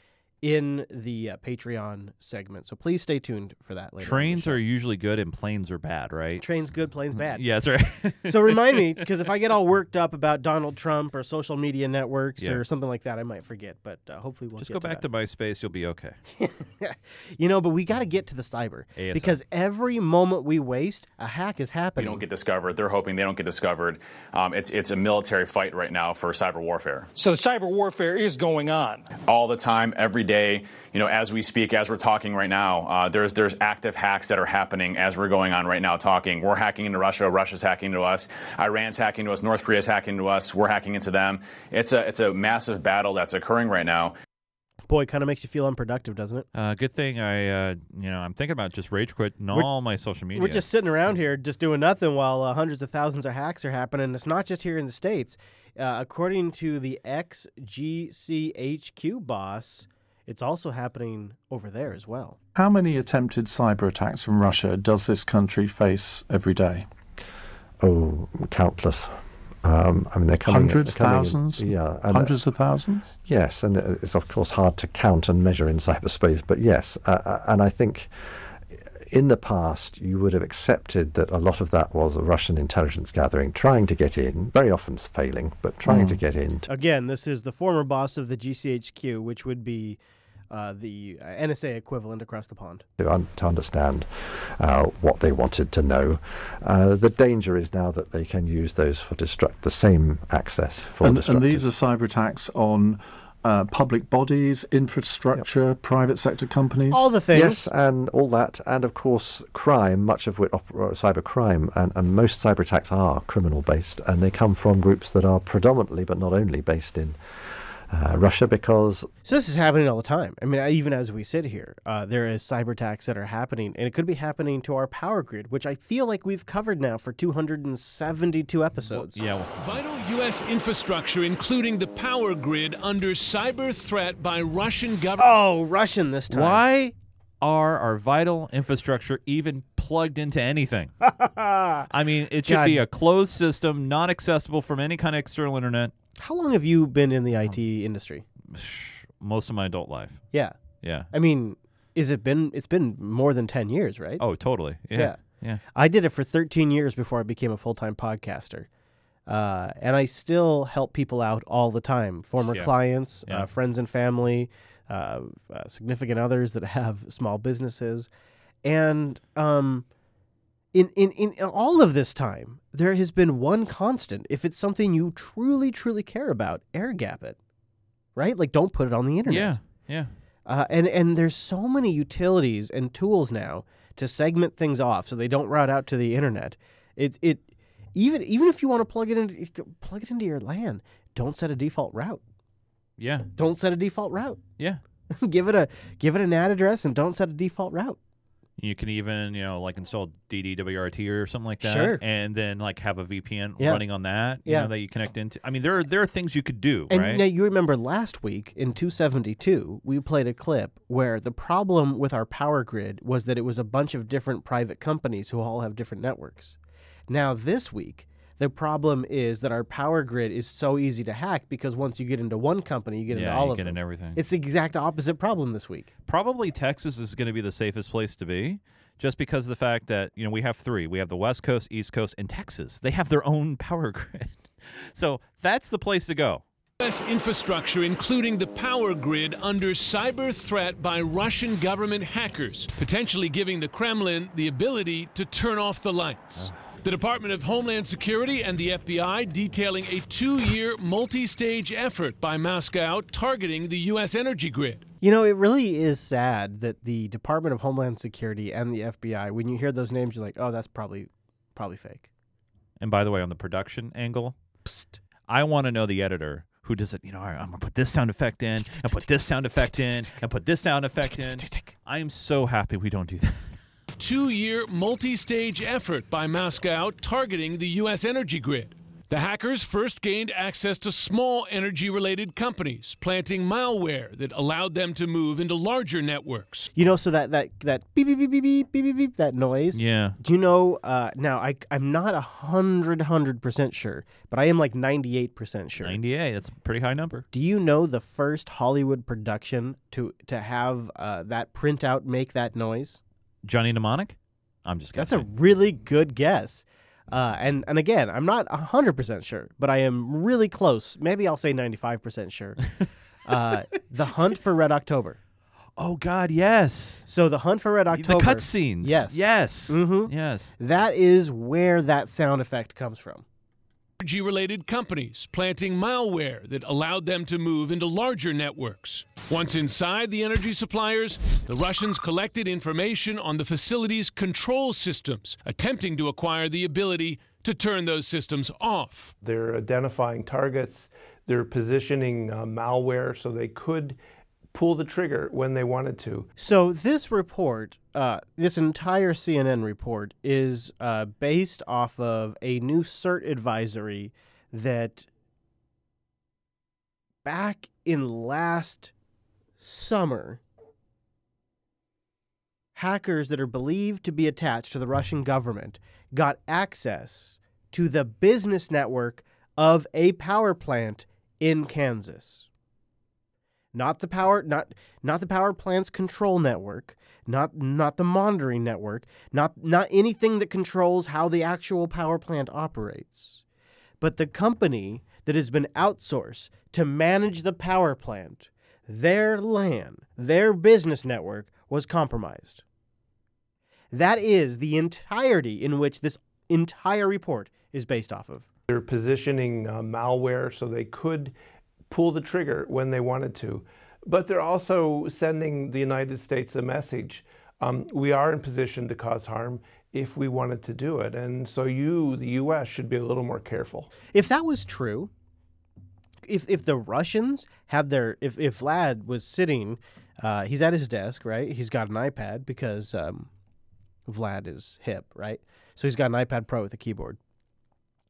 Speaker 1: in the Patreon segment. So please stay tuned for that later.
Speaker 21: Trains are usually good and planes are bad, right?
Speaker 1: Trains good, planes bad.
Speaker 21: Yeah, that's right.
Speaker 1: So remind me, because if I get all worked up about Donald Trump or social media networks or something like that, I might forget. But hopefully we'll
Speaker 21: just
Speaker 1: get
Speaker 21: go
Speaker 1: to
Speaker 21: back
Speaker 1: that.
Speaker 21: to MySpace. You'll be okay.
Speaker 1: But we got to get to the cyber.
Speaker 21: ASL.
Speaker 1: Because every moment we waste, a hack is happening.
Speaker 2: We don't get discovered. They're hoping they don't get discovered. It's a military fight right now for cyber warfare.
Speaker 4: So cyber warfare is going on
Speaker 2: all the time, every day. As we speak, as we're talking right now, there's active hacks that are happening as we're going on right now talking. We're hacking into Russia. Russia's hacking into us. Iran's hacking to us. North Korea's hacking to us. We're hacking into them. It's a massive battle that's occurring right now.
Speaker 1: Boy, kind of makes you feel unproductive, doesn't it?
Speaker 21: Good thing I'm thinking about just rage quitting all my social media.
Speaker 1: We're just sitting around here just doing nothing while hundreds of thousands of hacks are happening. It's not just here in the States. According to the ex-GCHQ boss, it's also happening over there as well.
Speaker 22: How many attempted cyber attacks from Russia does this country face every day?
Speaker 23: Oh, countless. They're coming
Speaker 22: hundreds, thousands?
Speaker 23: Yeah.
Speaker 22: Hundreds of thousands?
Speaker 23: Yes, and it's of course hard to count and measure in cyberspace, but yes. And I think in the past you would have accepted that a lot of that was a Russian intelligence gathering, trying to get in, very often failing, but trying to get in.
Speaker 1: Again, this is the former boss of the GCHQ, which would be the NSA equivalent across the pond.
Speaker 23: To understand what they wanted to know. The danger is now that they can use those for the same access for destructive.
Speaker 22: And these are cyber attacks on public bodies, infrastructure, private sector companies?
Speaker 1: All the things.
Speaker 23: Yes, and all that. And of course, crime, much of which cyber crime, and most cyber attacks are criminal based, and they come from groups that are predominantly, but not only, based in Russia, because...
Speaker 1: So this is happening all the time. I mean, even as we sit here, there is cyber attacks that are happening, and it could be happening to our power grid, which I feel like we've covered now for 272 episodes.
Speaker 21: Yeah.
Speaker 24: Vital U.S. infrastructure, including the power grid, under cyber threat by Russian government.
Speaker 1: Oh, Russian this time.
Speaker 21: Why are our vital infrastructure even plugged into anything? I mean, it should be a closed system, not accessible from any kind of external internet.
Speaker 1: How long have you been in the IT industry?
Speaker 21: Most of my adult life.
Speaker 1: Yeah.
Speaker 21: Yeah.
Speaker 1: I mean, it's been more than 10 years, right?
Speaker 21: Oh, totally. Yeah.
Speaker 1: I did it for 13 years before I became a full-time podcaster. And I still help people out all the time. Former clients, friends and family, significant others that have small businesses. And in all of this time, there has been one constant. If it's something you truly, truly care about, air gap it, right? Like, don't put it on the internet.
Speaker 21: Yeah.
Speaker 1: And there's so many utilities and tools now to segment things off so they don't route out to the internet. Even if you want to plug it into your LAN, don't set a default route.
Speaker 21: Yeah.
Speaker 1: Don't set a default route.
Speaker 21: Yeah.
Speaker 1: give it a NAT address and don't set a default route.
Speaker 21: You can even, like install DDWRT or something like that.
Speaker 1: Sure.
Speaker 21: And then have a VPN running on that, that you connect into. I mean, there are things you could do,
Speaker 1: and
Speaker 21: right?
Speaker 1: Now, you remember last week in 272, we played a clip where the problem with our power grid was that it was a bunch of different private companies who all have different networks. Now, this week, the problem is that our power grid is so easy to hack because once you get into one company, you get into all of them.
Speaker 21: Yeah, you get into everything.
Speaker 1: It's the exact opposite problem this week.
Speaker 21: Probably Texas is going to be the safest place to be just because of the fact that, we have three. We have the West Coast, East Coast, and Texas. They have their own power grid. So that's the place to go.
Speaker 24: U.S. infrastructure, including the power grid, under cyber threat by Russian government hackers, potentially giving the Kremlin the ability to turn off the lights. The Department of Homeland Security and the FBI detailing a 2-year multi-stage effort by Moscow targeting the U.S. energy grid.
Speaker 1: It really is sad that the Department of Homeland Security and the FBI, when you hear those names, you're like, oh, that's probably fake.
Speaker 21: And by the way, on the production angle, I want to know the editor who does it. I'm going to put this sound effect in, and put this sound effect in, and put this sound effect in. I am so happy we don't do that.
Speaker 24: 2-year multi-stage effort by Moscow targeting the U.S. energy grid. The hackers first gained access to small energy-related companies, planting malware that allowed them to move into larger networks.
Speaker 1: You know, so that beep beep beep beep beep beep beep beep, that noise.
Speaker 21: Yeah.
Speaker 1: Do you know? Now I'm not 100% sure, but I am like 98% sure.
Speaker 21: 98. That's a pretty high number.
Speaker 1: Do you know the first Hollywood production to have that printout make that noise?
Speaker 21: Johnny Mnemonic? I'm just
Speaker 1: That's a really good guess. And again, I'm not 100% sure, but I am really close. Maybe I'll say 95% sure. The Hunt for Red October.
Speaker 21: Oh, God, yes.
Speaker 1: So the Hunt for Red October.
Speaker 21: The cutscenes.
Speaker 1: Yes.
Speaker 21: Yes.
Speaker 1: Mm-hmm.
Speaker 21: Yes.
Speaker 1: That is where that sound effect comes from.
Speaker 24: Energy-related companies planting malware that allowed them to move into larger networks. Once inside the energy suppliers, the Russians collected information on the facility's control systems, attempting to acquire the ability to turn those systems off.
Speaker 17: They're identifying targets. They're positioning malware so they could pull the trigger when they wanted to.
Speaker 1: So this report, this entire CNN report, is based off of a new CERT advisory that back in last summer, hackers that are believed to be attached to the Russian government got access to the business network of a power plant in Kansas. Not the power plant's control network, not the monitoring network, not anything that controls how the actual power plant operates, but the company that has been outsourced to manage the power plant. Their LAN, their business network was compromised. That is the entirety in which this entire report is based off of.
Speaker 17: They're positioning malware so they could pull the trigger when they wanted to. But they're also sending the United States a message. We are in position to cause harm if we wanted to do it. And so the U.S., should be a little more careful.
Speaker 1: If that was true, if the Russians had if Vlad was sitting, he's at his desk, right? He's got an iPad because Vlad is hip, right? So he's got an iPad Pro with a keyboard.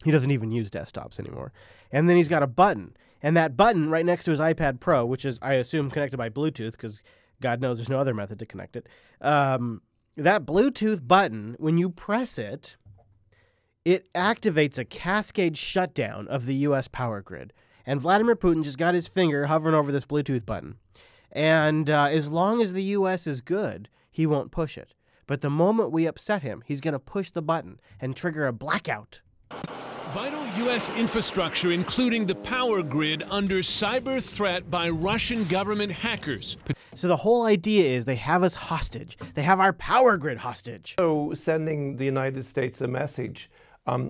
Speaker 1: He doesn't even use desktops anymore. And then he's got a button. And that button right next to his iPad Pro, which is, I assume, connected by Bluetooth, because God knows there's no other method to connect it. That Bluetooth button, when you press it, it activates a cascade shutdown of the U.S. power grid. And Vladimir Putin just got his finger hovering over this Bluetooth button. And as long as the U.S. is good, he won't push it. But the moment we upset him, he's going to push the button and trigger a blackout.
Speaker 24: Vital U.S. infrastructure, including the power grid, under cyber threat by Russian government hackers.
Speaker 1: So the whole idea is they have us hostage. They have our power grid hostage.
Speaker 17: So sending the United States a message.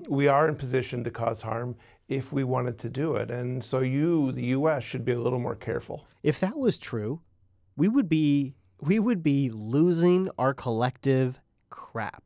Speaker 17: We are in position to cause harm if we wanted to do it. And so the U.S., should be a little more careful.
Speaker 1: If that was true, we would be losing our collective crap.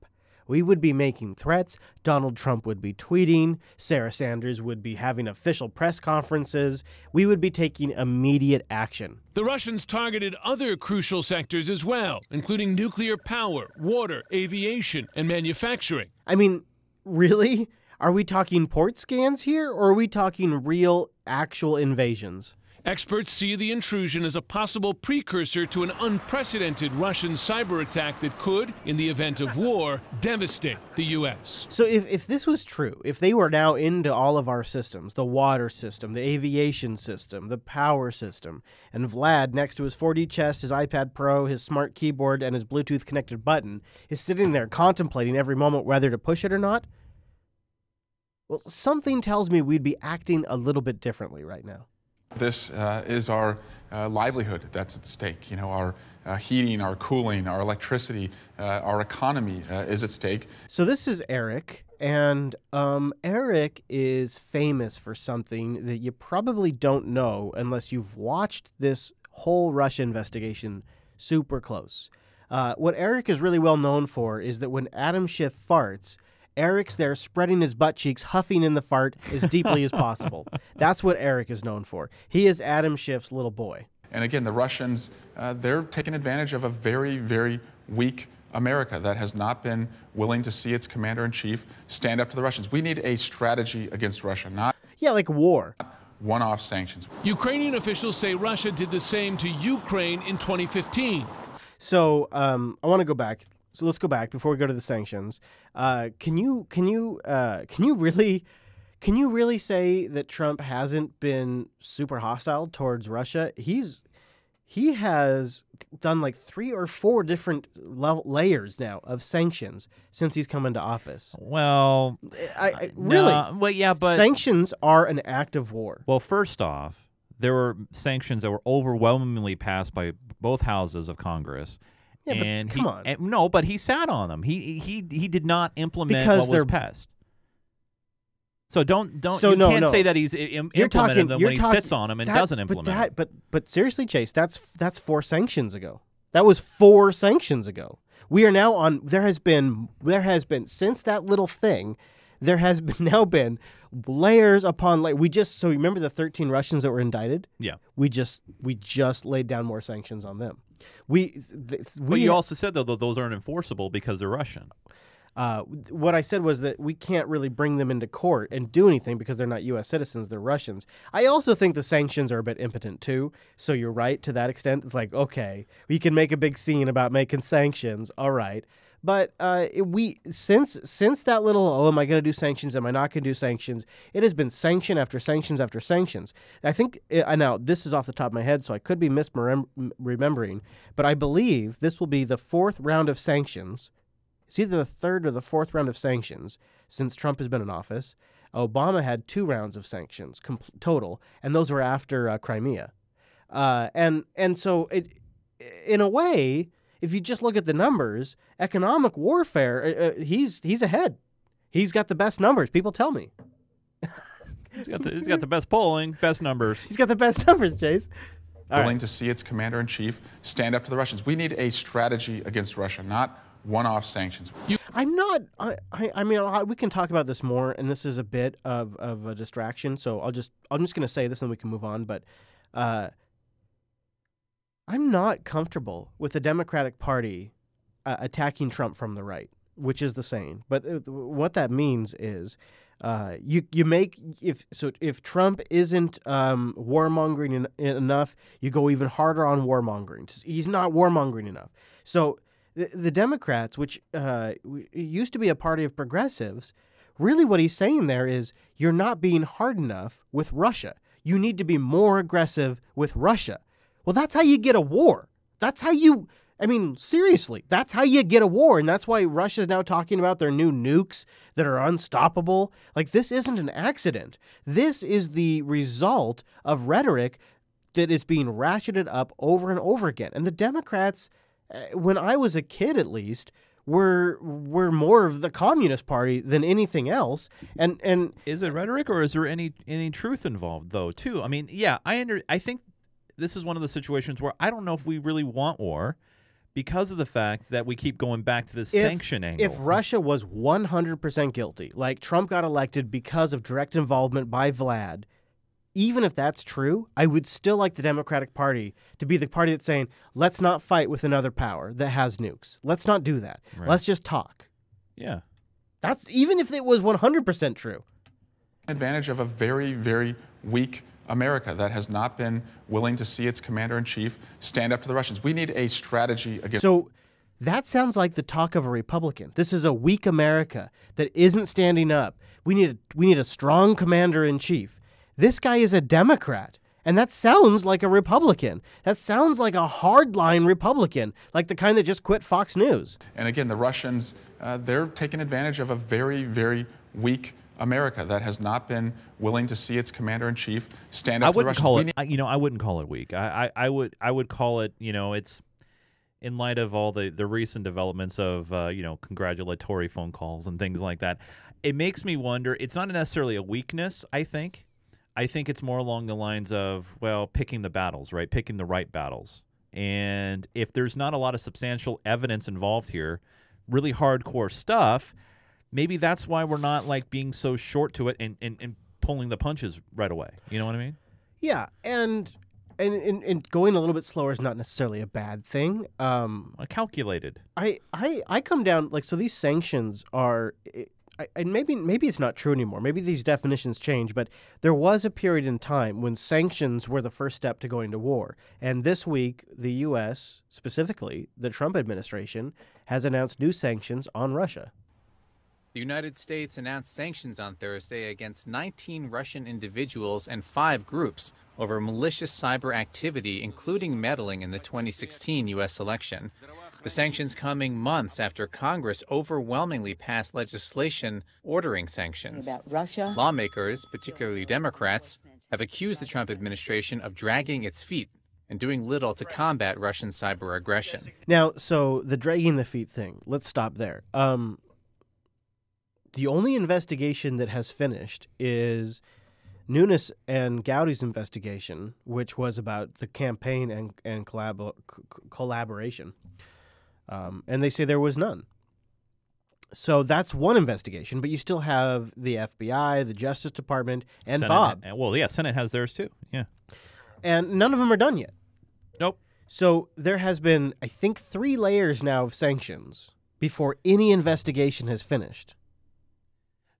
Speaker 1: We would be making threats, Donald Trump would be tweeting, Sarah Sanders would be having official press conferences, we would be taking immediate action.
Speaker 24: The Russians targeted other crucial sectors as well, including nuclear power, water, aviation, and manufacturing.
Speaker 1: I mean, really? Are we talking port scans here, or are we talking real, actual invasions?
Speaker 24: Experts see the intrusion as a possible precursor to an unprecedented Russian cyber attack that could, in the event of war, devastate the U.S.
Speaker 1: So if this was true, if they were now into all of our systems, the water system, the aviation system, the power system, and Vlad, next to his 4D chest, his iPad Pro, his smart keyboard, and his Bluetooth-connected button, is sitting there contemplating every moment whether to push it or not, well, something tells me we'd be acting a little bit differently right now.
Speaker 5: This is our livelihood that's at stake. You know, our heating, our cooling, our electricity, our economy is at stake.
Speaker 1: So this is Eric, and Eric is famous for something that you probably don't know unless you've watched this whole Russia investigation super close. What Eric is really well known for is that when Adam Schiff farts, Eric's there spreading his butt cheeks, huffing in the fart as deeply as possible. That's what Eric is known for. He is Adam Schiff's little boy.
Speaker 5: And again, the Russians, they're taking advantage of a very, very weak America that has not been willing to see its commander-in-chief stand up to the Russians. We need a strategy against Russia, not
Speaker 1: like war.
Speaker 5: One-off sanctions.
Speaker 24: Ukrainian officials say Russia did the same to Ukraine in 2015.
Speaker 1: So I want to go back. So let's go back before we go to the sanctions. Can you really say that Trump hasn't been super hostile towards Russia? He has done like 3 or 4 different layers now of sanctions since he's come into office.
Speaker 21: Well,
Speaker 1: really?
Speaker 21: Well, yeah, but
Speaker 1: sanctions are an act of war.
Speaker 21: Well, first off, there were sanctions that were overwhelmingly passed by both houses of Congress.
Speaker 1: Yeah,
Speaker 21: and
Speaker 1: but come on.
Speaker 21: No, but he sat on them. He did not implement
Speaker 1: Because
Speaker 21: what was passed. So don't
Speaker 1: So
Speaker 21: you
Speaker 1: no,
Speaker 21: can't
Speaker 1: no.
Speaker 21: say that he's implemented them when he sits on them and doesn't implement them.
Speaker 1: But seriously, Chase, that's 4 sanctions ago. That was 4 sanctions ago. We are now on. There has been since that little thing, there has now been layers upon layers. So remember the 13 Russians that were indicted?
Speaker 21: Yeah.
Speaker 1: We just laid down more sanctions on them.
Speaker 21: But you also said though those aren't enforceable because they're Russian.
Speaker 1: What I said was that we can't really bring them into court and do anything because they're not U.S. citizens, they're Russians. I also think the sanctions are a bit impotent too, so you're right to that extent. It's like, okay, we can make a big scene about making sanctions, all right. But since that little, am I going to do sanctions, am I not going to do sanctions, it has been sanction after sanctions after sanctions. I think, now this is off the top of my head, so I could be misremembering, but I believe this will be the 4th round of sanctions. It's either the 3rd or the 4th round of sanctions since Trump has been in office. Obama had 2 rounds of sanctions total, and those were after Crimea. And so in a way, if you just look at the numbers, economic warfare, he's ahead. He's got the best numbers. People tell me.
Speaker 21: He's got the best polling, best numbers.
Speaker 1: He's got the best numbers, Chase.
Speaker 5: Willing to see its commander-in-chief stand up to the Russians. We need a strategy against Russia, not one-off sanctions.
Speaker 1: I'm not. I mean, we can talk about this more, and this is a bit of a distraction. So I'm just going to say this, and we can move on. But I'm not comfortable with the Democratic Party attacking Trump from the right, which is the saying. But what that means is you make if Trump isn't warmongering enough, you go even harder on warmongering. He's not warmongering enough. So the Democrats, which used to be a party of progressives, really what he's saying there is you're not being hard enough with Russia. You need to be more aggressive with Russia. Well, that's how you get a war. That's how you, I mean, seriously, that's how you get a war. And that's why Russia's now talking about their new nukes that are unstoppable. Like, this isn't an accident. This is the result of rhetoric that is being ratcheted up over and over again. And the Democrats, when I was a kid at least, were more of the Communist Party than anything else. And
Speaker 21: is it rhetoric or is there any truth involved though too? I mean, yeah, I think this is one of the situations where I don't know if we really want war because of the fact that we keep going back to this sanction angle.
Speaker 1: If Russia was 100% guilty, like Trump got elected because of direct involvement by Vlad, even if that's true, I would still like the Democratic Party to be the party that's saying, let's not fight with another power that has nukes. Let's not do that.
Speaker 21: Right.
Speaker 1: Let's just talk.
Speaker 21: Yeah.
Speaker 1: That's even if it was 100% true.
Speaker 5: Advantage of a very, very weak America that has not been willing to see its commander-in-chief stand up to the Russians. We need a strategy against...
Speaker 1: So that sounds like the talk of a Republican. This is a weak America that isn't standing up. We need a strong commander-in-chief. This guy is a Democrat, and that sounds like a Republican. That sounds like a hardline Republican, like the kind that just quit Fox News.
Speaker 5: And again, the Russians, they're taking advantage of a very, very weak America that has not been willing to see its commander-in-chief stand up to the Russians.
Speaker 21: I wouldn't call it weak. I would call it, it's in light of all the recent developments of, congratulatory phone calls and things like that. It makes me wonder, it's not necessarily a weakness, I think. I think it's more along the lines of, picking the battles, right? Picking the right battles. And if there's not a lot of substantial evidence involved here, really hardcore stuff, maybe that's why we're not like being so short to it and pulling the punches right away. You know what I mean?
Speaker 1: Yeah, and and going a little bit slower is not necessarily a bad thing.
Speaker 21: Calculated.
Speaker 1: I come down so these sanctions are. And maybe it's not true anymore. Maybe these definitions change, but there was a period in time when sanctions were the first step to going to war. And this week, the U.S., specifically the Trump administration, has announced new sanctions on Russia.
Speaker 6: The United States announced sanctions on Thursday against 19 Russian individuals and 5 groups over malicious cyber activity, including meddling in the 2016 U.S. election. The sanctions coming months after Congress overwhelmingly passed legislation ordering sanctions.
Speaker 7: About Russia.
Speaker 6: Lawmakers, particularly Democrats, have accused the Trump administration of dragging its feet and doing little to combat Russian cyber aggression.
Speaker 1: Now, so the dragging the feet thing, let's stop there. The only investigation that has finished is Nunes and Gowdy's investigation, which was about the campaign and collaboration. And they say there was none. So that's one investigation, but you still have the FBI, the Justice Department, and
Speaker 21: Senate,
Speaker 1: Bob.
Speaker 21: Well, yeah, Senate has theirs too. Yeah.
Speaker 1: And none of them are done yet.
Speaker 21: Nope.
Speaker 1: So there has been, I think, 3 layers now of sanctions before any investigation has finished.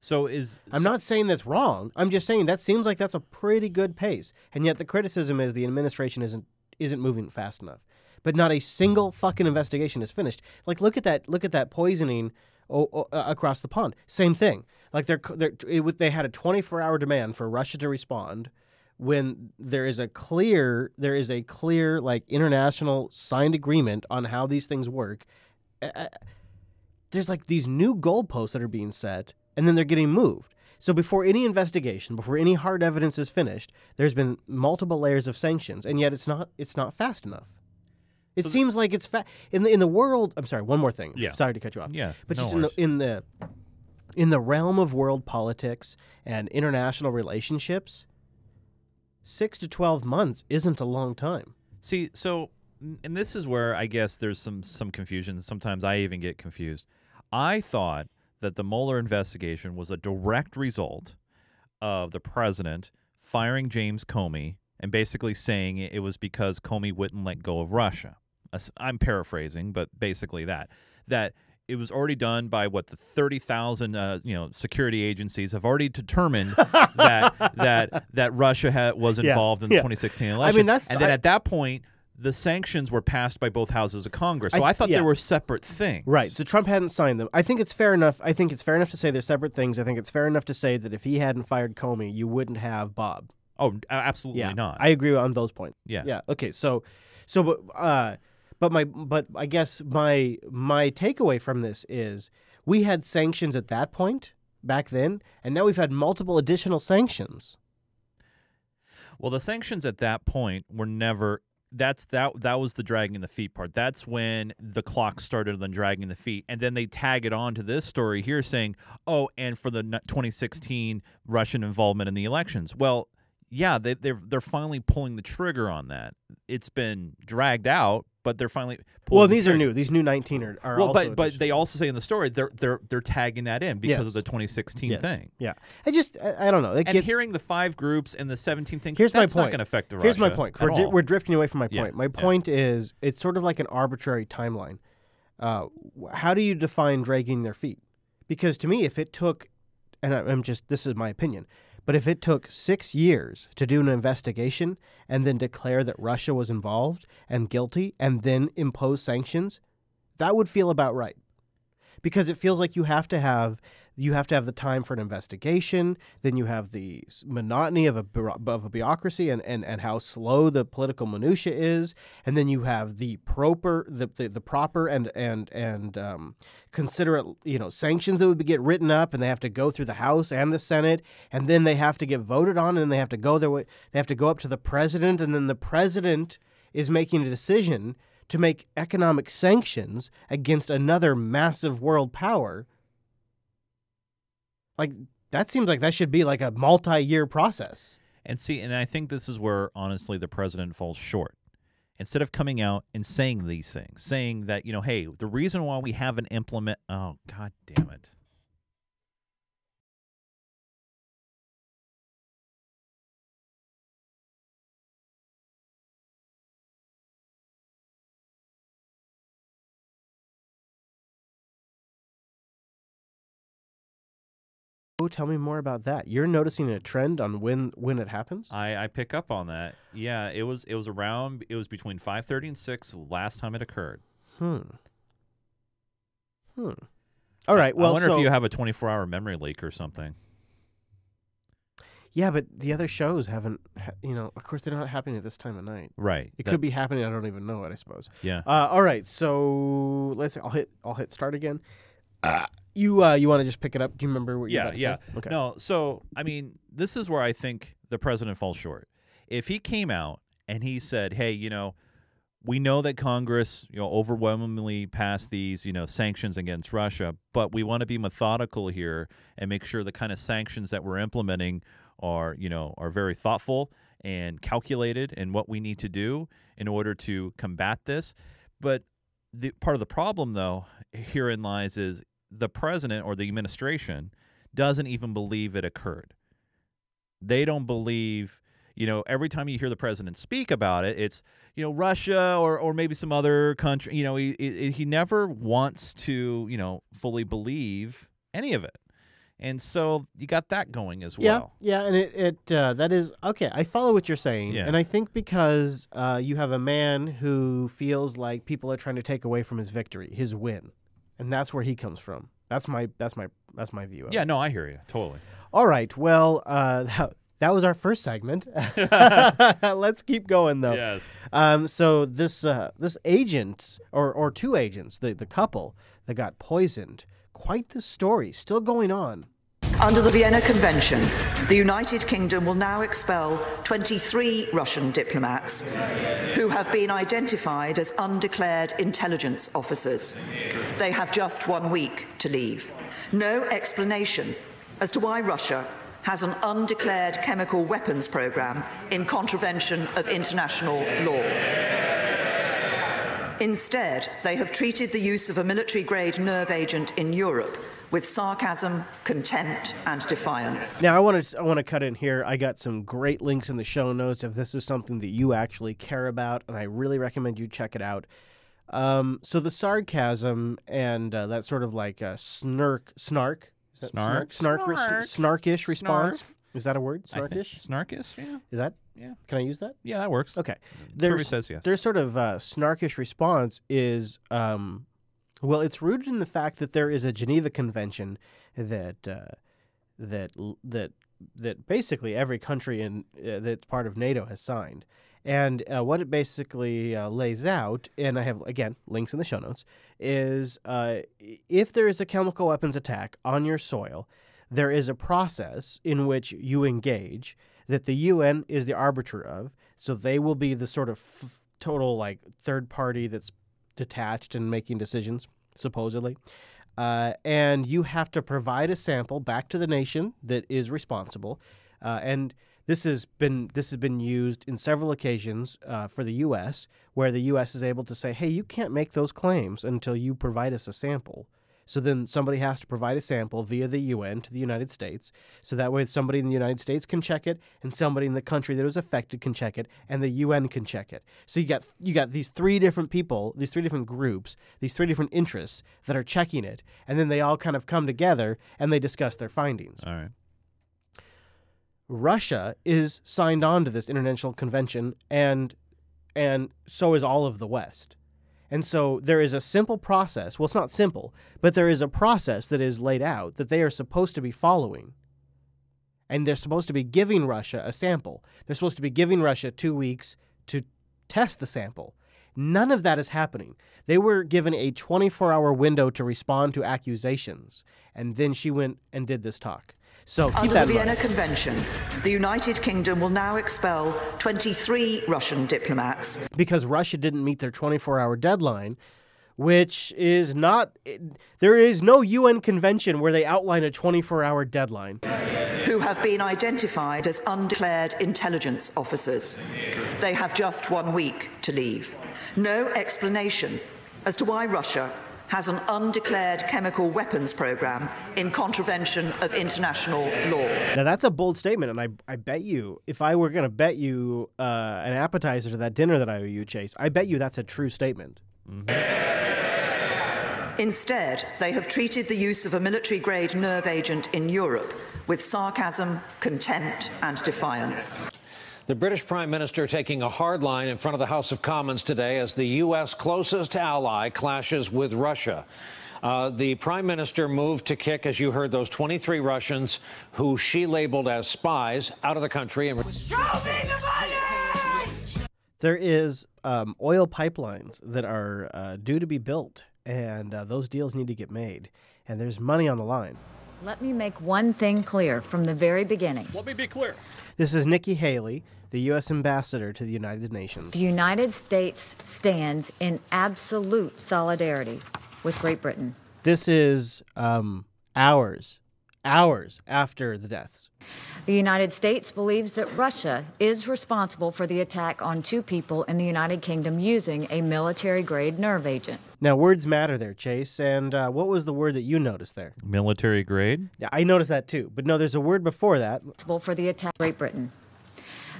Speaker 21: So
Speaker 1: I'm not saying that's wrong. I'm just saying that seems like that's a pretty good pace. And yet the criticism is the administration isn't moving fast enough. But not a single fucking investigation is finished. Like, look at that poisoning across the pond. Same thing. Like they had a 24-hour demand for Russia to respond when there is a clear like international signed agreement on how these things work. There's like these new goalposts that are being set, and then they're getting moved. So before any investigation, before any hard evidence is finished, there's been multiple layers of sanctions, and yet it's not fast enough. It seems like it's in the world. I'm sorry. One more thing.
Speaker 21: Yeah.
Speaker 1: Sorry to cut you off.
Speaker 21: Yeah.
Speaker 1: But
Speaker 21: no
Speaker 1: just
Speaker 21: worries.
Speaker 1: in the realm of world politics and international relationships, 6 to 12 months isn't a long time.
Speaker 21: See, so, and this is where I guess there's some confusion. Sometimes I even get confused. I thought that the Mueller investigation was a direct result of the president firing James Comey and basically saying it was because Comey wouldn't let go of Russia. I'm paraphrasing, but basically that it was already done by the 30,000 security agencies have already determined that Russia was involved in the 2016 election.
Speaker 1: I mean,
Speaker 21: then at that point, the sanctions were passed by both houses of Congress. So I thought they were separate things.
Speaker 1: Right. So Trump hadn't signed them. I think it's fair enough. I think it's fair enough to say they're separate things. I think it's fair enough to say that if he hadn't fired Comey, you wouldn't have Bob.
Speaker 21: Oh, absolutely not.
Speaker 1: I agree on those points.
Speaker 21: Yeah.
Speaker 1: Yeah. Okay. But I guess my takeaway from this is we had sanctions at that point back then, and now we've had multiple additional sanctions.
Speaker 21: Well, the sanctions at that point were never. That was the dragging the feet part. That's when the clock started on dragging the feet, and then they tag it on to this story here saying, "Oh, and for the 2016 Russian involvement in the elections." Well, yeah, they're finally pulling the trigger on that. It's been dragged out, but they're finally pulling
Speaker 1: these are new. These new 19 are
Speaker 21: well,
Speaker 1: also
Speaker 21: but they also say in the story they're tagging that in because of the 2016 thing.
Speaker 1: Yeah, I don't know.
Speaker 21: Hearing the 5 groups and the 17 things.
Speaker 1: Here's
Speaker 21: that's
Speaker 1: my point.
Speaker 21: Not going to affect the Russia.
Speaker 1: Here's my point. We're drifting away from my point.
Speaker 21: Yeah.
Speaker 1: My point is it's sort of like an arbitrary timeline. How do you define dragging their feet? Because to me, if it took, and this is my opinion. But if it took 6 years to do an investigation and then declare that Russia was involved and guilty and then impose sanctions, that would feel about right. Because it feels like you have to have the time for an investigation, then you have the monotony of a bureaucracy and how slow the political minutia is, and then you have the proper and considerate sanctions that would get written up, and they have to go through the House and the Senate, and then they have to get voted on, and they have to go up to the president, and then the president is making a decision to make economic sanctions against another massive world power. Like, that seems like that should be like a multi-year process.
Speaker 21: And I think this is where, honestly, the president falls short. Instead of coming out and saying these things, saying that, hey, the reason why we haven't oh, God damn it.
Speaker 1: Tell me more about that. You're noticing a trend on when it happens?
Speaker 21: I pick up on that. Yeah, it was between 5:30 and 6 last time it occurred.
Speaker 1: All right. Well,
Speaker 21: I wonder if you have a 24-hour memory leak or something.
Speaker 1: Yeah, but the other shows haven't. Of course, they're not happening at this time of night.
Speaker 21: Right.
Speaker 1: It could be happening. I don't even know it. I suppose.
Speaker 21: Yeah.
Speaker 1: All right. So I'll hit start again. You want to just pick it up? Do you remember what you were about to say? Okay.
Speaker 21: No, so, I mean, this is where I think the president falls short. If he came out and he said, hey, we know that Congress, overwhelmingly passed these, sanctions against Russia, but we want to be methodical here and make sure the kind of sanctions that we're implementing are very thoughtful and calculated in what we need to do in order to combat this. But part of the problem, though, herein lies is the president or the administration doesn't even believe it occurred. They don't believe, every time you hear the president speak about it, it's, Russia or maybe some other country, he never wants to, fully believe any of it. And so you got that going as well.
Speaker 1: Yeah, and it that is okay. I follow what you're saying, and I think because you have a man who feels like people are trying to take away from his victory, his win, and that's where he comes from. That's my view of it.
Speaker 21: Yeah, no, I hear you totally.
Speaker 1: All right, well, that was our first segment. Let's keep going though.
Speaker 21: Yes.
Speaker 1: So this agent or two agents, the couple that got poisoned. Quite the story, still going on.
Speaker 7: Under the Vienna Convention, the United Kingdom will now expel 23 Russian diplomats who have been identified as undeclared intelligence officers. They have just 1 week to leave. No explanation as to why Russia has an undeclared chemical weapons program in contravention of international law. Instead, they have treated the use of a military-grade nerve agent in Europe with sarcasm, contempt, and defiance.
Speaker 1: Now, I want to cut in here. I got some great links in the show notes if this is something that you actually care about, and I really recommend you check it out. So the sarcasm and that sort of like snarkish response. Is that a word? Snarkish?
Speaker 21: Snarkish, yeah.
Speaker 1: Is that?
Speaker 21: Yeah.
Speaker 1: Can I use that?
Speaker 21: Yeah, that works.
Speaker 1: Okay.
Speaker 21: Survey says yes.
Speaker 1: Their sort of snarkish response is, well, it's rooted in the fact that there is a Geneva Convention that basically every country that's part of NATO has signed. And what it basically lays out, and I have, again, links in the show notes, is if there is a chemical weapons attack on your soil, there is a process in which you engage that the UN is the arbiter of, so they will be the sort of total like third party that's detached and making decisions, supposedly. And you have to provide a sample back to the nation that is responsible. And this has been used in several occasions for the U.S., where the U.S. is able to say, hey, you can't make those claims until you provide us a sample. So then somebody has to provide a sample via the UN to the United States. So that way somebody in the United States can check it, and somebody in the country that was affected can check it, and the UN can check it. So you got these three different people, these three different groups, these three different interests that are checking it, and then they all kind of come together and they discuss their findings.
Speaker 21: All right.
Speaker 1: Russia is signed on to this international convention, and so is all of the West. And so there is a simple process. Well, it's not simple, but there is a process that is laid out that they are supposed to be following. And they're supposed to be giving Russia a sample. They're supposed to be giving Russia 2 weeks to test the sample. None of that is happening. They were given a 24-hour window to respond to accusations. And then she went and did this talk. So keep that in mind.
Speaker 7: Under the Vienna Convention, the United Kingdom will now expel 23 Russian diplomats.
Speaker 1: Because Russia didn't meet their 24-hour deadline, which is not... There is no UN convention where they outline a 24-hour deadline.
Speaker 7: Who have been identified as undeclared intelligence officers. They have just 1 week to leave. No explanation as to why Russia has an undeclared chemical weapons program in contravention of international law.
Speaker 1: Now, that's a bold statement, and I bet you, if I were going to bet you an appetizer to that dinner that I owe you, Chase, I bet you that's a true statement.
Speaker 21: Mm-hmm.
Speaker 7: Instead, they have treated the use of a military-grade nerve agent in Europe with sarcasm, contempt and defiance.
Speaker 8: The British Prime Minister taking a hard line in front of the House of Commons today as the U.S. closest ally clashes with Russia. The Prime Minister moved to kick, as you heard, those 23 Russians who she labeled as spies out of the country. And
Speaker 1: there is oil pipelines that are due to be built, and those deals need to get made. And there's money on the line.
Speaker 9: Let me make one thing clear from the very beginning.
Speaker 4: Let me be clear.
Speaker 1: This is Nikki Haley, the U.S. ambassador to the United Nations.
Speaker 9: The United States stands in absolute solidarity with Great Britain.
Speaker 1: This is hours after the deaths.
Speaker 9: The United States believes that Russia is responsible for the attack on 2 people in the United Kingdom using a military-grade nerve agent.
Speaker 1: Now, words matter there, Chase. And what was the word that you noticed there?
Speaker 21: Military grade?
Speaker 1: Yeah, I noticed that too. But no, there's a word before that.
Speaker 9: Responsible for the attack on Great Britain.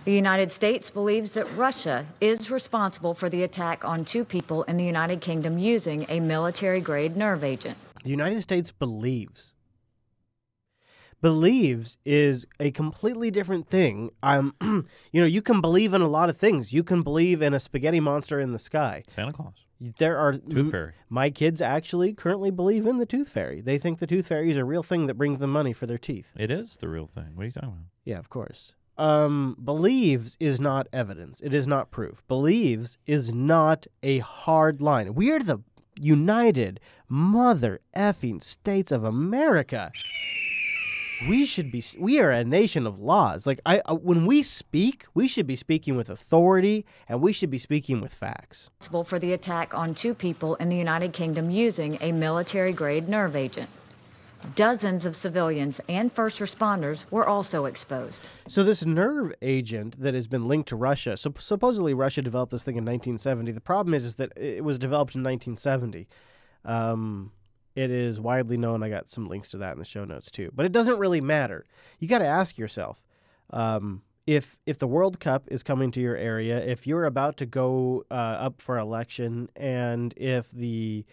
Speaker 9: The United States believes that Russia is responsible for the attack on 2 people in the United Kingdom using a military-grade nerve agent.
Speaker 1: The United States believes. Believes is a completely different thing. You can believe in a lot of things. You can believe in a spaghetti monster in the sky.
Speaker 21: Santa Claus.
Speaker 1: There are
Speaker 21: Tooth Fairy.
Speaker 1: My kids actually currently believe in the Tooth Fairy. They think the Tooth Fairy is a real thing that brings them money for their teeth.
Speaker 21: It is the real thing. What are you talking about?
Speaker 1: Yeah, of course. Believes is not evidence. It is not proof. Believes is not a hard line. We are the United Mother effing States of America. We are a nation of laws. Like when we speak, we should be speaking with authority, and we should be speaking with facts.
Speaker 9: Responsible for the attack on 2 people in the United Kingdom using a military-grade nerve agent. Dozens of civilians and first responders were also exposed.
Speaker 1: So this nerve agent that has been linked to Russia, so supposedly Russia developed this thing in 1970. The problem is that it was developed in 1970. It is widely known. I got some links to that in the show notes too. But it doesn't really matter. You got to ask yourself, if the World Cup is coming to your area, if you're about to go up for election, and if the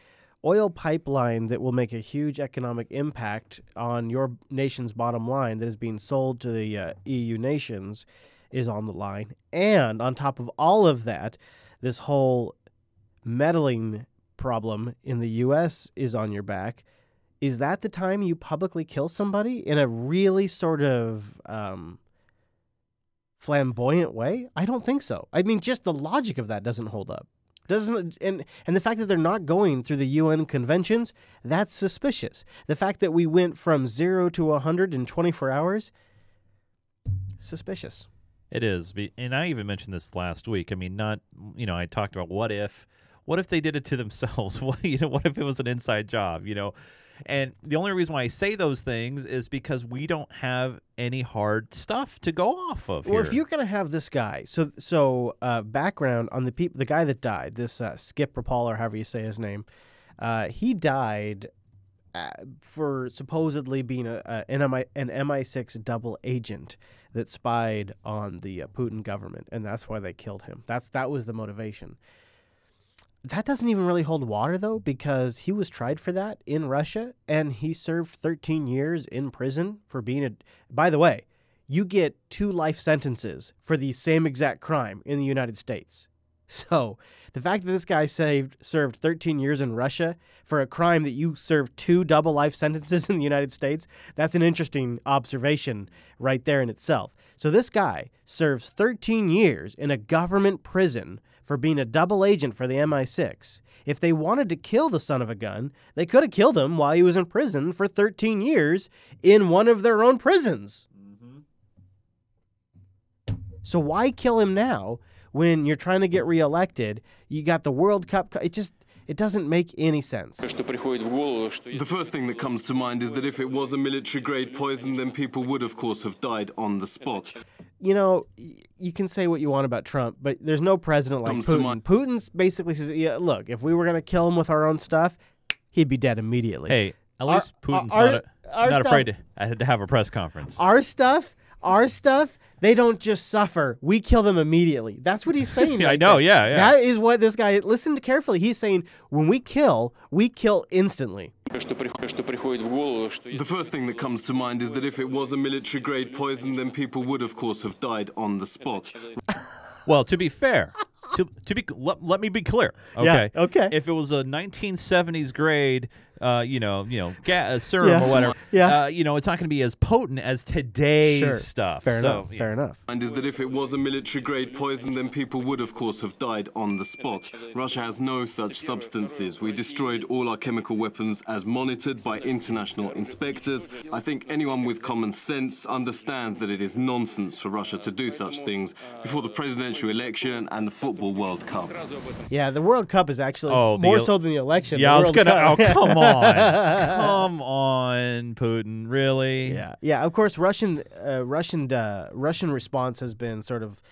Speaker 1: oil pipeline that will make a huge economic impact on your nation's bottom line that is being sold to the EU nations is on the line, and on top of all of that, this whole meddling problem in the U.S. is on your back, is that the time you publicly kill somebody in a really sort of flamboyant way? I don't think so. I mean, just the logic of that doesn't hold up. And the fact that they're not going through the UN conventions, that's suspicious. The fact that we went from 0 to 100 in 24 hours, suspicious.
Speaker 21: It is. And I even mentioned this last week. I mean, I talked about what if they did it to themselves? What if it was an inside job, And the only reason why I say those things is because we don't have any hard stuff to go off of here.
Speaker 1: Well, if you're going to have this guy, so background on the guy that died, this Skip Rapal, or however you say his name, he died for supposedly being an MI6 double agent that spied on the Putin government, and that's why they killed him. That was the motivation. That doesn't even really hold water, though, because he was tried for that in Russia, and he served 13 years in prison for being By the way, you get 2 life sentences for the same exact crime in the United States. So the fact that this guy served 13 years in Russia for a crime that you served 2 double life sentences in the United States, that's an interesting observation right there in itself. So this guy serves 13 years in a government prison for being a double agent for the MI6. If they wanted to kill the son of a gun, they could have killed him while he was in prison for 13 years in one of their own prisons. Mm-hmm. So why kill him now when you're trying to get reelected? You got the World Cup. It doesn't make any sense.
Speaker 10: The first thing that comes to mind is that if it was a military-grade poison, then people would, of course, have died on the spot.
Speaker 1: You can say what you want about Trump, but there's no president like Putin. Putin basically says, yeah, look, if we were going to kill him with our own stuff, he'd be dead immediately.
Speaker 21: Hey, at least Putin's not afraid to have a press conference.
Speaker 1: Our stuff? our stuff, they don't just suffer. We kill them immediately. That's what he's saying.
Speaker 21: I know, yeah.
Speaker 1: That is what this guy, listen carefully. He's saying when we kill instantly.
Speaker 10: The first thing that comes to mind is that if it was a military-grade poison, then people would, of course, have died on the spot.
Speaker 21: Well, to be fair, let me be clear. Okay.
Speaker 1: Yeah, okay.
Speaker 21: If it was a 1970s grade, serum or whatever, it's not going to be as potent as today's stuff.
Speaker 1: Fair enough. Fair enough.
Speaker 10: And is that if it was a military-grade poison, then people would, of course, have died on the spot. Russia has no such substances. We destroyed all our chemical weapons as monitored by international inspectors. I think anyone with common sense understands that it is nonsense for Russia to do such things before the presidential election and the Football World Cup.
Speaker 1: Yeah, the World Cup is actually more so than the election.
Speaker 21: Yeah,
Speaker 1: I
Speaker 21: was going to... Oh, come on. Come on, Putin. Really?
Speaker 1: Yeah. Of course, Russian response has been sort of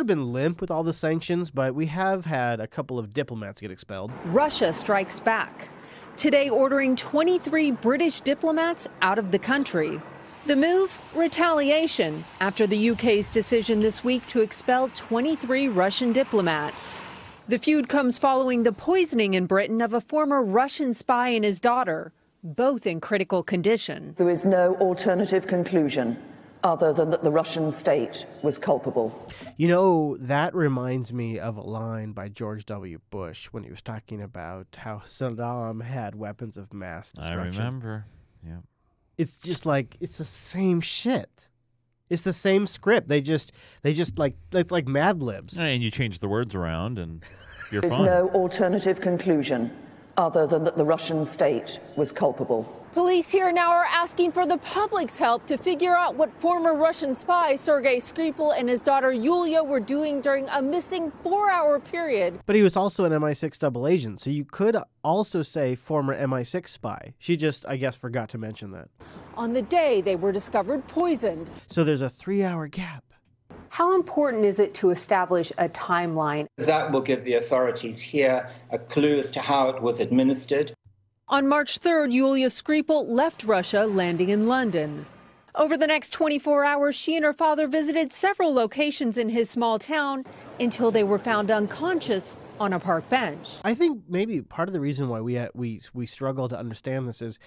Speaker 1: been limp with all the sanctions, but we have had a couple of diplomats get expelled.
Speaker 11: Russia strikes back today, ordering 23 British diplomats out of the country. The move, retaliation, after the UK's decision this week to expel 23 Russian diplomats. The feud comes following the poisoning in Britain of a former Russian spy and his daughter, both in critical condition.
Speaker 7: There is no alternative conclusion other than that the Russian state was culpable.
Speaker 1: You know, that reminds me of a line by George W. Bush when he was talking about how Saddam had weapons of mass destruction.
Speaker 21: I remember, yeah.
Speaker 1: It's just like, it's the same shit. It's the same script. They just like, it's like Mad Libs.
Speaker 21: And you change the words around and you're fine.
Speaker 7: There's no alternative conclusion other than that the Russian state was culpable.
Speaker 11: Police here now are asking for the public's help to figure out what former Russian spy Sergei Skripal and his daughter Yulia were doing during a missing 4-hour period.
Speaker 1: But he was also an MI6 double agent, so you could also say former MI6 spy. She just, I guess, forgot to mention that.
Speaker 11: On the day they were discovered poisoned.
Speaker 1: So there's a 3-hour gap.
Speaker 11: How important is it to establish a timeline?
Speaker 12: That will give the authorities here a clue as to how it was administered.
Speaker 11: On March 3rd, Yulia Skripal left Russia, landing in London. Over the next 24 hours, she and her father visited several locations in his small town until they were found unconscious on a park bench.
Speaker 1: I think maybe part of the reason why we struggle to understand this is,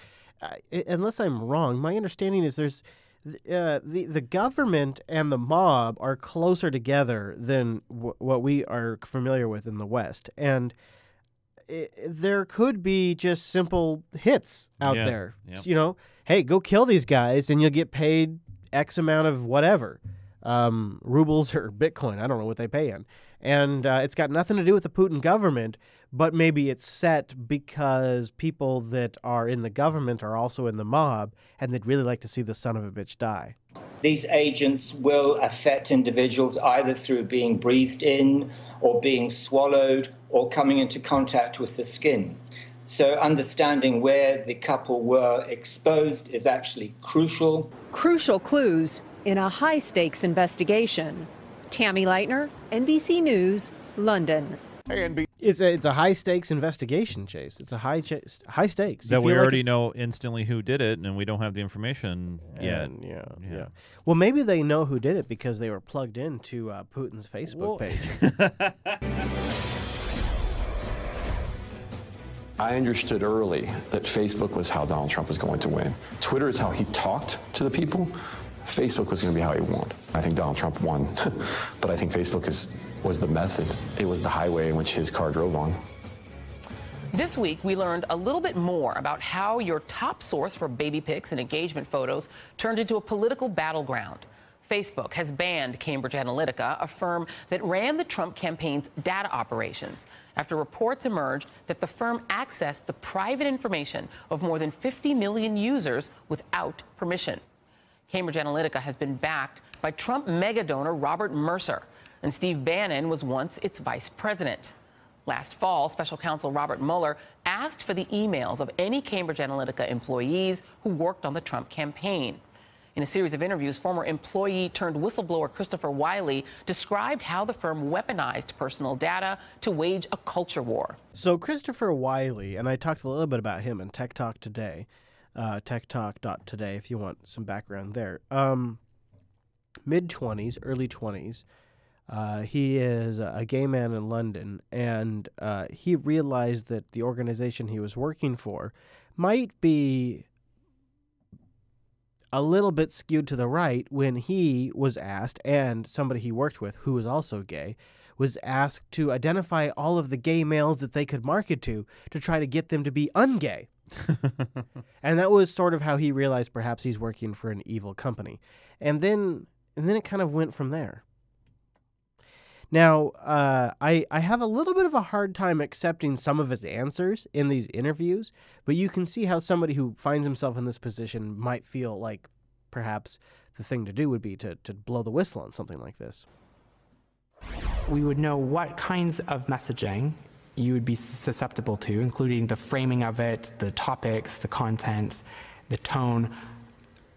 Speaker 1: unless I'm wrong, my understanding is there's the government and the mob are closer together than what we are familiar with in the West, and there could be just simple hits out there.
Speaker 21: Yep.
Speaker 1: You know, hey, go kill these guys and you'll get paid X amount of whatever, rubles or Bitcoin. I don't know what they pay in. And it's got nothing to do with the Putin government, but maybe it's set because people that are in the government are also in the mob and they'd really like to see the son of a bitch die.
Speaker 12: These agents will affect individuals either through being breathed in or being swallowed or coming into contact with the skin. So understanding where the couple were exposed is actually crucial.
Speaker 11: Crucial clues in a high-stakes investigation. Tammy Leitner, NBC News, London.
Speaker 1: It's a high-stakes investigation, Chase. It's a high stakes.
Speaker 21: That we already know instantly who did it, and we don't have the information yet.
Speaker 1: Yeah. Well, maybe they know who did it because they were plugged into Putin's Facebook page.
Speaker 13: I understood early that Facebook was how Donald Trump was going to win. Twitter is how he talked to the people. Facebook was going to be how he won. I think Donald Trump won, but I think Facebook was the method. It was the highway in which his car drove on.
Speaker 14: This week, we learned a little bit more about how your top source for baby pics and engagement photos turned into a political battleground. Facebook has banned Cambridge Analytica, a firm that ran the Trump campaign's data operations, after reports emerged that the firm accessed the private information of more than 50 million users without permission. Cambridge Analytica has been backed by Trump mega donor Robert Mercer, and Steve Bannon was once its vice president. Last fall, special counsel Robert Mueller asked for the emails of any Cambridge Analytica employees who worked on the Trump campaign. In a series of interviews, former employee turned whistleblower Christopher Wiley described how the firm weaponized personal data to wage a culture war.
Speaker 1: So Christopher Wiley, and I talked a little bit about him in Tech Talk today, techtalk.today if you want some background there. mid-20s, early 20s. He is a gay man in London, and he realized that the organization he was working for might be a little bit skewed to the right when he was asked, and somebody he worked with who was also gay, was asked to identify all of the gay males that they could market to try to get them to be ungay. And that was sort of how he realized perhaps he's working for an evil company. And then it kind of went from there. Now, I have a little bit of a hard time accepting some of his answers in these interviews, but you can see how somebody who finds himself in this position might feel like perhaps the thing to do would be to blow the whistle on something like this.
Speaker 3: We would know what kinds of messaging you would be susceptible to, including the framing of it, the topics, the contents, the tone,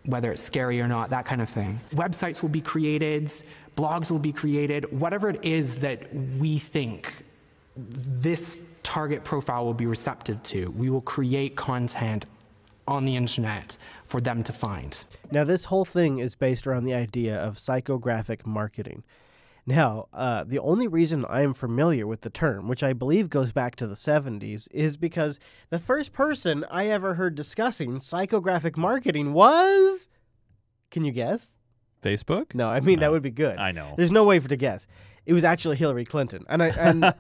Speaker 3: whether it's scary or not, that kind of thing. Websites will be created, blogs will be created, whatever it is that we think this target profile will be receptive to. We will create content on the internet for them to find.
Speaker 1: Now, this whole thing is based around the idea of psychographic marketing. Now, the only reason I am familiar with the term, which I believe goes back to the 70s, is because the first person I ever heard discussing psychographic marketing was... Can you guess?
Speaker 21: Facebook?
Speaker 1: No, I mean, that would be good.
Speaker 21: I know.
Speaker 1: There's no way to guess. It was actually Hillary Clinton. And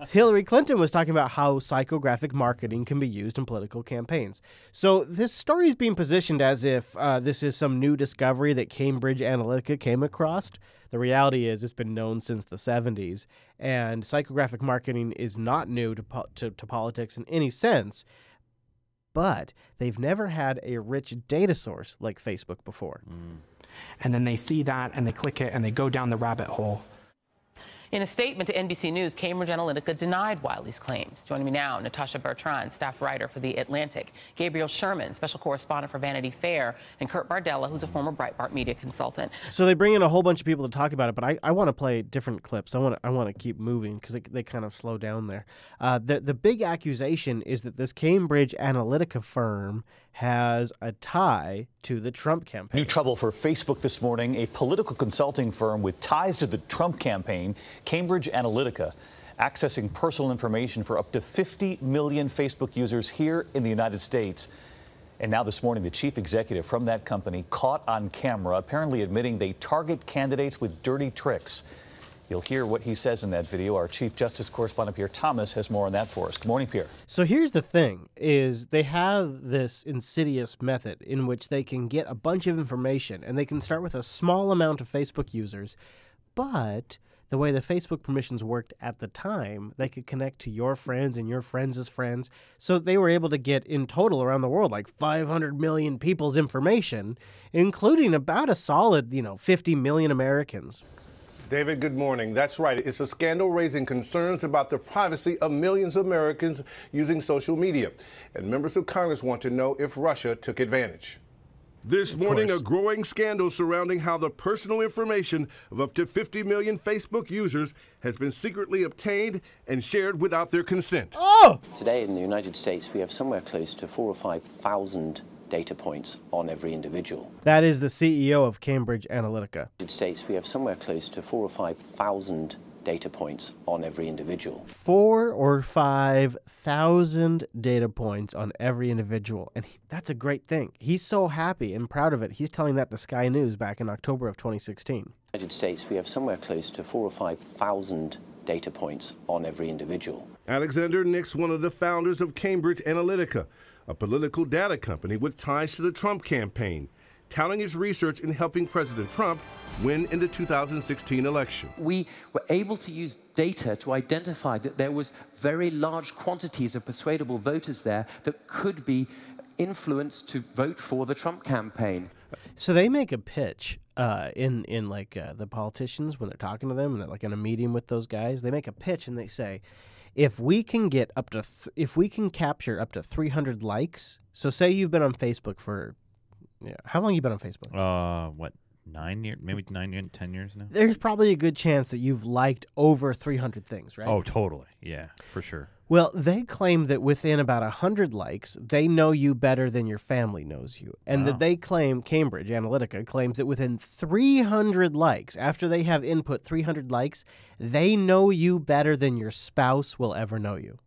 Speaker 1: Hillary Clinton was talking about how psychographic marketing can be used in political campaigns. So this story is being positioned as if this is some new discovery that Cambridge Analytica came across. The reality is it's been known since the 70s, and psychographic marketing is not new to politics in any sense, but they've never had a rich data source like Facebook before.
Speaker 3: And then they see that, and they click it, and they go down the rabbit hole.
Speaker 14: In a statement to NBC News, Cambridge Analytica denied Wiley's claims. Joining me now, Natasha Bertrand, staff writer for The Atlantic, Gabriel Sherman, special correspondent for Vanity Fair, and Kurt Bardella, who's a former Breitbart media consultant.
Speaker 1: So they bring in a whole bunch of people to talk about it, but I want to play different clips. I want to keep moving because they kind of slow down there. The big accusation is that this Cambridge Analytica firm has a tie to the Trump campaign.
Speaker 15: New trouble for Facebook this morning. A political consulting firm with ties to the Trump campaign, Cambridge Analytica, accessing personal information for up to 50 million Facebook users here in the United States. And now this morning, the chief executive from that company caught on camera, apparently admitting they target candidates with dirty tricks. You'll hear what he says in that video. Our Chief Justice correspondent Pierre Thomas has more on that for us. Good morning, Pierre.
Speaker 1: So here's the thing, is they have this insidious method in which they can get a bunch of information, and they can start with a small amount of Facebook users, but the way the Facebook permissions worked at the time, they could connect to your friends and your friends' friends. So they were able to get, in total around the world, like 500 million people's information, including about a solid, 50 million Americans.
Speaker 16: David, good morning. That's right. It's a scandal raising concerns about the privacy of millions of Americans using social media. And members of Congress want to know if Russia took advantage. This morning, a growing scandal surrounding how the personal information of up to 50 million Facebook users has been secretly obtained and shared without their consent.
Speaker 1: Oh!
Speaker 19: Today in the United States, we have somewhere close to 4,000 or 5,000 data points on every individual.
Speaker 1: That is the CEO of Cambridge Analytica.
Speaker 19: In the United States, we have somewhere close to 4,000 or 5,000 data points on every individual.
Speaker 1: 4,000 or 5,000 data points on every individual. And that's a great thing. He's so happy and proud of it. He's telling that to Sky News back in October of 2016.
Speaker 19: In the United States, we have somewhere close to 4,000 or 5,000 data points on every individual.
Speaker 16: Alexander Nix, one of the founders of Cambridge Analytica, a political data company with ties to the Trump campaign, touting his research in helping President Trump win in the 2016 election.
Speaker 25: We were able to use data to identify that there was very large quantities of persuadable voters there that could be influenced to vote for the Trump campaign.
Speaker 1: So they make a pitch in the politicians when they're talking to them, and they're like in a meeting with those guys. They make a pitch and they say, if we can get up to if we can capture up to 300 likes. So say you've been on Facebook for how long have you been on Facebook?
Speaker 21: 9 years, maybe 10 years now.
Speaker 1: There's probably a good chance that you've liked over 300 things, right?
Speaker 21: Oh, totally. Yeah, for sure.
Speaker 1: Well, they claim that within about 100 likes, they know you better than your family knows you. And that they claim, Cambridge Analytica claims that within 300 likes, after they have input 300 likes, they know you better than your spouse will ever know you.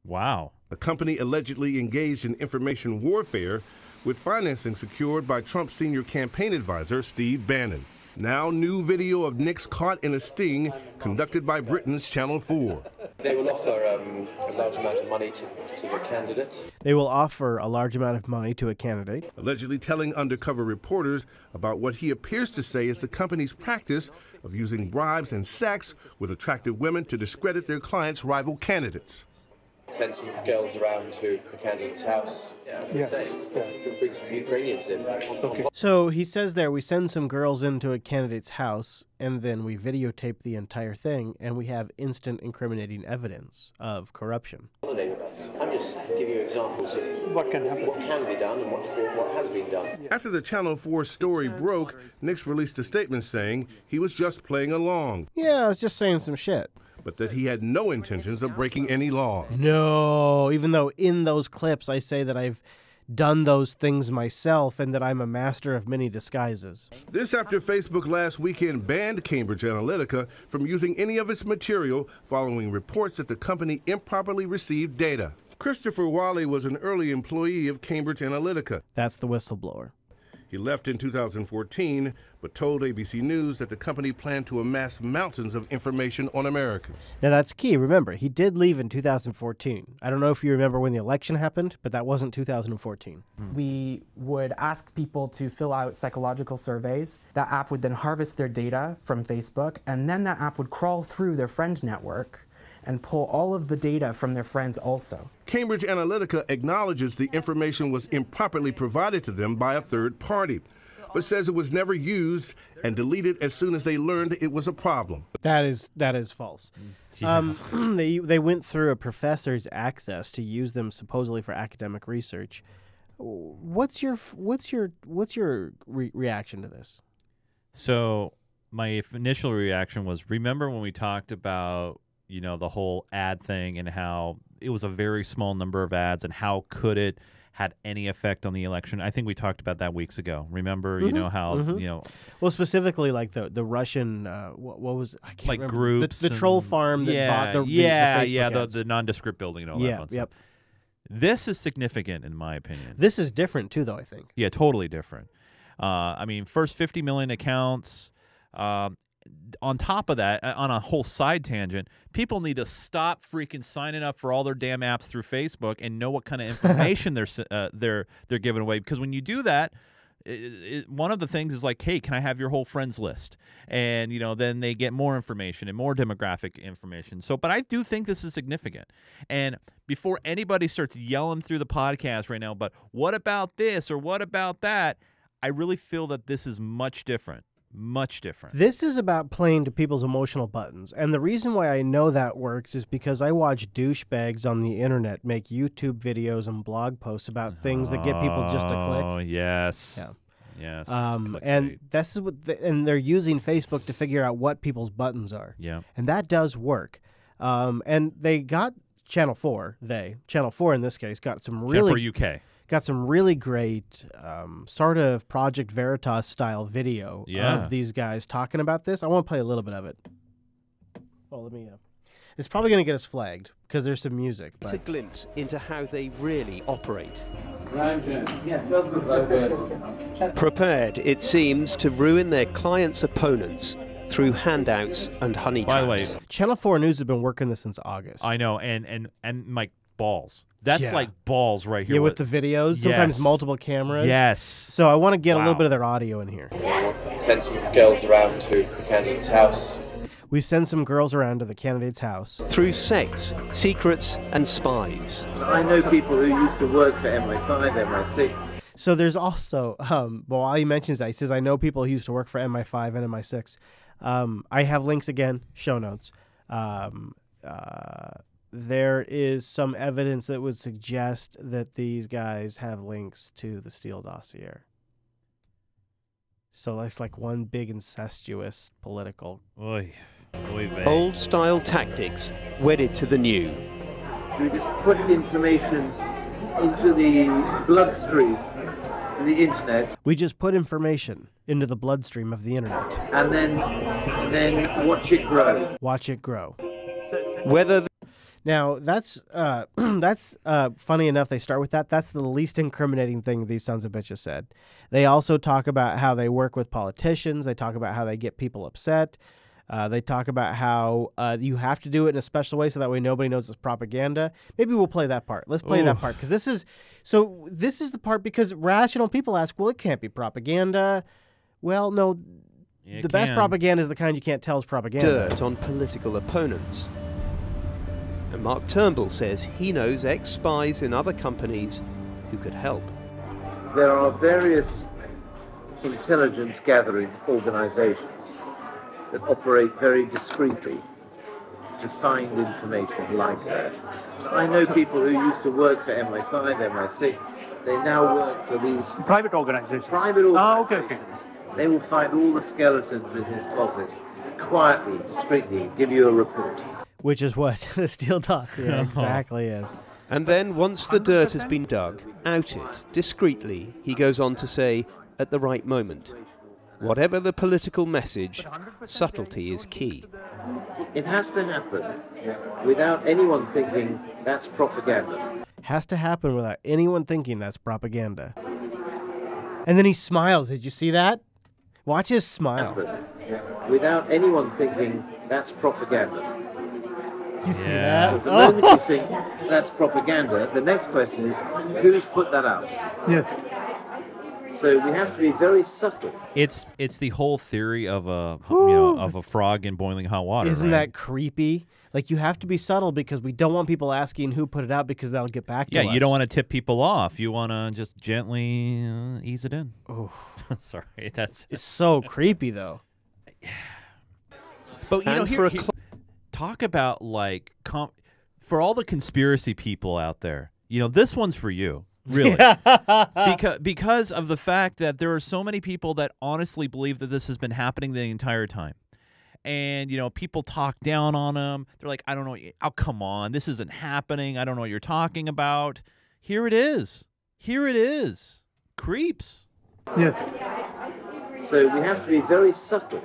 Speaker 21: Wow.
Speaker 16: A company allegedly engaged in information warfare with financing secured by Trump's senior campaign advisor, Steve Bannon. Now, new video of Nick's caught in a sting conducted by Britain's Channel 4.
Speaker 25: They will offer a large amount of money to the candidate.
Speaker 1: They will offer a large amount of money to a candidate.
Speaker 16: Allegedly telling undercover reporters about what he appears to say is the company's practice of using bribes and sex with attractive women to discredit their clients' rival candidates.
Speaker 25: Send some girls around to the candidate's house.
Speaker 2: Yes.
Speaker 25: Bring some Ukrainians in. Okay.
Speaker 1: So he says there, we send some girls into a candidate's house, and then we videotape the entire thing, and we have instant incriminating evidence of corruption.
Speaker 25: I'm just giving you examples of what can happen, what can be done, and what has been done.
Speaker 16: After the Channel 4 story broke, Nix released a statement saying he was just playing along.
Speaker 1: Yeah, I was just saying some shit.
Speaker 16: But that he had no intentions of breaking any law.
Speaker 1: No, even though in those clips I say that I've done those things myself and that I'm a master of many disguises.
Speaker 16: This after Facebook last weekend banned Cambridge Analytica from using any of its material following reports that the company improperly received data. Christopher Wally was an early employee of Cambridge Analytica.
Speaker 1: That's the whistleblower.
Speaker 16: He left in 2014, but told ABC News that the company planned to amass mountains of information on Americans.
Speaker 1: Now, that's key. Remember, he did leave in 2014. I don't know if you remember when the election happened, but that wasn't 2014.
Speaker 3: We would ask people to fill out psychological surveys. That app would then harvest their data from Facebook, and then that app would crawl through their friend network and pull all of the data from their friends also.
Speaker 16: Cambridge Analytica acknowledges the information was improperly provided to them by a third party, but says it was never used and deleted as soon as they learned it was a problem.
Speaker 1: That is false. Yeah. They went through a professor's access to use them supposedly for academic research. What's your reaction to this?
Speaker 21: So my initial reaction was, remember when we talked about, you know, the whole ad thing and how it was a very small number of ads and how could it had any effect on the election? I think we talked about that weeks ago. Remember, you know, how, you know.
Speaker 1: Well, specifically like the Russian, what was, I can't
Speaker 21: like
Speaker 1: remember.
Speaker 21: Groups.
Speaker 1: The troll farm that bought the Facebook ads.
Speaker 21: The nondescript building and all that fun stuff. This is significant in my opinion.
Speaker 1: This is different too, though, I think.
Speaker 21: Yeah, totally different. I mean, first 50 million accounts. On top of that, on a whole side tangent, people need to stop freaking signing up for all their damn apps through Facebook and know what kind of information they're giving away. Because when you do that, one of the things is like, hey, can I have your whole friends list? And you know, then they get more information and more demographic information. So, but I do think this is significant. And before anybody starts yelling through the podcast right now, but what about this or what about that? I really feel that this is much different. Much different.
Speaker 1: This is about playing to people's emotional buttons. And the reason why I know that works is because I watch douchebags on the internet make YouTube videos and blog posts about things that get people just a click.
Speaker 21: Oh, yes.
Speaker 1: Yeah.
Speaker 21: Yes.
Speaker 1: And this is what and they're using Facebook to figure out what people's buttons are.
Speaker 21: Yeah.
Speaker 1: And that does work. And they got Channel 4, Channel 4 in this case, got some really
Speaker 21: Channel 4 UK.
Speaker 1: Got some really great sort of Project Veritas style video of these guys talking about this. I want to play a little bit of it. Oh, let me. It's probably going to get us flagged because there's some music.
Speaker 2: It's a glimpse into how they really operate. Prepared, it seems, to ruin their clients' opponents through handouts and honey traps.
Speaker 21: By the way,
Speaker 1: Channel 4 News has been working this since August.
Speaker 21: I know, and like balls. That's like balls right here.
Speaker 1: Yeah, with the videos, sometimes multiple cameras.
Speaker 21: Yes.
Speaker 1: So I want to get a little bit of their audio in here.
Speaker 25: Send some girls around to the candidate's house.
Speaker 1: We send some girls around to the candidate's house.
Speaker 2: Through sex, secrets, and spies.
Speaker 25: I know people who used to work for MI5, MI6.
Speaker 1: So there's also, while he mentions that, he says, I know people who used to work for MI5 and MI6. I have links again, show notes. There is some evidence that would suggest that these guys have links to the Steele dossier. So that's like one big incestuous political.
Speaker 21: Oy. Oy vey.
Speaker 2: Old-style tactics wedded to the new.
Speaker 17: We just put information into the bloodstream to the internet.
Speaker 1: We just put information into the bloodstream of the internet.
Speaker 17: And then watch it grow.
Speaker 1: Watch it grow.
Speaker 2: Whether
Speaker 1: now that's funny enough. They start with that. That's the least incriminating thing these sons of bitches said. They also talk about how they work with politicians. They talk about how they get people upset. They talk about how you have to do it in a special way so that way nobody knows it's propaganda. Maybe we'll play that part. Let's play that part because this is the part because rational people ask, well, it can't be propaganda. Well, no, the best propaganda is the kind you can't tell is propaganda.
Speaker 2: Dirt on political opponents. And Mark Turnbull says he knows ex-spies in other companies who could help.
Speaker 17: There are various intelligence gathering organizations that operate very discreetly to find information like that. So I know people who used to work for MI5, MI6, they now work for these
Speaker 18: private organizations.
Speaker 17: Okay. They will find all the skeletons in his closet, quietly, discreetly, give you a report.
Speaker 1: Which is what the steel dossier exactly is.
Speaker 2: And then, once the dirt has been dug, out it, discreetly, he goes on to say, at the right moment. Whatever the political message, subtlety is key.
Speaker 17: It has to happen without anyone thinking that's propaganda.
Speaker 1: Has to happen without anyone thinking that's propaganda. And then he smiles. Did you see that? Watch his smile.
Speaker 17: Without anyone thinking that's propaganda.
Speaker 1: Do you see that?
Speaker 17: The moment you think that's propaganda, the next question is, who's put that out?
Speaker 18: Yes.
Speaker 17: So we have to be very subtle.
Speaker 21: It's the whole theory of a frog in boiling hot water.
Speaker 1: Isn't
Speaker 21: right?
Speaker 1: that creepy? Like, you have to be subtle because we don't want people asking who put it out because they'll get back to us.
Speaker 21: Yeah, you don't want to tip people off. You want to just gently ease it in.
Speaker 1: Oh,
Speaker 21: sorry, that's
Speaker 1: it's so creepy though.
Speaker 21: But you know, here talk about like for all the conspiracy people out there. You know, this one's for you. Really, because of the fact that there are so many people that honestly believe that this has been happening the entire time. And, you know, people talk down on them. They're like, I don't know. Oh, come on. This isn't happening. I don't know what you're talking about. Here it is. Here it is. Creeps.
Speaker 18: Yes.
Speaker 17: So we have to be very subtle.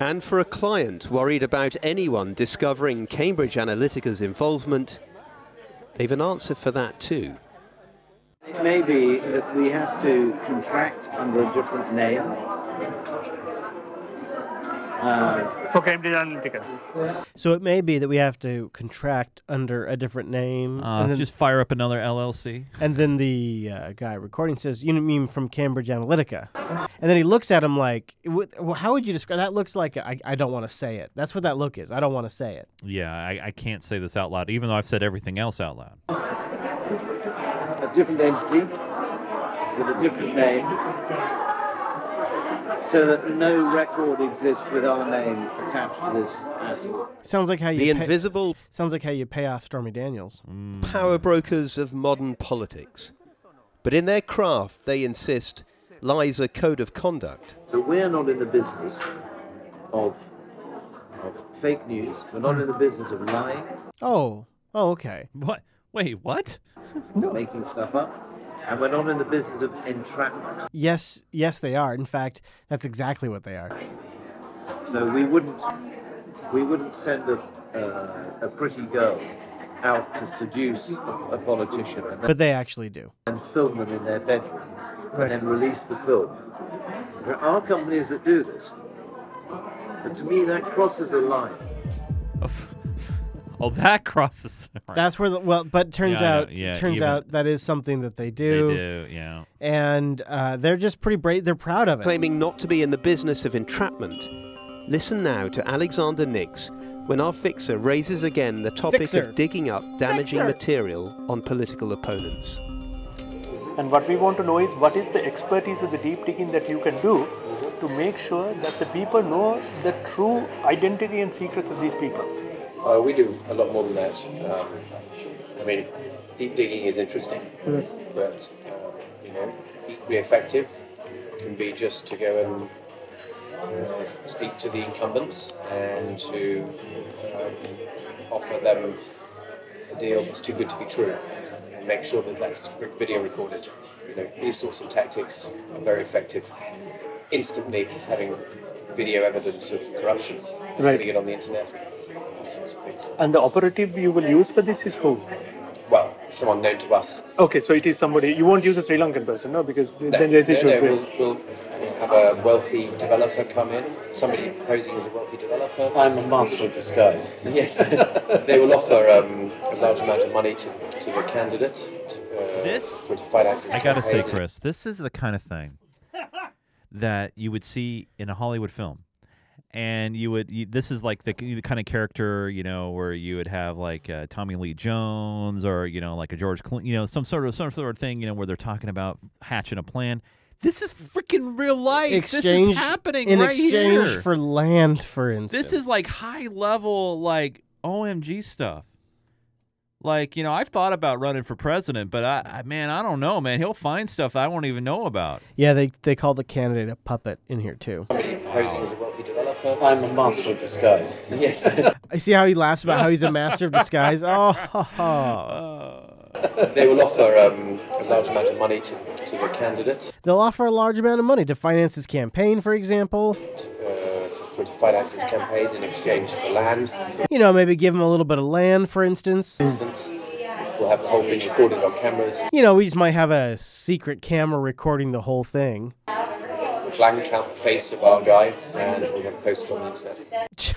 Speaker 2: And for a client worried about anyone discovering Cambridge Analytica's involvement, they've an answer for that too.
Speaker 17: It may be that we have to contract under a different name.
Speaker 18: For Cambridge Analytica.
Speaker 1: So it may be that we have to contract under a different name.
Speaker 21: And then, just fire up another LLC.
Speaker 1: And then the guy recording says, you mean from Cambridge Analytica? And then he looks at him like, how would you describe that? Looks like, I don't want to say it. That's what that look is. I don't want to say it.
Speaker 21: Yeah, I can't say this out loud, even though I've said everything else out loud.
Speaker 17: A different entity with a different name, so that no record exists with our name attached to this item.
Speaker 1: Sounds like how you
Speaker 2: invisible.
Speaker 1: Sounds like how you pay off Stormy Daniels.
Speaker 2: Power brokers of modern politics. But in their craft, they insist, lies a code of conduct.
Speaker 17: So we're not in the business of fake news. We're not in the business of lying.
Speaker 1: Oh, okay.
Speaker 21: What? Wait, what?
Speaker 17: Making stuff up. And we're not in the business of entrapment.
Speaker 1: Yes, they are. In fact, that's exactly what they are.
Speaker 17: So we wouldn't send a pretty girl out to seduce a politician.
Speaker 1: But they actually do.
Speaker 17: And film them in their bedroom. And then release the film. There are companies that do this. But to me, that crosses a line.
Speaker 21: Oh, that crosses. Right.
Speaker 1: That's where but turns out that is something that they do.
Speaker 21: They do, yeah.
Speaker 1: And they're just pretty brave. They're proud of it.
Speaker 2: Claiming not to be in the business of entrapment. Listen now to Alexander Nix when our fixer raises again the topic of digging up damaging material on political opponents.
Speaker 18: And what we want to know is what is the expertise of the deep digging that you can do to make sure that the people know the true identity and secrets of these people.
Speaker 20: We do a lot more than that. I mean, deep digging is interesting, but equally effective can be just to go and speak to the incumbents and to offer them a deal that's too good to be true and make sure that that's video recorded. You know, these sorts of tactics are very effective. Instantly having video evidence of corruption,
Speaker 18: Right.
Speaker 20: putting it on the internet, these sorts of things.
Speaker 18: And the operative you will use for this is who?
Speaker 20: Well, someone known to us.
Speaker 18: Okay, so it is somebody, you won't use a Sri Lankan person, no? Because then there's issue.
Speaker 20: We'll have a wealthy developer come in, somebody posing as a wealthy developer.
Speaker 17: I'm a master of disguise.
Speaker 20: Yes, they will offer a large amount of money to the candidate to finance his
Speaker 21: I gotta say,
Speaker 20: campaign.
Speaker 21: Chris, this is the kind of thing that you would see in a Hollywood film. And this is like the kind of character, you know, where you would have like Tommy Lee Jones or, you know, like a George Clooney, you know, some sort of thing, you know, where they're talking about hatching a plan. This is freaking real life. This is happening
Speaker 1: in
Speaker 21: right
Speaker 1: exchange
Speaker 21: here.
Speaker 1: for land, for instance.
Speaker 21: This is like high level, like OMG stuff. Like, you know, I've thought about running for president, but I don't know, man. He'll find stuff I won't even know about.
Speaker 1: Yeah, they call the candidate a puppet in here too.
Speaker 20: Somebody posing as a wealthy developer.
Speaker 17: I'm a master of disguise.
Speaker 20: Yes.
Speaker 1: I see how he laughs about how he's a master of disguise. Oh, ha, ha.
Speaker 20: They will offer a large amount of money to the candidate.
Speaker 1: They'll offer a large amount of money to finance his campaign, for example.
Speaker 20: To finance his campaign in exchange for land.
Speaker 1: You know, maybe give him a little bit of land, for instance.
Speaker 20: We'll have the whole thing recorded on cameras.
Speaker 1: You know, we just might have a secret camera recording the whole thing.
Speaker 20: We'll blank out the face of our guy and we'll have it posted on the internet.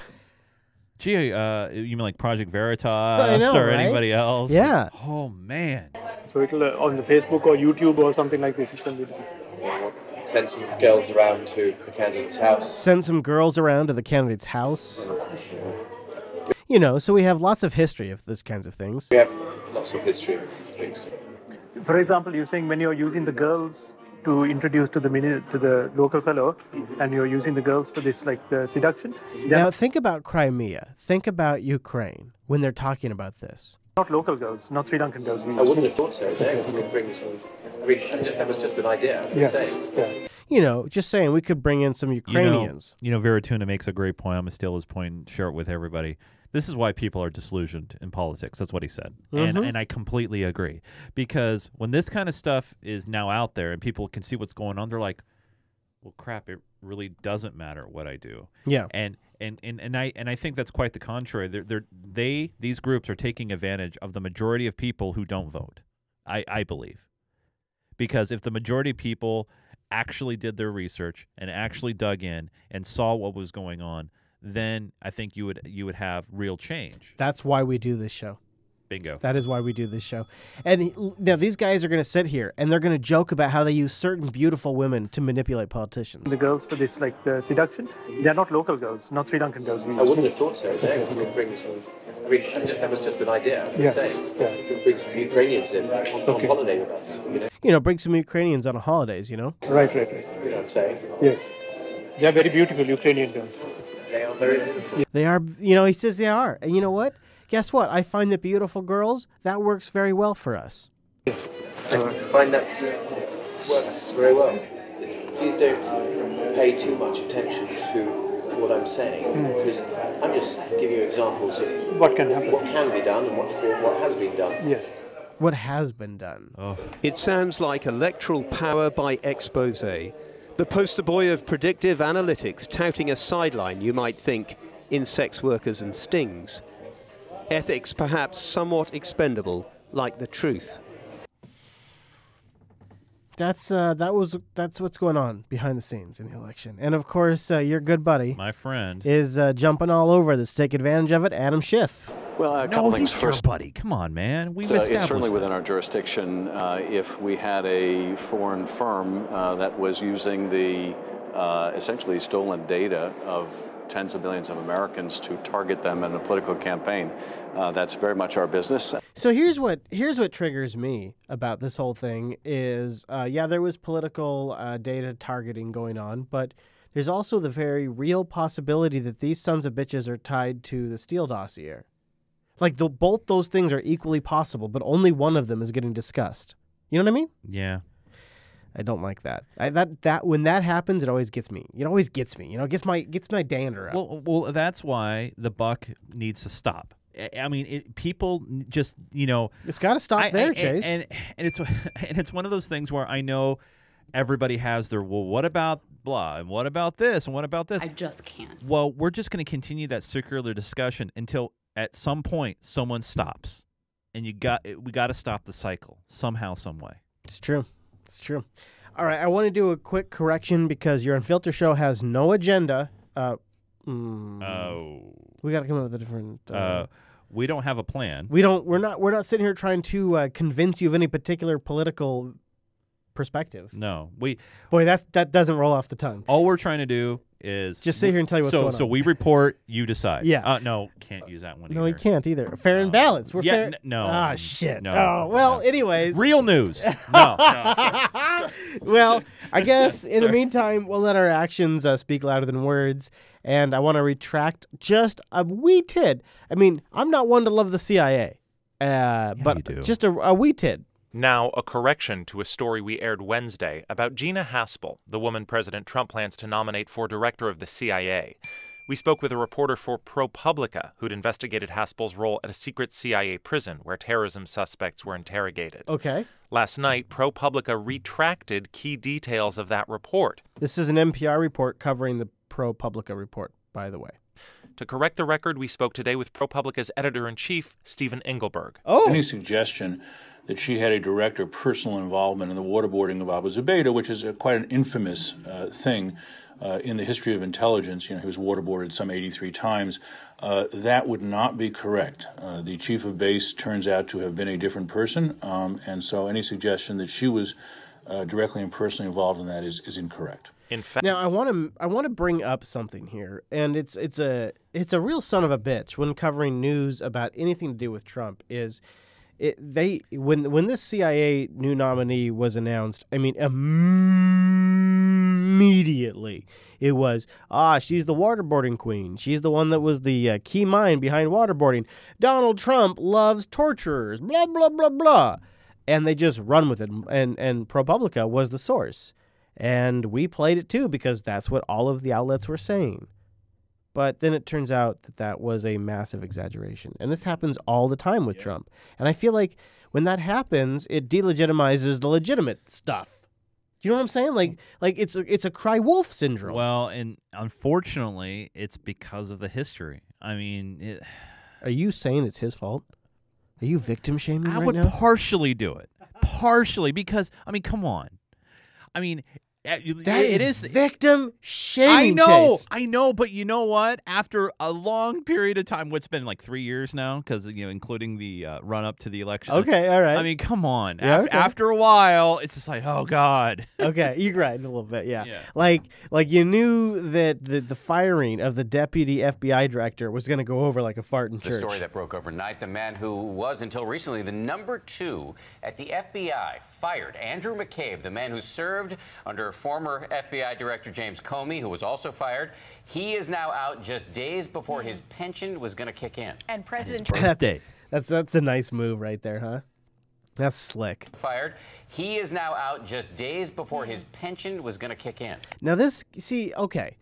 Speaker 21: Gee, you mean like Project Veritas
Speaker 1: I know,
Speaker 21: or
Speaker 1: right?
Speaker 21: anybody else?
Speaker 1: Yeah.
Speaker 21: Oh, man.
Speaker 18: So it'll on the Facebook or YouTube or something like this. It can be done.
Speaker 20: Send some girls around to the candidate's house.
Speaker 1: Send some girls around to the candidate's house. You know, so we have lots of history of these kinds of things.
Speaker 20: We have lots of history of things.
Speaker 18: For example, you're saying when you're using the girls to introduce to the local fellow, and you're using the girls for this, like the seduction.
Speaker 1: Now think about Crimea. Think about Ukraine when they're talking about this.
Speaker 18: Not local girls, not Sri Lankan girls.
Speaker 20: I wouldn't have thought so. They could bring some. I mean, that was just an idea. I'm just saying.
Speaker 18: Yeah.
Speaker 1: You know, just saying we could bring in some Ukrainians.
Speaker 21: You know, Veratuna makes a great point. I'm going to steal his point and share it with everybody. This is why people are disillusioned in politics. That's what he said. And I completely agree. Because when this kind of stuff is now out there and people can see what's going on, they're like, well, crap, it really doesn't matter what I do.
Speaker 1: Yeah.
Speaker 21: And I think that's quite the contrary. These groups are taking advantage of the majority of people who don't vote. I believe. Because if the majority of people actually did their research and actually dug in and saw what was going on, then I think you would have real change.
Speaker 1: That's why we do this show.
Speaker 21: Bingo.
Speaker 1: That is why we do this show. And now these guys are going to sit here and they're going to joke about how they use certain beautiful women to manipulate politicians.
Speaker 18: The girls for this, like the seduction, they're not local girls, not Sri Lankan girls.
Speaker 20: I wouldn't have thought so. They could bring some. I mean, that was just an idea. I'm just saying.
Speaker 18: Yeah.
Speaker 20: We could bring some Ukrainians in on holiday with us.
Speaker 1: You know, bring some Ukrainians on holidays, you know?
Speaker 18: Right.
Speaker 20: You know what I'm saying?
Speaker 18: Yes. They are very beautiful Ukrainian girls.
Speaker 20: They are very beautiful.
Speaker 1: They are, you know, he says they are. And you know what? Guess what? I find that beautiful girls, that works very well for us.
Speaker 20: Yes. I find that works very well. Please don't pay too much attention to what I'm saying, because I'm just giving you examples of
Speaker 18: what can happen,
Speaker 20: what can be done, and what has been done.
Speaker 18: Yes.
Speaker 1: What has been done.
Speaker 21: Oh.
Speaker 2: It sounds like electoral power by expose. The poster boy of predictive analytics touting a sideline, you might think, in sex workers and stings. Ethics perhaps somewhat expendable, like the truth.
Speaker 1: That's what's going on behind the scenes in the election. And of course, your good buddy,
Speaker 21: my friend,
Speaker 1: is jumping all over this to take advantage of it, Adam Schiff.
Speaker 5: Well, a couple
Speaker 21: no,
Speaker 5: things
Speaker 21: he's
Speaker 5: first.
Speaker 21: Your buddy. Come on, man. We've established
Speaker 5: it's certainly
Speaker 21: this.
Speaker 5: within our jurisdiction if we had a foreign firm that was using the essentially stolen data of tens of millions of Americans to target them in a political campaign. That's very much our business.
Speaker 1: So here's what triggers me about this whole thing is, yeah, there was political data targeting going on, but there's also the very real possibility that these sons of bitches are tied to the Steele dossier. Like, both those things are equally possible, but only one of them is getting discussed. You know what I mean?
Speaker 21: Yeah.
Speaker 1: I don't like that. That when that happens, it always gets me. It always gets me. Gets my dander up.
Speaker 21: Well, that's why the buck needs to stop. I mean, people just
Speaker 1: it's got to stop there, Chase.
Speaker 21: And it's one of those things where I know everybody has their what about blah and what about this and what about this.
Speaker 6: I just can't.
Speaker 21: Well, we're just going to continue that circular discussion until at some point someone stops, and we got to stop the cycle somehow, some way.
Speaker 1: It's true. It's true. All right, I want to do a quick correction because your Unfilter show has no agenda. We got to come up with a different.
Speaker 21: We don't have a plan.
Speaker 1: We're not sitting here trying to convince you of any particular political perspective.
Speaker 21: No,
Speaker 1: Boy, that doesn't roll off the tongue.
Speaker 21: All we're trying to do is
Speaker 1: just sit here and tell you what's going on.
Speaker 21: So we report, you decide.
Speaker 1: Yeah.
Speaker 21: No, can't use that one.
Speaker 1: No,
Speaker 21: either.
Speaker 1: you can't either. Fair and balanced. We're fair.
Speaker 21: No.
Speaker 1: Ah, shit.
Speaker 21: No.
Speaker 1: Oh, well. Anyways.
Speaker 21: Real news. No.
Speaker 1: Well, I guess in the meantime, we'll let our actions speak louder than words. And I want to retract just a wee tid. I mean, I'm not one to love the CIA, but
Speaker 21: you do.
Speaker 1: Just a wee tid.
Speaker 8: Now, a correction to a story we aired Wednesday about Gina Haspel, the woman President Trump plans to nominate for director of the CIA. We spoke with a reporter for ProPublica who'd investigated Haspel's role at a secret CIA prison where terrorism suspects were interrogated.
Speaker 1: Okay.
Speaker 8: Last night, ProPublica retracted key details of that report.
Speaker 1: This is an NPR report covering the ProPublica report, by the way.
Speaker 8: To correct the record, we spoke today with ProPublica's editor-in-chief, Stephen Engelberg.
Speaker 22: Any suggestion that she had a direct or personal involvement in the waterboarding of Abu Zubaydah, which is quite an infamous thing in the history of intelligence. He was waterboarded some 83 times. That would not be correct. The chief of base turns out to have been a different person, and so any suggestion that she was directly and personally involved in that is incorrect.
Speaker 8: In fact,
Speaker 1: now I want to bring up something here, and it's a real son of a bitch when covering news about anything to do with Trump. When this CIA new nominee was announced, I mean immediately it was she's the waterboarding queen. She's the one that was the key mind behind waterboarding. Donald Trump loves torturers. Blah blah blah blah, and they just run with it. And ProPublica was the source. And we played it too because that's what all of the outlets were saying. But then it turns out that was a massive exaggeration. And this happens all the time with Trump. And I feel like when that happens, it delegitimizes the legitimate stuff. Do you know what I'm saying? Like it's a cry wolf syndrome.
Speaker 21: Well, and unfortunately, it's because of the history. I mean,
Speaker 1: Are you saying it's his fault? Are you victim shaming
Speaker 21: I
Speaker 1: right
Speaker 21: would
Speaker 1: now?
Speaker 21: partially do it. Partially, because, I mean, come on. I mean,
Speaker 1: it is victim shaming.
Speaker 21: I know, but you know what? After a long period of time, what's been like 3 years now, because including the run up to the election.
Speaker 1: Okay, all right.
Speaker 21: I mean, come on.
Speaker 1: Yeah,
Speaker 21: After a while, it's just like, oh God.
Speaker 1: Okay, you're right a little bit, yeah. Like you knew that the firing of the deputy FBI director was going to go over like a fart in church.
Speaker 23: The story that broke overnight: the man who was until recently the #2 at the FBI fired Andrew McCabe, the man who served under former FBI Director James Comey, who was also fired. He is now out just days before his pension was going to kick in.
Speaker 6: And President
Speaker 21: birthday.
Speaker 1: That's a nice move right there, huh? That's slick.
Speaker 23: Fired. He is now out just days before his pension was going to kick in.
Speaker 1: Now okay.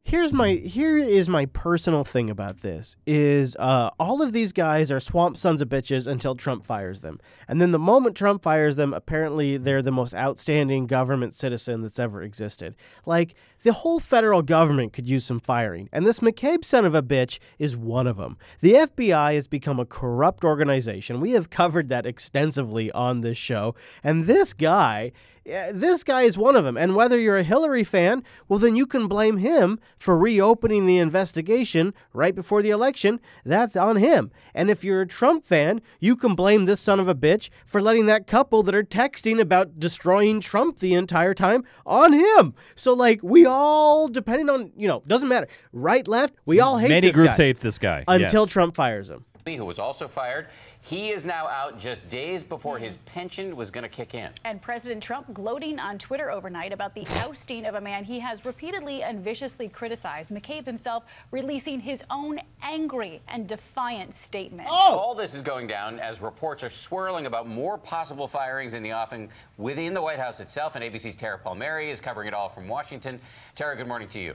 Speaker 1: Here is my personal thing about this is all of these guys are swamp sons of bitches until Trump fires them. And then the moment Trump fires them, apparently they're the most outstanding government citizen that's ever existed. Like, the whole federal government could use some firing, and this McCabe son of a bitch is one of them. The FBI has become a corrupt organization. We have covered that extensively on this show, and this guy is one of them. And whether you're a Hillary fan, well, then you can blame him for reopening the investigation right before the election. That's on him. And if you're a Trump fan, you can blame this son of a bitch for letting that couple that are texting about destroying Trump the entire time on him. So, like, we all, depending on, doesn't matter. Right, left, we all hate this guy.
Speaker 21: Many groups hate this guy.
Speaker 1: Until Trump fires him.
Speaker 23: Who was also fired. He is now out just days before his pension was going to kick in.
Speaker 4: And President Trump gloating on Twitter overnight about the ousting of a man he has repeatedly and viciously criticized. McCabe himself releasing his own angry and defiant statement.
Speaker 23: All this is going down as reports are swirling about more possible firings in the offing within the White House itself. And ABC's Tara Palmieri is covering it all from Washington. Tara, good morning to you.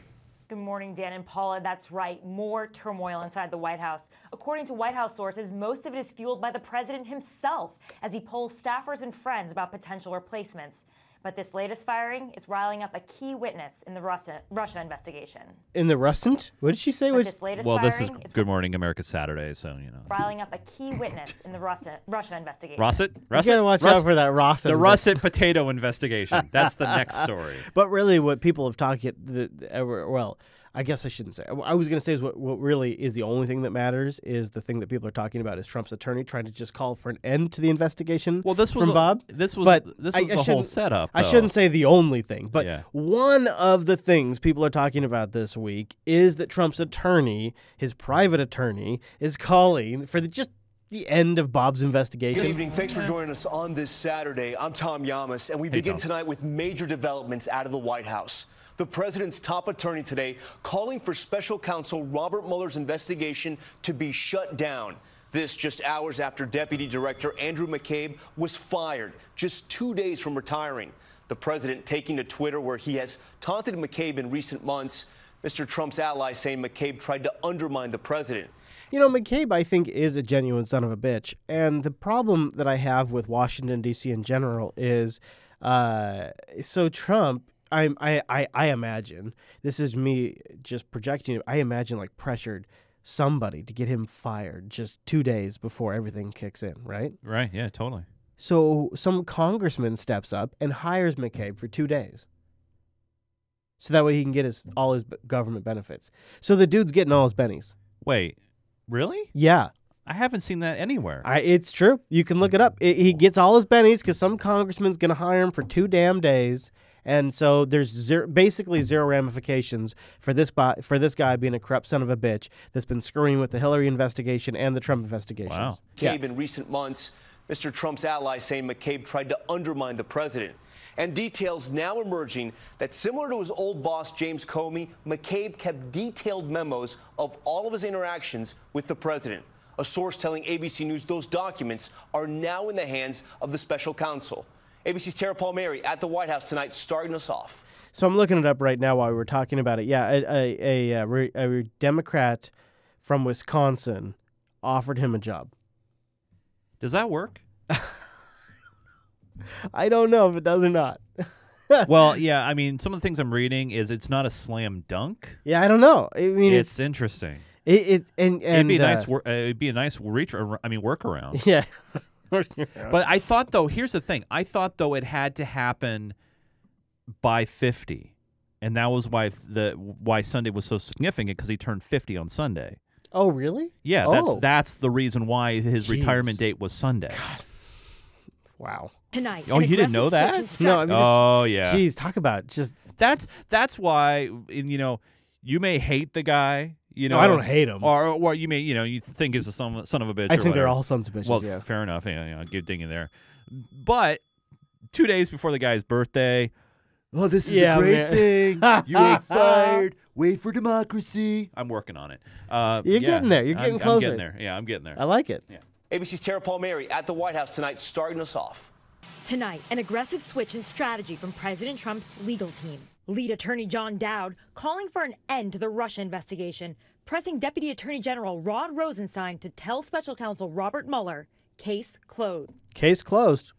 Speaker 6: Good morning, Dan and Paula. That's right, more turmoil inside the White House. According to White House sources, most of it is fueled by the president himself as he polls staffers and friends about potential replacements. But this latest firing is riling up a key witness in the Russia investigation.
Speaker 1: In the Russent? What did she say?
Speaker 6: But this latest
Speaker 21: Well, this is
Speaker 6: firing
Speaker 21: Good Morning America Saturday, so, you know.
Speaker 6: riling up a key witness in the Russia investigation.
Speaker 21: Russet?
Speaker 1: You gotta watch out for that Russet.
Speaker 21: The Russet potato investigation. That's the next story.
Speaker 1: But really, what people have talked, well, I guess I shouldn't say. I was going to say is what really is the only thing that matters is the thing that people are talking about is Trump's attorney trying to just call for an end to the investigation.
Speaker 21: Well, this was
Speaker 1: from Bob.
Speaker 21: This was the whole setup.
Speaker 1: I shouldn't say the only thing, but one of the things people are talking about this week is that Trump's attorney, his private attorney, is calling for the end of Bob's investigation.
Speaker 9: Good evening. Thanks for joining us on this Saturday. I'm Tom Yamas, and we begin tonight with major developments out of the White House. The president's top attorney today calling for special counsel Robert Mueller's investigation to be shut down. This just hours after Deputy Director Andrew McCabe was fired just 2 days from retiring. The president taking to Twitter where he has taunted McCabe in recent months. Mr. Trump's ally saying McCabe tried to undermine the president.
Speaker 1: You know, McCabe, I think, is a genuine son of a bitch. And the problem that I have with Washington, D.C. in general is, so Trump, I imagine, this is me just projecting, I imagine like pressured somebody to get him fired just 2 days before everything kicks in, right?
Speaker 21: Right, yeah, totally.
Speaker 1: So some congressman steps up and hires McCabe for 2 days. So that way he can get all his government benefits. So the dude's getting all his bennies.
Speaker 21: Wait, really?
Speaker 1: Yeah.
Speaker 21: I haven't seen that anywhere.
Speaker 1: It's true. You can look it up. He gets all his bennies because some congressman's going to hire him for 2 damn days. And so there's basically zero ramifications for this guy being a corrupt son of a bitch that's been screwing with the Hillary investigation and the Trump investigations.
Speaker 21: Wow.
Speaker 9: McCabe in recent months, Mr. Trump's ally saying McCabe tried to undermine the president. And details now emerging that similar to his old boss, James Comey, McCabe kept detailed memos of all of his interactions with the president. A source telling ABC News those documents are now in the hands of the special counsel. ABC's Tara Palmieri at the White House tonight, starting us off.
Speaker 1: So I'm looking it up right now while we were talking about it. Yeah, a Democrat from Wisconsin offered him a job.
Speaker 21: Does that work?
Speaker 1: I don't know if it does or not.
Speaker 21: Well, yeah, I mean, some of the things I'm reading is it's not a slam dunk.
Speaker 1: Yeah, I don't know. I mean,
Speaker 21: it's interesting.
Speaker 1: And
Speaker 21: it'd be a nice workaround.
Speaker 1: Yeah.
Speaker 21: But I thought, though, here's the thing. I thought, though, it had to happen by 50. And that was why Sunday was so significant, because he turned 50 on Sunday.
Speaker 1: Oh, really?
Speaker 21: Yeah, that's the reason why his retirement date was Sunday.
Speaker 1: God. Wow.
Speaker 6: Tonight.
Speaker 21: Oh, you didn't know that?
Speaker 1: No, I mean,
Speaker 21: yeah.
Speaker 1: Geez, talk about just...
Speaker 21: That's why, you may hate the guy.
Speaker 1: No, I don't hate him.
Speaker 21: Or you may, you think he's a son of a bitch.
Speaker 1: I think they're all sons of bitches.
Speaker 21: Well,
Speaker 1: yeah.
Speaker 21: Fair enough. Yeah, I'll give dinging there. But 2 days before the guy's birthday,
Speaker 10: this is a great thing. You are fired. Wait for democracy.
Speaker 21: I'm working on it.
Speaker 1: You're getting there. You're getting closer.
Speaker 21: I'm getting there. Yeah, I'm getting there.
Speaker 1: I like it.
Speaker 21: Yeah.
Speaker 9: ABC's Tara Palmieri at the White House tonight, starting us off.
Speaker 6: Tonight, an aggressive switch in strategy from President Trump's legal team. Lead Attorney John Dowd calling for an end to the Russia investigation, pressing Deputy Attorney General Rod Rosenstein to tell Special Counsel Robert Mueller, case closed.
Speaker 1: Case closed.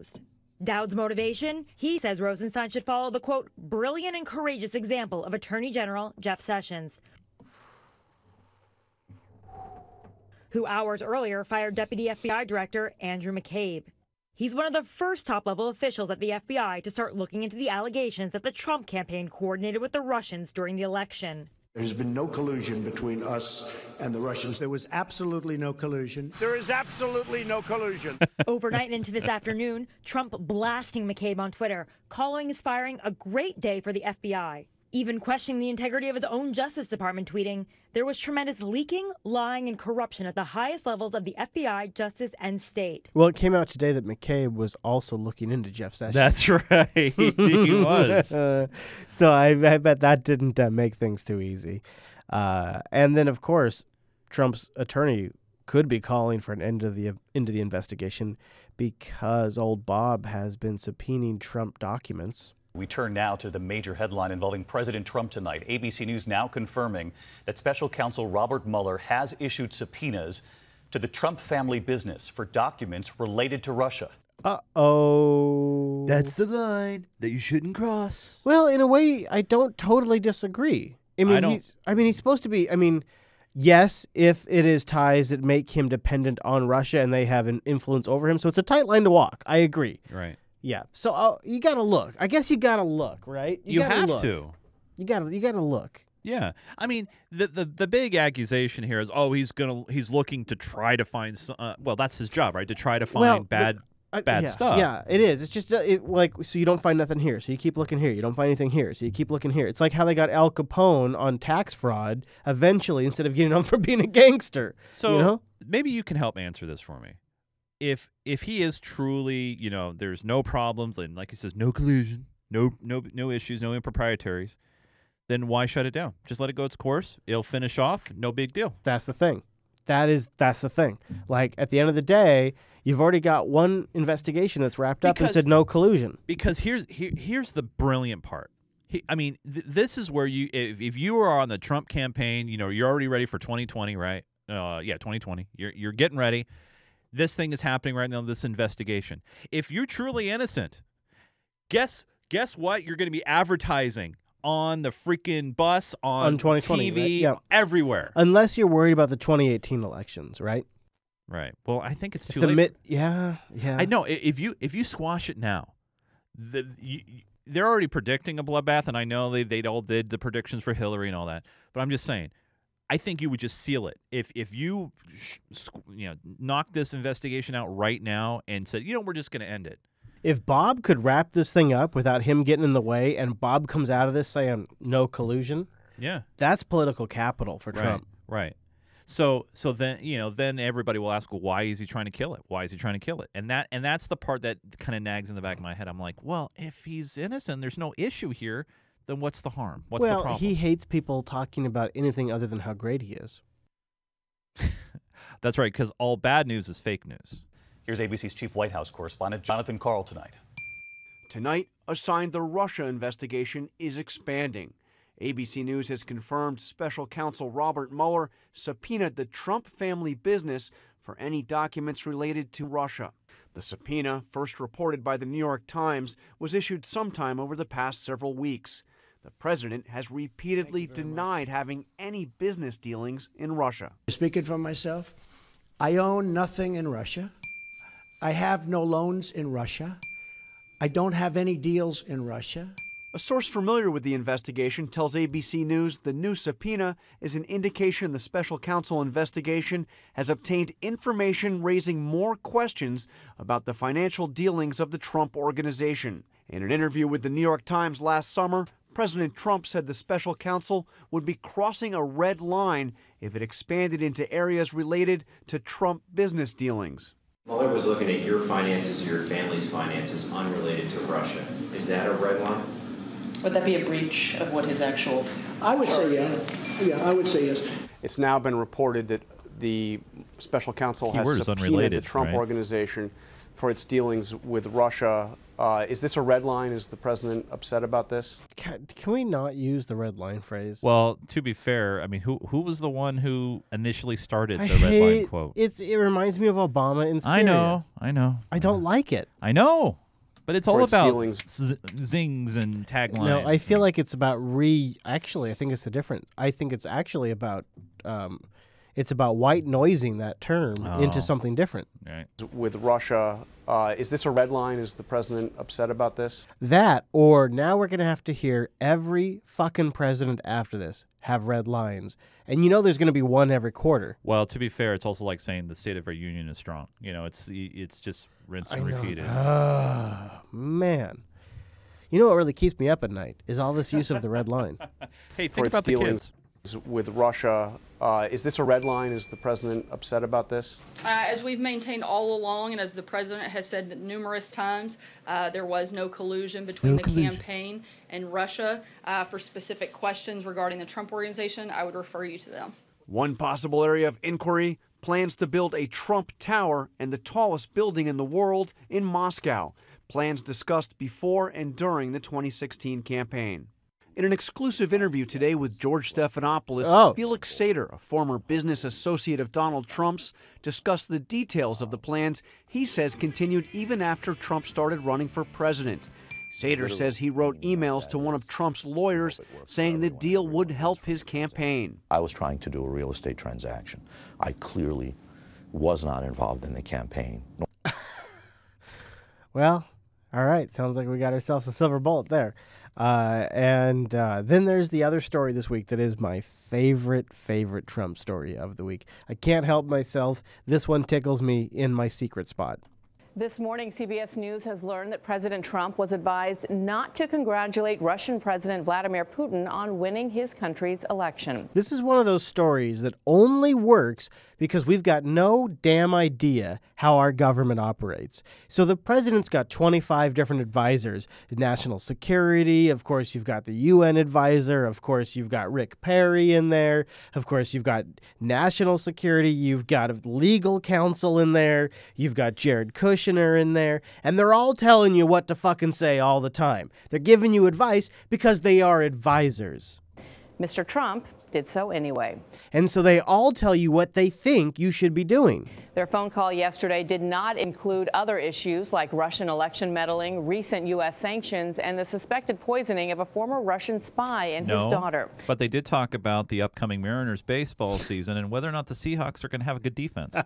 Speaker 6: Dowd's motivation? He says Rosenstein should follow the, quote, brilliant and courageous example of Attorney General Jeff Sessions, who hours earlier fired Deputy FBI Director Andrew McCabe. He's one of the first top-level officials at the FBI to start looking into the allegations that the Trump campaign coordinated with the Russians during the election.
Speaker 24: There's been no collusion between us and the Russians. There was absolutely no collusion.
Speaker 26: There is absolutely no collusion.
Speaker 6: Overnight and into this afternoon, Trump blasting McCabe on Twitter, calling his firing a great day for the FBI. even questioning the integrity of his own Justice Department, tweeting, "There was tremendous leaking, lying, and corruption at the highest levels of the FBI, Justice, and State."
Speaker 1: Well, it came out today that McCabe was also looking into Jeff Sessions.
Speaker 21: That's right. He was.
Speaker 1: So I bet that didn't make things too easy. And then, of course, Trump's attorney could be calling for an end of the investigation because old Bob has been subpoenaing Trump documents.
Speaker 7: We turn now to the major headline involving President Trump tonight. ABC News now confirming that special counsel Robert Mueller has issued subpoenas to the Trump family business for documents related to Russia.
Speaker 1: Uh-oh.
Speaker 10: That's the line that you shouldn't cross.
Speaker 1: Well, in a way, I don't totally disagree. He's supposed to be, yes, if it is ties that make him dependent on Russia and they have an influence over him. So it's a tight line to walk. I agree.
Speaker 21: Right.
Speaker 1: Yeah. So you got to look. I guess you got to look, right?
Speaker 21: You have
Speaker 1: look.
Speaker 21: to.
Speaker 1: You got to look.
Speaker 21: Yeah. I mean, the big accusation here is, he's looking to try to find well, that's his job, right? To try to find bad stuff.
Speaker 1: Yeah, it is. It's just so you don't find nothing here, so you keep looking here. You don't find anything here, so you keep looking here. It's like how they got Al Capone on tax fraud eventually instead of getting him for being a gangster.
Speaker 21: So maybe you can help answer this for me. If he is truly, there's no problems, and like he says, no collusion, no issues, no improprieties, then why shut it down? Just let it go its course. It'll finish off. No big deal.
Speaker 1: That's the thing. That's the thing. Like, at the end of the day, you've already got one investigation that's wrapped up and said no collusion.
Speaker 21: Because here's the brilliant part. This is where if you are on the Trump campaign, you're already ready for 2020, right? 2020. You're getting ready. This thing is happening right now, this investigation. If you're truly innocent, guess what? You're going to be advertising on the freaking bus, on
Speaker 1: 2020,
Speaker 21: TV,
Speaker 1: right? Yeah.
Speaker 21: everywhere.
Speaker 1: Unless you're worried about the 2018 elections, right?
Speaker 21: Right. Well, I think it's too late.
Speaker 1: Yeah.
Speaker 21: I know. If you squash it now, they're already predicting a bloodbath, and I know they all did the predictions for Hillary and all that. But I'm just saying, I think you would just seal it. If you knock this investigation out right now and said, we're just going to end it.
Speaker 1: If Bob could wrap this thing up without him getting in the way, and Bob comes out of this saying no collusion, that's political capital for Trump.
Speaker 21: Right. So then then everybody will ask, well, why is he trying to kill it? Why is he trying to kill it? And that's the part that kind of nags in the back of my head. I'm like, well, if he's innocent, there's no issue here. Then what's the harm? What's the problem?
Speaker 1: Well, he hates people talking about anything other than how great he is.
Speaker 21: That's right, because all bad news is fake news.
Speaker 7: Here's ABC's chief White House correspondent Jonathan Karl tonight.
Speaker 26: Tonight, a sign the Russia investigation is expanding. ABC News has confirmed special counsel Robert Mueller subpoenaed the Trump family business for any documents related to Russia. The subpoena, first reported by the New York Times, was issued sometime over the past several weeks. The president has repeatedly denied having any business dealings in Russia.
Speaker 24: Speaking for myself, I own nothing in Russia. I have no loans in Russia. I don't have any deals in Russia.
Speaker 26: A source familiar with the investigation tells ABC News the new subpoena is an indication the special counsel investigation has obtained information raising more questions about the financial dealings of the Trump organization. In an interview with the New York Times last summer, President Trump said the special counsel would be crossing a red line if it expanded into areas related to Trump business dealings.
Speaker 11: Mueller was looking at your finances, your family's finances, unrelated to Russia. Is that a red line?
Speaker 12: Would that be a breach of what his actual?
Speaker 24: I would say yes. Yeah, I would say yes.
Speaker 26: It's now been reported that the special counsel has subpoenaed the Trump organization for its dealings with Russia. Is this a red line? Is the president upset about this?
Speaker 1: Can we not use the red line phrase?
Speaker 21: Well, to be fair, I mean, who was the one who initially started the red line quote?
Speaker 1: It reminds me of Obama in Syria.
Speaker 21: I know.
Speaker 1: I don't like it.
Speaker 21: I know. But it's all about zings and taglines.
Speaker 1: No, I feel like it's about Actually, I think it's different. I think it's actually about it's about white noising that term into something different.
Speaker 21: Right.
Speaker 26: With Russia, is this a red line? Is the president upset about this?
Speaker 1: That, or now we're going to have to hear every fucking president after this have red lines. And there's going to be one every quarter.
Speaker 21: Well, to be fair, it's also like saying the state of our union is strong. It's just rinse and repeat.
Speaker 1: Man. You know what really keeps me up at night is all this use of the red line.
Speaker 21: Hey,
Speaker 3: for
Speaker 21: think
Speaker 3: its
Speaker 21: about the
Speaker 3: dealings
Speaker 21: kids.
Speaker 3: with Russia. Is this a red line? Is the president upset about this?
Speaker 13: As we've maintained all along, and as the president has said numerous times, there was no collusion between the campaign and Russia. For specific questions regarding the Trump Organization, I would refer you to them.
Speaker 26: One possible area of inquiry: plans to build a Trump Tower and the tallest building in the world in Moscow. Plans discussed before and during the 2016 campaign. In an exclusive interview today with George Stephanopoulos, Felix Sater, a former business associate of Donald Trump's, discussed the details of the plans he says continued even after Trump started running for president. Sater says he wrote emails to one of Trump's lawyers saying the deal would help his campaign.
Speaker 14: I was trying to do a real estate transaction. I clearly was not involved in the campaign.
Speaker 1: Well, all right. Sounds like we got ourselves a silver bullet there. And then there's the other story this week that is my favorite Trump story of the week. I can't help myself. This one tickles me in my secret spot.
Speaker 15: This morning, CBS News has learned that President Trump was advised not to congratulate Russian President Vladimir Putin on winning his country's election.
Speaker 1: This is one of those stories that only works because we've got no damn idea how our government operates. So the president's got 25 different advisors. National security, of course, you've got the UN advisor. Of course, you've got Rick Perry in there. Of course, you've got national security. You've got a legal counsel in there. You've got Jared Kushner in there, and they're all telling you what to fucking say all the time. They're giving you advice because they are advisors.
Speaker 15: Mr. Trump did so anyway.
Speaker 1: And so they all tell you what they think you should be doing.
Speaker 15: Their phone call yesterday did not include other issues like Russian election meddling, recent U.S. sanctions, and the suspected poisoning of a former Russian spy and his daughter.
Speaker 21: But they did talk about the upcoming Mariners baseball season and whether or not the Seahawks are going to have a good defense.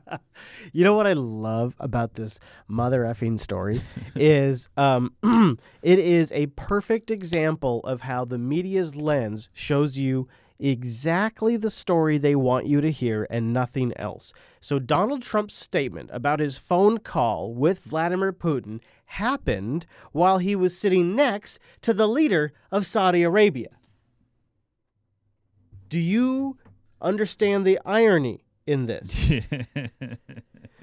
Speaker 1: You know what I love about this mother effing story is it is a perfect example of how the media's lens shows you exactly the story they want you to hear and nothing else. So Donald Trump's statement about his phone call with Vladimir Putin happened while he was sitting next to the leader of Saudi Arabia. Do you understand the irony in this?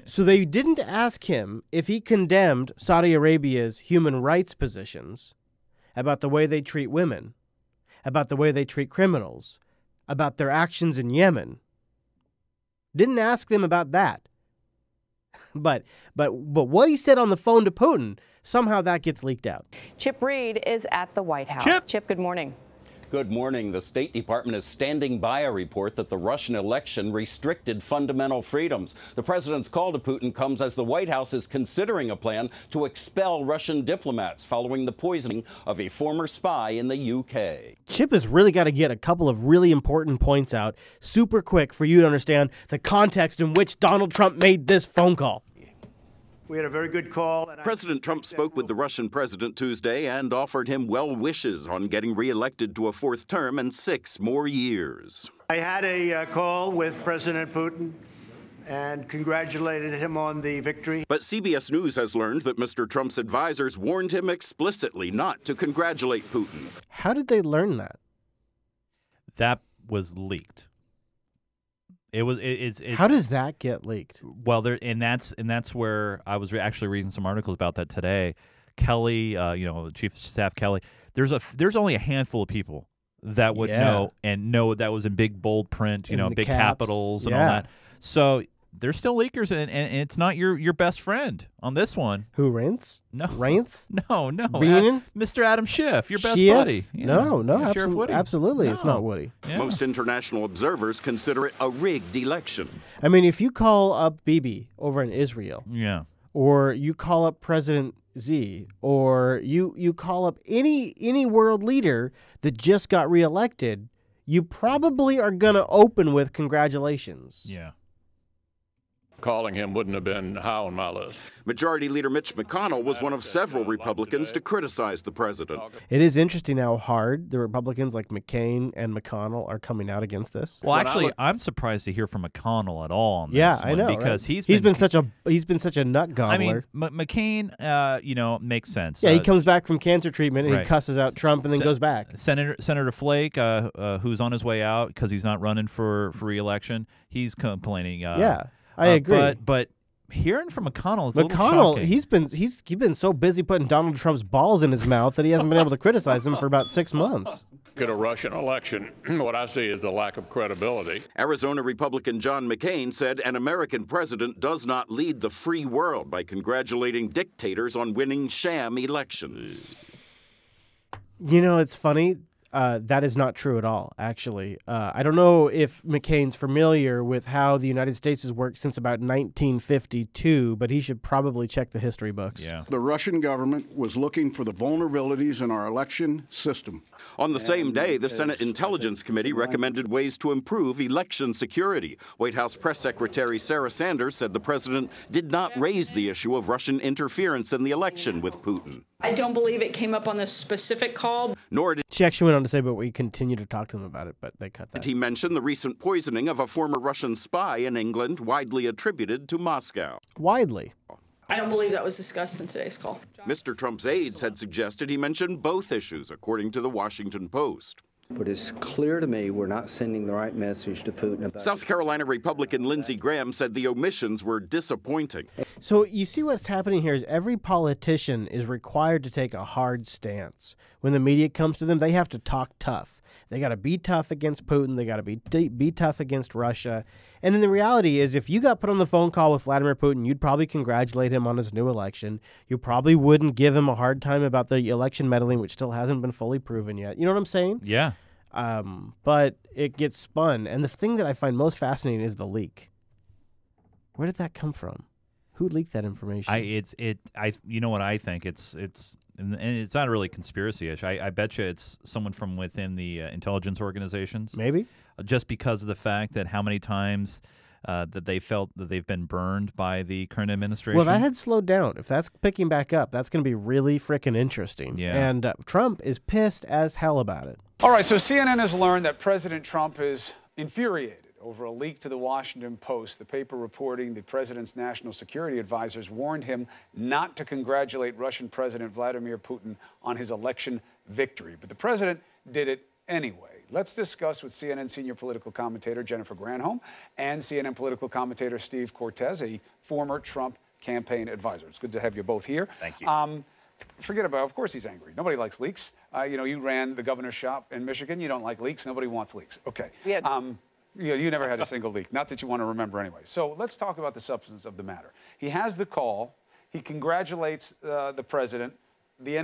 Speaker 1: So they didn't ask him if he condemned Saudi Arabia's human rights positions about the way they treat women, about the way they treat criminals, about their actions in Yemen. Didn't ask them about that. But what he said on the phone to Putin, somehow that gets leaked out.
Speaker 15: Chip Reed is at the White House. Chip, good morning.
Speaker 16: Good morning. The State Department is standing by a report that the Russian election restricted fundamental freedoms. The president's call to Putin comes as the White House is considering a plan to expel Russian diplomats following the poisoning of a former spy in the UK.
Speaker 1: Chip has really got to get a couple of really important points out super quick for you to understand the context in which Donald Trump made this phone call.
Speaker 19: We had a very good call.
Speaker 27: President Trump spoke with the Russian president Tuesday and offered him well wishes on getting reelected to a fourth term and 6 more years.
Speaker 19: I had a call with President Putin and congratulated him on the victory.
Speaker 27: But CBS News has learned that Mr. Trump's advisors warned him explicitly not to congratulate Putin.
Speaker 1: How did they learn that?
Speaker 21: That was leaked. It's
Speaker 1: how does that get leaked?
Speaker 21: Well, that's where I was actually reading some articles about that today. Kelly, the Chief of Staff Kelly. There's only a handful of people that would know that was in big bold print, big
Speaker 1: caps.
Speaker 21: Capitals and all that. So there's still leakers, and it's not your best friend on this one.
Speaker 1: Who, Reince?
Speaker 21: No.
Speaker 1: Reince?
Speaker 21: No.
Speaker 1: Beenan?
Speaker 21: Mr. Adam Schiff, your best
Speaker 1: Schiff?
Speaker 21: buddy.
Speaker 1: No,
Speaker 21: Sheriff Woody.
Speaker 1: Absolutely,
Speaker 21: No.
Speaker 1: it's not Woody.
Speaker 21: Yeah.
Speaker 27: Most international observers consider it a rigged election.
Speaker 1: I mean, if you call up Bibi over in Israel, or you call up President Z, or you call up any world leader that just got reelected, you probably are going to open with congratulations.
Speaker 21: Yeah.
Speaker 2: Calling him wouldn't have been high on my list.
Speaker 27: Majority Leader Mitch McConnell was one of several Republicans to criticize the president.
Speaker 1: It is interesting how hard the Republicans like McCain and McConnell are coming out against this.
Speaker 21: Well, actually, I'm surprised to hear from McConnell at all on this
Speaker 1: Yeah,
Speaker 21: one,
Speaker 1: I know,
Speaker 21: because
Speaker 1: right? he's been such a nut gobbler.
Speaker 21: I mean, McCain, makes sense.
Speaker 1: Yeah, he comes back from cancer treatment and
Speaker 21: right.
Speaker 1: he cusses out Trump and then goes back.
Speaker 21: Senator Flake, who's on his way out because he's not running for re-election, he's complaining.
Speaker 1: I agree.
Speaker 21: But hearing from McConnell is a little shocking.
Speaker 1: he's been so busy putting Donald Trump's balls in his mouth that he hasn't been able to criticize him for about 6 months.
Speaker 2: At a Russian election, what I see is the lack of credibility.
Speaker 27: Arizona Republican John McCain said an American president does not lead the free world by congratulating dictators on winning sham elections.
Speaker 1: You know, it's funny. That is not true at all, actually. I don't know if McCain's familiar with how the United States has worked since about 1952, but he should probably check the history books.
Speaker 5: Yeah. The Russian government was looking for the vulnerabilities in our election system.
Speaker 27: On the same day, the Senate Intelligence Committee recommended ways to improve election security. White House Press Secretary Sarah Sanders said the president did not raise the issue of Russian interference in the election with Putin.
Speaker 13: I don't believe it came up on this specific call.
Speaker 27: Nor did
Speaker 1: she actually went on to say, but we continue to talk to them about it, but they cut that.
Speaker 27: he mention the recent poisoning of a former Russian spy in England, widely attributed to Moscow.
Speaker 1: Widely?
Speaker 13: I don't believe that was discussed in today's call.
Speaker 27: Mr. Trump's aides had suggested he mention both issues, according to the Washington Post.
Speaker 17: But it's clear to me we're not sending the right message to Putin about
Speaker 27: South Carolina Republican Lindsey Graham said the omissions were disappointing.
Speaker 1: So you see what's happening here is every politician is required to take a hard stance. When the media comes to them, they have to talk tough. They got to be tough against Putin. They got to be tough against Russia. And then the reality is, if you got put on the phone call with Vladimir Putin, you'd probably congratulate him on his new election. You probably wouldn't give him a hard time about the election meddling, which still hasn't been fully proven yet. You know what I'm saying?
Speaker 21: Yeah.
Speaker 1: But it gets spun. And the thing that I find most fascinating is the leak. Where did that come from? Who leaked that information?
Speaker 21: You know what I think? And it's not really conspiracy-ish. I bet you it's someone from within the intelligence organizations.
Speaker 1: Maybe.
Speaker 21: Just because of the fact that how many times that they felt that they've been burned by the current administration.
Speaker 1: Well, that had slowed down. If that's picking back up, that's going to be really freaking interesting.
Speaker 21: Yeah.
Speaker 1: And Trump is pissed as hell about it.
Speaker 18: All right, so CNN has learned that President Trump is infuriated over a leak to the Washington Post. The paper reporting the president's national security advisors warned him not to congratulate Russian President Vladimir Putin on his election victory. But the president did it anyway. Let's discuss with CNN senior political commentator Jennifer Granholm and CNN political commentator Steve Cortez, a former Trump campaign advisor. It's good to have you both here.
Speaker 23: Thank you.
Speaker 18: Forget about, of course he's angry. Nobody likes leaks. You ran the governor's shop in Michigan. You don't like leaks. Nobody wants leaks. Okay.
Speaker 23: Yeah.
Speaker 18: You never had a single leak. Not that you want to remember anyway. So let's talk about the substance of the matter. He has the call. He congratulates the president. The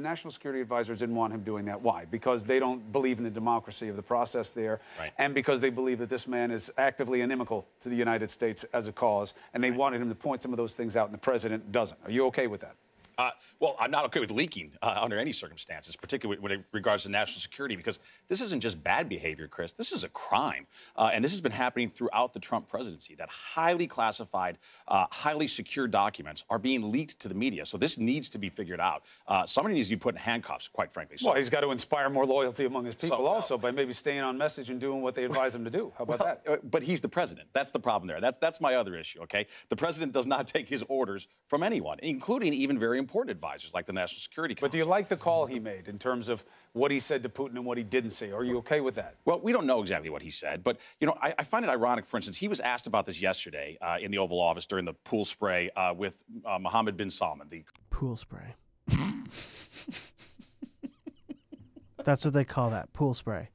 Speaker 18: National Security Advisors didn't want him doing that. Why? Because they don't believe in the democracy of the process there,
Speaker 23: right,
Speaker 18: and because they believe that this man is actively inimical to the United States as a cause, and they wanted him to point some of those things out, and the president doesn't. Are you okay with that?
Speaker 20: Well, I'm not okay with leaking under any circumstances, particularly when it regards to national security, because this isn't just bad behavior, Chris. This is a crime. And this has been happening throughout the Trump presidency, that highly classified, highly secure documents are being leaked to the media. So this needs to be figured out. Somebody needs to be put in handcuffs, quite frankly. So,
Speaker 18: well, he's got to inspire more loyalty among his people also by maybe staying on message and doing what they advise him to do. How about that?
Speaker 20: But he's the president. That's the problem there. That's my other issue, okay? The president does not take his orders from anyone, including even very important advisors like the National Security Council.
Speaker 18: But do you like the call he made in terms of what he said to Putin and what he didn't say? Are you okay with that?
Speaker 20: Well, we don't know exactly what he said, but I find it ironic. For instance, he was asked about this yesterday in the Oval Office during the pool spray with Mohammed bin Salman. The
Speaker 1: pool spray. That's what they call that, pool spray.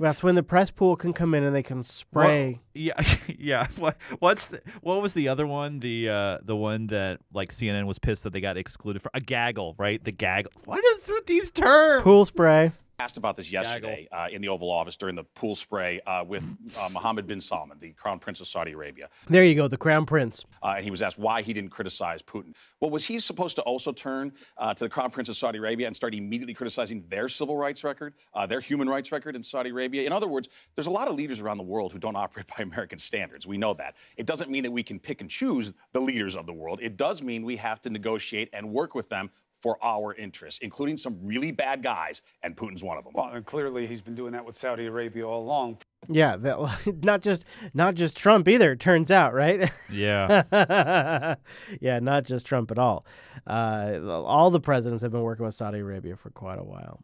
Speaker 1: That's when the press pool can come in and they can spray.
Speaker 21: Well, yeah. What was the other one? The one that like CNN was pissed that they got excluded for a gaggle, right? The gaggle. What is with these terms?
Speaker 1: Pool spray.
Speaker 20: Asked about this yesterday in the Oval Office during the pool spray with Mohammed bin Salman, the Crown Prince of Saudi Arabia.
Speaker 1: There you go, the Crown Prince.
Speaker 20: And he was asked why he didn't criticize Putin. Well, was he supposed to also turn to the Crown Prince of Saudi Arabia and start immediately criticizing their civil rights record, their human rights record in Saudi Arabia? In other words, there's a lot of leaders around the world who don't operate by American standards. We know that. It doesn't mean that we can pick and choose the leaders of the world. It does mean we have to negotiate and work with them for our interests, including some really bad guys, and Putin's one of them.
Speaker 18: Well, and clearly he's been doing that with Saudi Arabia all along.
Speaker 1: Yeah, not just Trump either, it turns out, right?
Speaker 21: Yeah.
Speaker 1: Yeah, not just Trump at all. All the presidents have been working with Saudi Arabia for quite a while.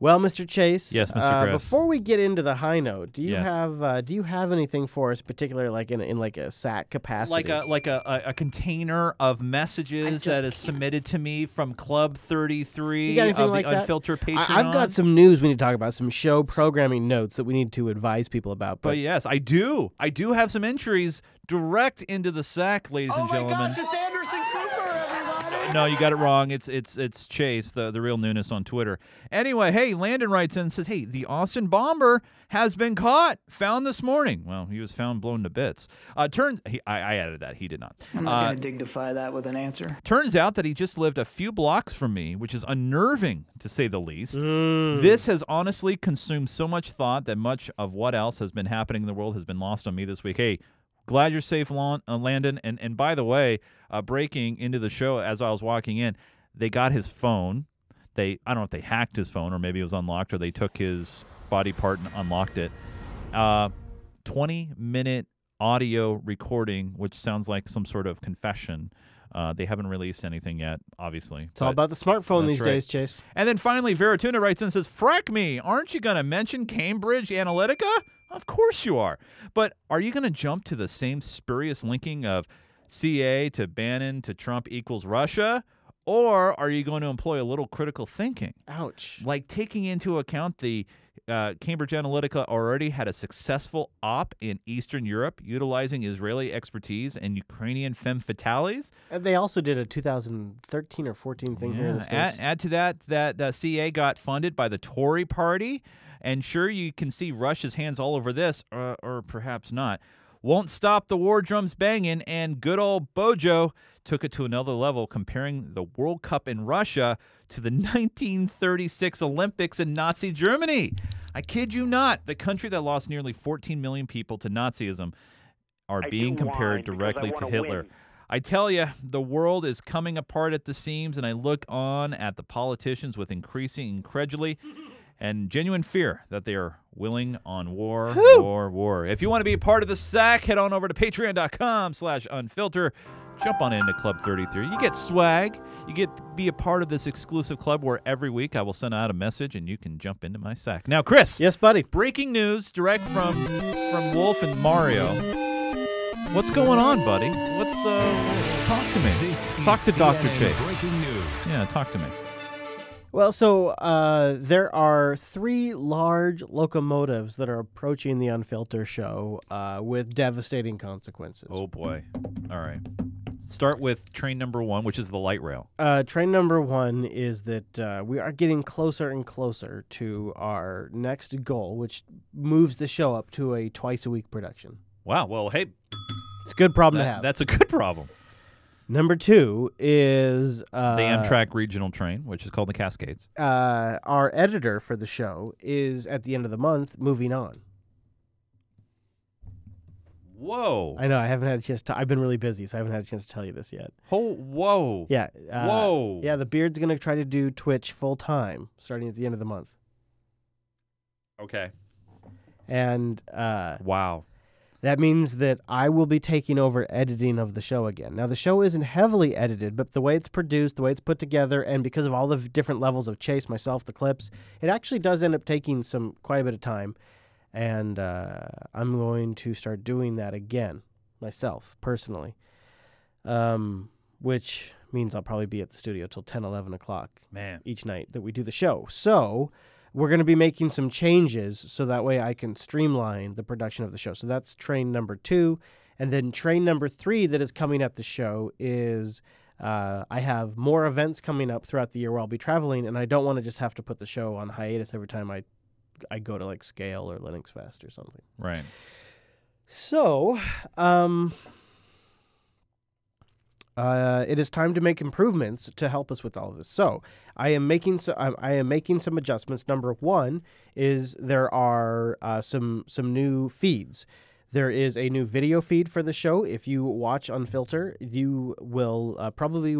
Speaker 1: Well, Mr. Chase.
Speaker 21: Yes, Mr. Chris.
Speaker 1: Before we get into the high note, do you
Speaker 21: Yes.
Speaker 1: have anything for us, particularly like in like a SAC capacity?
Speaker 21: Like a container of messages that is submitted to me from Club 33
Speaker 1: You got anything
Speaker 21: of
Speaker 1: like
Speaker 21: the
Speaker 1: that?
Speaker 21: Unfiltered Patreon.
Speaker 1: I've got some news we need to talk about, some show programming notes that we need to advise people about.
Speaker 21: But yes, I do. I do have some entries direct into the sack, ladies and gentlemen.
Speaker 19: Oh my gosh, it's Anderson Cooper, everybody!
Speaker 21: No, you got it wrong. It's Chase, the real newness on Twitter. Anyway, hey, Landon writes in and says, hey, the Austin bomber has been caught, found this morning. Well, he was found blown to bits. I added that. He did not.
Speaker 4: I'm not going to dignify that with an answer.
Speaker 21: Turns out that he just lived a few blocks from me, which is unnerving, to say the least. This has honestly consumed so much thought that much of what else has been happening in the world has been lost on me this week. Hey, glad you're safe, Landon. And by the way, breaking into the show as I was walking in, they got his phone. I don't know if they hacked his phone or maybe it was unlocked or they took his body part and unlocked it. 20-minute audio recording, which sounds like some sort of confession. They haven't released anything yet, obviously.
Speaker 1: It's all about the smartphone these days, Chase.
Speaker 21: And then finally, Veratuna writes in and says, frack me, aren't you going to mention Cambridge Analytica? Of course you are. But are you going to jump to the same spurious linking of CA to Bannon to Trump equals Russia? Or are you going to employ a little critical thinking?
Speaker 1: Ouch.
Speaker 21: Like taking into account the Cambridge Analytica already had a successful op in Eastern Europe utilizing Israeli expertise and Ukrainian femme fatales.
Speaker 1: And they also did a 2013 or 14 thing here in the States.
Speaker 21: Add to that the CA got funded by the Tory party. And sure, you can see Russia's hands all over this, or perhaps not. Won't stop the war drums banging, and good old Bojo took it to another level, comparing the World Cup in Russia to the 1936 Olympics in Nazi Germany. I kid you not, the country that lost nearly 14 million people to Nazism are being compared directly to Hitler. I tell you, the world is coming apart at the seams, and I look on at the politicians with increasing incredulity and genuine fear that they are willing on war. If you want to be a part of the SAC, head on over to patreon.com/unfilter. Jump on into Club 33. You get swag. You get be a part of this exclusive club where every week I will send out a message and you can jump into my SAC. Now, Chris.
Speaker 1: Yes, buddy.
Speaker 21: Breaking news direct from Wolf and Mario. What's going on, buddy? Talk to me. Talk to Dr. Chase.
Speaker 6: Breaking news.
Speaker 21: Yeah, talk to me.
Speaker 1: Well, so there are 3 large locomotives that are approaching the Unfilter show with devastating consequences.
Speaker 21: Oh, boy. All right. Start with train number 1, which is the light rail.
Speaker 1: Train number 1 is that we are getting closer and closer to our next goal, which moves the show up to a twice-a-week production.
Speaker 21: Wow. Well, hey.
Speaker 1: It's a good problem to have.
Speaker 21: That's a good problem.
Speaker 1: Number 2 is
Speaker 21: the Amtrak regional train, which is called the Cascades.
Speaker 1: Our editor for the show is, at the end of the month, moving on.
Speaker 21: Whoa.
Speaker 1: I know, I haven't had a chance to... I've been really busy, so I haven't had a chance to tell you this yet.
Speaker 21: Whoa.
Speaker 1: Yeah.
Speaker 21: Whoa.
Speaker 1: Yeah, the Beard's going to try to do Twitch full-time, starting at the end of the month.
Speaker 21: Okay.
Speaker 1: And...
Speaker 21: wow.
Speaker 1: That means that I will be taking over editing of the show again. Now, the show isn't heavily edited, but the way it's produced, the way it's put together, and because of all the different levels of Chase, myself, the clips, it actually does end up taking quite a bit of time. And I'm going to start doing that again, myself, personally, which means I'll probably be at the studio till 10, 11 o'clock each night that we do the show. So... we're going to be making some changes so that way I can streamline the production of the show. So that's train number 2. And then train number 3 that is coming at the show is I have more events coming up throughout the year where I'll be traveling, and I don't want to just have to put the show on hiatus every time I go to like Scale or Linux Fest or something.
Speaker 21: Right.
Speaker 1: So, it is time to make improvements to help us with all of this. So, I am making some adjustments. Number one is there are some new feeds. There is a new video feed for the show. If you watch Unfilter, you will probably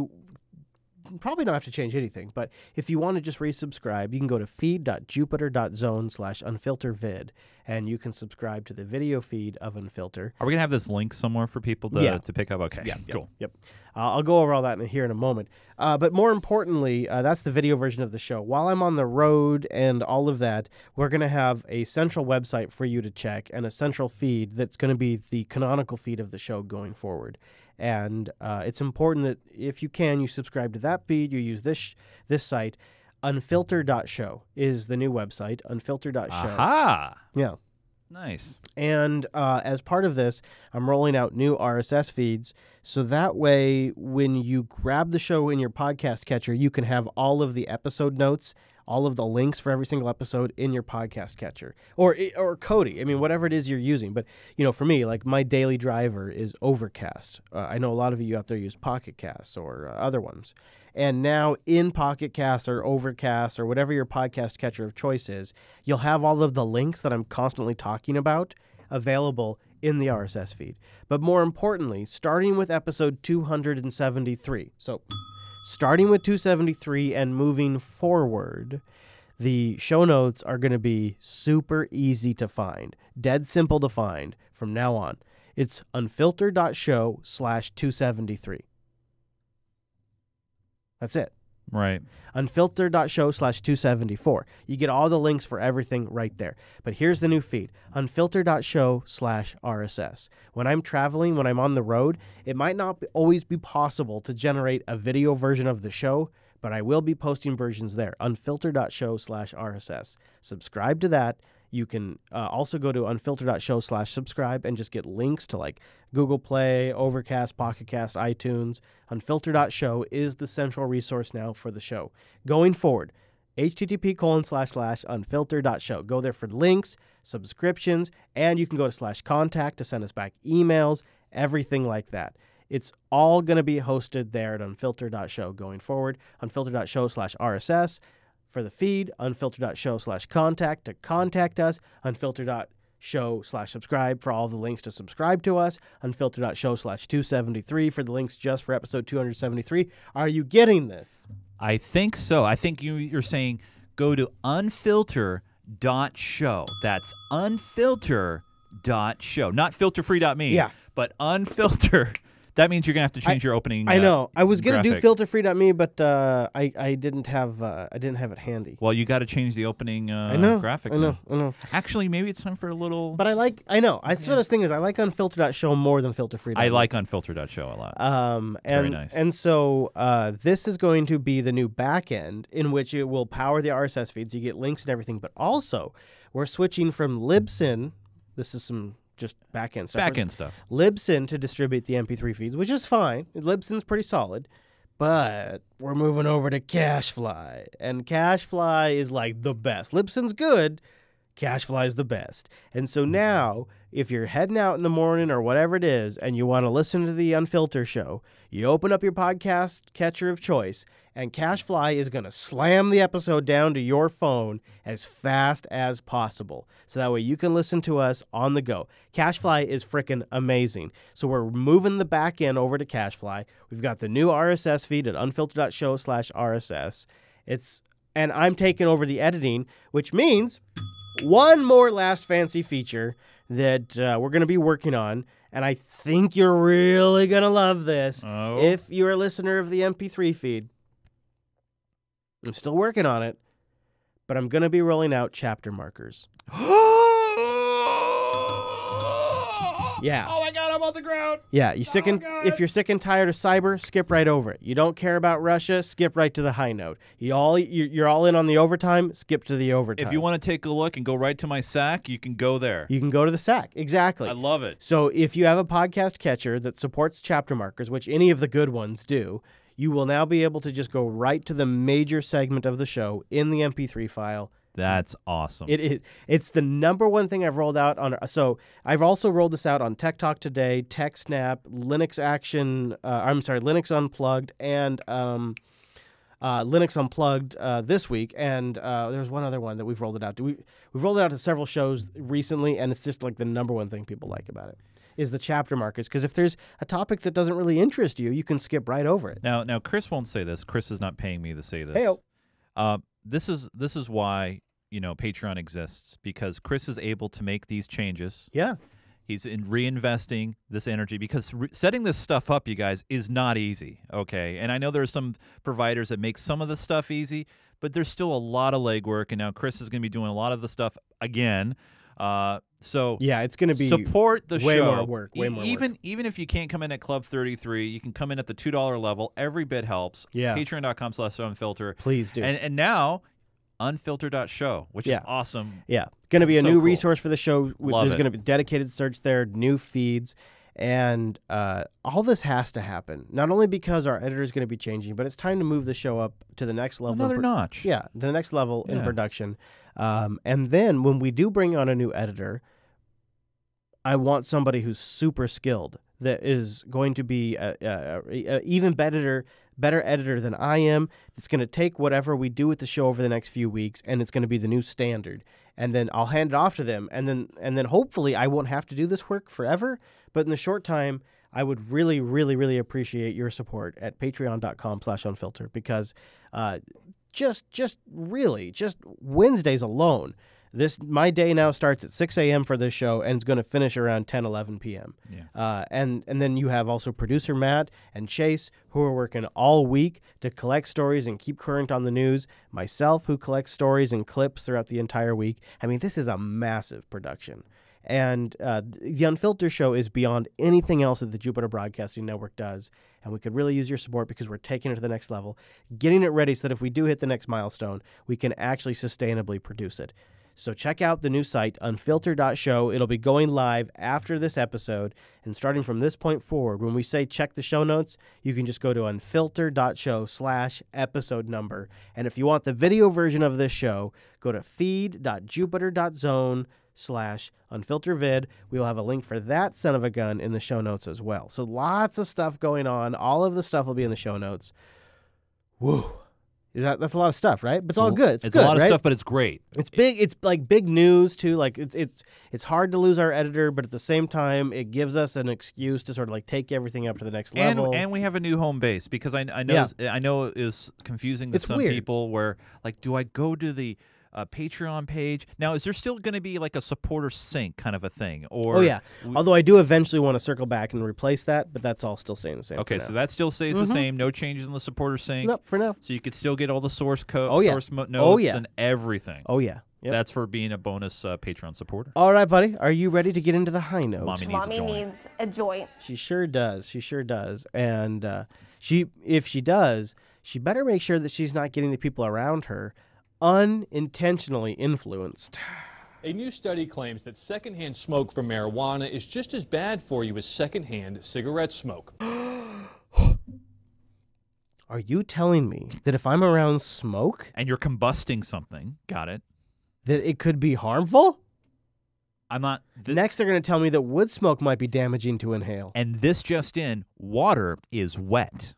Speaker 1: not have to change anything. But if you want to just resubscribe, you can go to feed.jupiter.zone/unfiltervid, and you can subscribe to the video feed of Unfilter.
Speaker 21: Are we gonna have this link somewhere for people to pick up? Okay, cool.
Speaker 1: Yep. I'll go over all that here in a moment. But more importantly, that's the video version of the show. While I'm on the road and all of that, we're going to have a central website for you to check and a central feed that's going to be the canonical feed of the show going forward. And it's important that if you can, you subscribe to that feed, you use this site. Unfilter.show is the new website, unfilter.show.
Speaker 21: Aha!
Speaker 1: Yeah.
Speaker 21: Nice.
Speaker 1: And as part of this, I'm rolling out new RSS feeds, so that way when you grab the show in your podcast catcher, you can have all of the episode notes, all of the links for every single episode in your podcast catcher. Or Kodi, I mean, whatever it is you're using. But, for me, like my daily driver is Overcast. I know a lot of you out there use Pocket Casts or other ones. And now in Pocket Cast or Overcast or whatever your podcast catcher of choice is, you'll have all of the links that I'm constantly talking about available in the RSS feed. But more importantly, starting with episode 273. So starting with 273 and moving forward, the show notes are going to be super easy to find, dead simple to find from now on. It's unfilter.show/273. That's it.
Speaker 21: Right.
Speaker 1: Unfilter.show/274. You get all the links for everything right there. But here's the new feed. Unfilter.show/RSS. When I'm traveling, when I'm on the road, it might not always be possible to generate a video version of the show, but I will be posting versions there. Unfilter.show/RSS. Subscribe to that. You can also go to unfilter.show/subscribe and just get links to like Google Play, Overcast, Pocket Cast, iTunes. Unfilter.show is the central resource now for the show. Going forward, http://unfilter.show. Go there for links, subscriptions, and you can go to /contact to send us back emails, everything like that. It's all going to be hosted there at unfilter.show going forward. Unfilter.show/RSS. For the feed, unfilter.show/contact to contact us, unfilter.show/subscribe for all the links to subscribe to us, unfilter.show/273 for the links just for episode 273. Are you getting this?
Speaker 21: I think so. I think you're saying go to unfilter.show. That's unfilter.show. Not filterfree.me.
Speaker 1: Yeah.
Speaker 21: But unfilter. That means you're going to have to change your opening.
Speaker 1: I know. I was going to do
Speaker 21: graphic.
Speaker 1: filterfree.me, but I didn't have it handy.
Speaker 21: Well, you got to change the opening graphic.
Speaker 1: I know.
Speaker 21: Actually, maybe it's time for a little.
Speaker 1: But I know. That's what I was thinking is I like unfilter.show more than filterfree.me.
Speaker 21: I like unfilter.show a lot. Very nice.
Speaker 1: And so this is going to be the new back end in which it will power the RSS feeds. You get links and everything. But also, we're switching from Libsyn. This is some just back-end stuff.
Speaker 21: Back-end stuff.
Speaker 1: Libsyn to distribute the MP3 feeds, which is fine. Libsyn's pretty solid. But we're moving over to CacheFly. And CacheFly is like the best. Libsyn's good. CacheFly is the best. And so now, if you're heading out in the morning or whatever it is, and you want to listen to the Unfilter show, you open up your podcast catcher of choice, and CacheFly is going to slam the episode down to your phone as fast as possible. So that way you can listen to us on the go. CacheFly is freaking amazing. So we're moving the back end over to CacheFly. We've got the new RSS feed at unfilter.show/RSS. And I'm taking over the editing, which means one more last fancy feature that we're going to be working on, and I think you're really going to love this if you're a listener of the MP3 feed. I'm still working on it, but I'm going to be rolling out chapter markers. Yeah.
Speaker 21: Oh my God, I'm on the ground.
Speaker 1: Yeah, if you're sick and tired of cyber, skip right over it. You don't care about Russia, skip right to the high note. You're all in on the overtime, skip to the overtime.
Speaker 21: If you want to take a look and go right to my SAC, you can go there.
Speaker 1: You can go to the SAC, exactly.
Speaker 21: I love it.
Speaker 1: So if you have a podcast catcher that supports chapter markers, which any of the good ones do, You will now be able to just go right to the major segment of the show in the MP3 file.
Speaker 21: That's awesome.
Speaker 1: It's the #1 thing I've rolled out on. So I've also rolled this out on Tech Talk Today, TechSnap, Linux Action. Linux Unplugged, and Linux Unplugged this week. And there's one other one that we've rolled it out to. We've rolled it out to several shows recently, and it's just like the #1 thing people like about it is the chapter markers. Because if there's a topic that doesn't really interest you, you can skip right over it.
Speaker 21: Now Chris won't say this. Chris is not paying me to say this.
Speaker 1: Hey-o.
Speaker 21: This is why Patreon exists, because Chris is able to make these changes.
Speaker 1: Yeah.
Speaker 21: He's reinvesting this energy, because setting this stuff up, you guys, is not easy, okay? And I know there are some providers that make some of the stuff easy, but there's still a lot of legwork, and now Chris is going to be doing a lot of the stuff again. So
Speaker 1: yeah, it's going to be
Speaker 21: support the
Speaker 1: way
Speaker 21: show.
Speaker 1: More work. Way more work.
Speaker 21: Even if you can't come in at Club 33, you can come in at the $2 level. Every bit helps.
Speaker 1: Yeah.
Speaker 21: Patreon.com/unfilter.
Speaker 1: Please do.
Speaker 21: And now Unfilter.show, which is awesome.
Speaker 1: Yeah. Going to be a new resource for the show. There's going to be dedicated search there, new feeds, and all this has to happen. Not only because our editor is going to be changing, but it's time to move the show up to the next level.
Speaker 21: Another notch.
Speaker 1: Yeah, the next level in production. And then when we do bring on a new editor, I want somebody who's super skilled, that is going to be a even better editor than I am. It's going to take whatever we do with the show over the next few weeks, and it's going to be the new standard. And then I'll hand it off to them, and then hopefully I won't have to do this work forever. But in the short time, I would really, really, really appreciate your support at patreon.com/unfilter, because just Wednesdays alone. My day now starts at 6 a.m. for this show, and it's going to finish around 10, 11 p.m.
Speaker 21: Yeah.
Speaker 1: And then you have also producer Matt and Chase, who are working all week to collect stories and keep current on the news. Myself, who collects stories and clips throughout the entire week. I mean, this is a massive production. And the Unfiltered show is beyond anything else that the Jupiter Broadcasting Network does. And we could really use your support, because we're taking it to the next level, getting it ready so that if we do hit the next milestone, we can actually sustainably produce it. So check out the new site, unfilter.show. It'll be going live after this episode. And starting from this point forward, when we say check the show notes, you can just go to unfilter.show/episode number. And if you want the video version of this show, go to feed.jupiter.zone/unfiltervid. We'll have a link for that son of a gun in the show notes as well. So lots of stuff going on. All of the stuff will be in the show notes. Woo. That's a lot of stuff, right? But it's all good.
Speaker 21: It's
Speaker 1: good,
Speaker 21: a lot of
Speaker 1: right?
Speaker 21: stuff, but it's great.
Speaker 1: It's big. It's like big news too. Like it's hard to lose our editor, but at the same time, it gives us an excuse to sort of like take everything up to the next level.
Speaker 21: And we have a new home base, because I know it is confusing to some
Speaker 1: weird.
Speaker 21: people. Where like, do I go to the Patreon page now? Is there still going to be like a supporter sync kind of a thing? Or
Speaker 1: although I do eventually want to circle back and replace that, but that's all still staying the same.
Speaker 21: Okay, so that still stays the same. No changes in the supporter sync.
Speaker 1: Nope, for now.
Speaker 21: So you could still get all the source code, notes, and everything.
Speaker 1: Oh yeah. Yep.
Speaker 21: That's for being a bonus Patreon supporter.
Speaker 1: All right, buddy. Are you ready to get into the high notes?
Speaker 21: Mommy
Speaker 6: needs a joint.
Speaker 1: She sure does. She sure does. And if she does, she better make sure that she's not getting the people around her unintentionally influenced.
Speaker 7: A new study claims that secondhand smoke from marijuana is just as bad for you as secondhand cigarette smoke.
Speaker 1: Are you telling me that if I'm around smoke
Speaker 21: and you're combusting something, got it,
Speaker 1: that it could be harmful?
Speaker 21: I'm not.
Speaker 1: Next, they're going to tell me that wood smoke might be damaging to inhale.
Speaker 21: And this just in, water is wet.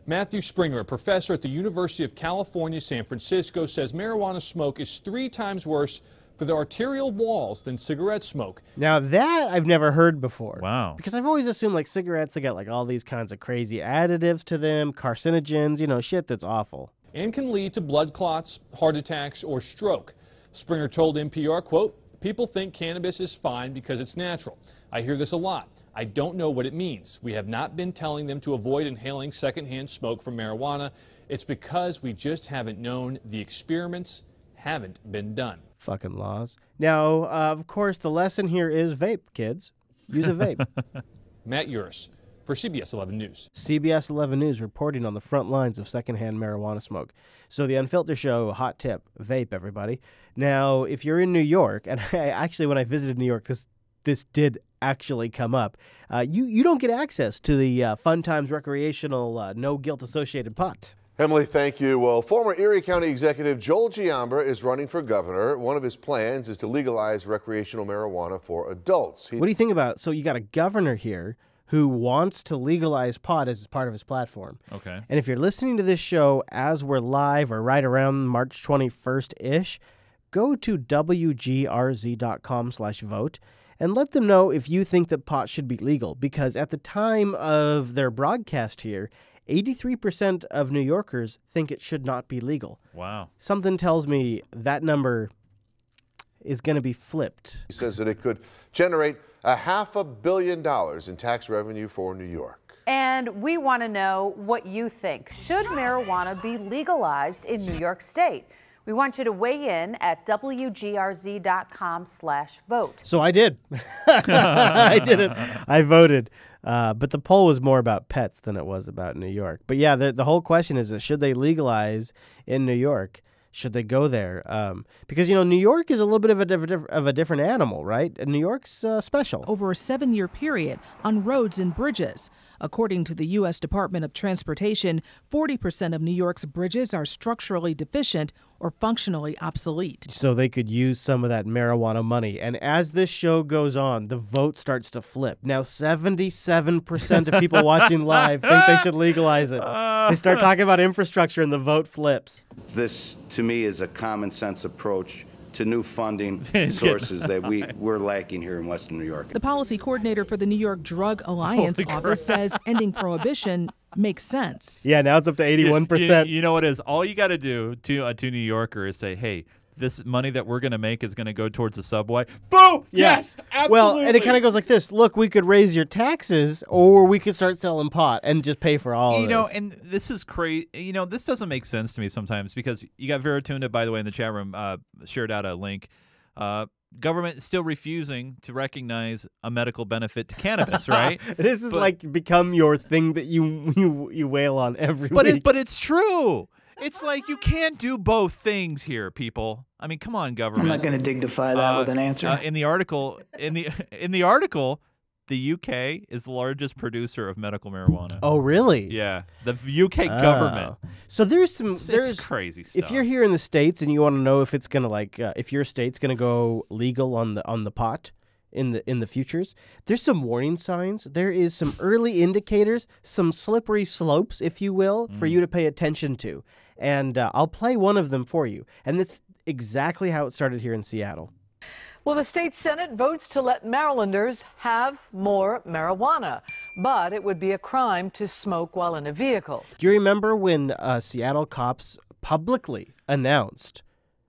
Speaker 7: Matthew Springer, a professor at the University of California, San Francisco, says marijuana smoke is 3 times worse for the arterial walls than cigarette smoke.
Speaker 1: Now that I've never heard before.
Speaker 21: Wow.
Speaker 1: Because I've always assumed like cigarettes, they got like all these kinds of crazy additives to them, carcinogens, shit that's awful.
Speaker 7: And can lead to blood clots, heart attacks, or stroke. Springer told NPR, quote, "People think cannabis is fine because it's natural. I hear this a lot. I don't know what it means. We have not been telling them to avoid inhaling secondhand smoke from marijuana. It's because we just haven't known. The experiments haven't been done."
Speaker 1: Fucking laws. Now, of course, the lesson here is vape, kids. Use a vape.
Speaker 7: Matt Uris for CBS 11 News.
Speaker 1: CBS 11 News reporting on the front lines of secondhand marijuana smoke. So the Unfiltered show, hot tip, vape, everybody. Now, if you're in New York, and actually when I visited New York, this this did actually come up, you don't get access to the Fun Times recreational no guilt associated pot.
Speaker 6: Emily, thank you. Well, former Erie County Executive Joel Giambra is running for governor. One of his plans is to legalize recreational marijuana for adults.
Speaker 1: What do you think about, so you got a governor here who wants to legalize pot as part of his platform.
Speaker 21: Okay.
Speaker 1: And if you're listening to this show as we're live or right around March 21st-ish, go to wgrz.com/vote and let them know if you think that pot should be legal. Because at the time of their broadcast here, 83% of New Yorkers think it should not be legal.
Speaker 21: Wow.
Speaker 1: Something tells me that number is going to be flipped.
Speaker 6: He says that it could generate $500 million in tax revenue for New York.
Speaker 8: And we want to know what you think. Should marijuana be legalized in New York State? We want you to weigh in at wgrz.com/vote.
Speaker 1: So I did. I did it. I voted. But the poll was more about pets than it was about New York. But yeah, the whole question is, should they legalize in New York? Should they go there? Because, New York is a little bit of a different animal, right? And New York's special.
Speaker 9: Over a 7-year period on roads and bridges. According to the U.S. Department of Transportation, 40% of New York's bridges are structurally deficient or functionally obsolete.
Speaker 1: So they could use some of that marijuana money. And as this show goes on, the vote starts to flip. Now, 77% of people watching live think they should legalize it. They start talking about infrastructure and the vote flips.
Speaker 10: This, to me, is a common sense approach to new funding sources that we're lacking here in Western New York.
Speaker 9: The policy coordinator for the New York Drug Alliance office says ending prohibition makes sense.
Speaker 1: Yeah, now it's up to 81%.
Speaker 21: You know what it is? All you got to do to New Yorker is say, hey, this money that we're going to make is going to go towards the subway. Boom!
Speaker 1: Yeah.
Speaker 21: Yes, absolutely.
Speaker 1: Well, and it kind of goes like this. Look, we could raise your taxes, or we could start selling pot and just pay for all of this.
Speaker 21: And this is crazy. This doesn't make sense to me sometimes because you got Veritunda, by the way, in the chat room, shared out a link. Government is still refusing to recognize a medical benefit to cannabis, right?
Speaker 1: This is like become your thing that you wail on every week.
Speaker 21: But it's true. It's like you can't do both things here, people. I mean, come on, government.
Speaker 4: I'm not going to dignify that with an answer.
Speaker 21: In the article, the UK is the largest producer of medical marijuana.
Speaker 1: Oh, really?
Speaker 21: Yeah, the UK government.
Speaker 1: So there's
Speaker 21: crazy stuff.
Speaker 1: If you're here in the States and you want to know if it's gonna if your state's gonna go legal on the pot in the futures, there's some warning signs. There is some early indicators, some slippery slopes, if you will, for you to pay attention to. And I'll play one of them for you. And that's exactly how it started here in Seattle.
Speaker 11: Well, the state Senate votes to let Marylanders have more marijuana, but it would be a crime to smoke while in a vehicle.
Speaker 1: Do you remember when Seattle cops publicly announced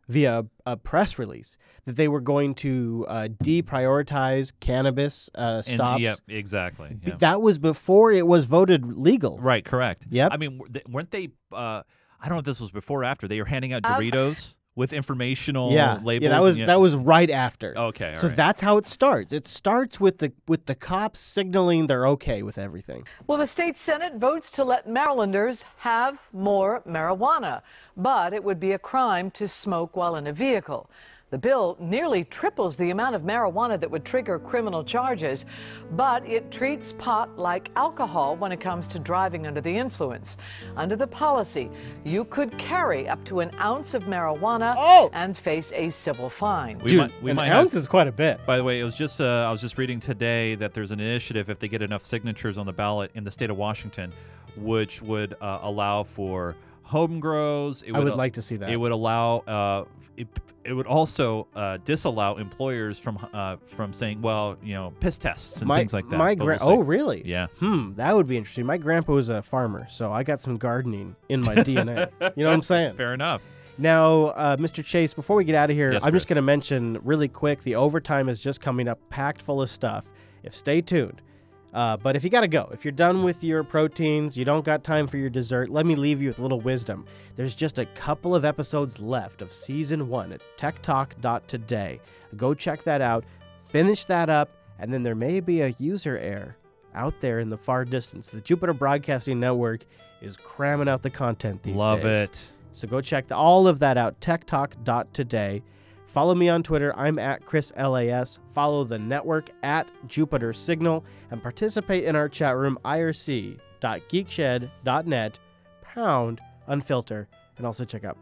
Speaker 1: via a press release that they were going to deprioritize cannabis stops?
Speaker 21: Yep, exactly. Yep.
Speaker 1: That was before it was voted legal.
Speaker 21: Right, correct.
Speaker 1: Yep.
Speaker 21: I mean, weren't they, I don't know if this was before or after, they were handing out Doritos with informational labels?
Speaker 1: Yeah, that was right after.
Speaker 21: Okay, all
Speaker 1: so
Speaker 21: right.
Speaker 1: that's how it starts. It starts with the cops signaling they're okay with everything.
Speaker 11: Well, the state Senate votes to let Marylanders have more marijuana, but it would be a crime to smoke while in a vehicle. The bill nearly triples the amount of marijuana that would trigger criminal charges, but it treats pot like alcohol when it comes to driving under the influence. Under the policy, you could carry up to an ounce of marijuana and face a civil fine.
Speaker 1: An ounce is quite a bit.
Speaker 21: By the way, it was just I was just reading today that there's an initiative, if they get enough signatures on the ballot in the state of Washington, which would allow for home grows.
Speaker 1: I would like to see that.
Speaker 21: It would allow. It would also disallow employers from saying, well, piss tests and things like that.
Speaker 1: Oh, really?
Speaker 21: Yeah.
Speaker 1: That would be interesting. My grandpa was a farmer, so I got some gardening in my DNA. You know what I'm saying?
Speaker 21: Fair enough.
Speaker 1: Now, Mr. Chase, before we get out of here,
Speaker 21: Yes,
Speaker 1: I'm just
Speaker 21: Chris.
Speaker 1: going to mention really quick, the overtime is just coming up, packed full of stuff. Stay tuned. But if you got to go, if you're done with your proteins, you don't got time for your dessert, let me leave you with a little wisdom. There's just a couple of episodes left of Season 1 at techtalk.today. Go check that out, finish that up, and then there may be a user error out there in the far distance. The Jupiter Broadcasting Network is cramming out the content these days.
Speaker 21: Love it.
Speaker 1: So go check all of that out, techtalk.today. Follow me on Twitter. I'm at ChrisLAS. Follow the network at Jupiter Signal and participate in our chat room, irc.geekshed.net, #Unfilter, and also check out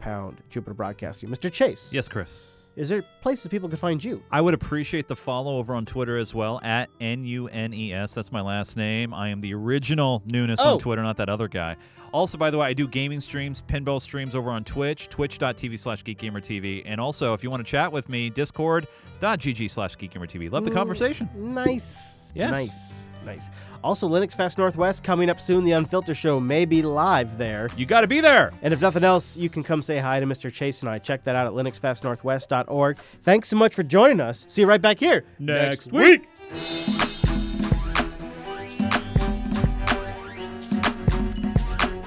Speaker 1: #Jupiter Broadcasting. Mr. Chase.
Speaker 21: Yes, Chris.
Speaker 1: Is there places people can find you?
Speaker 21: I would appreciate the follow over on Twitter as well, at NUNES. That's my last name. I am the original Nunes on Twitter, not that other guy. Also, by the way, I do gaming streams, pinball streams over on Twitch, twitch.tv/GeekGamerTV. And also, if you want to chat with me, discord.gg/GeekGamerTV. Love the conversation.
Speaker 1: Nice.
Speaker 21: Yes.
Speaker 1: Nice. Also, Linux Fest Northwest coming up soon. The Unfilter Show may be live there.
Speaker 21: You got to be there.
Speaker 1: And if nothing else, you can come say hi to Mr. Chase and I. Check that out at linuxfestnorthwest.org. Thanks so much for joining us. See you right back here
Speaker 21: next week.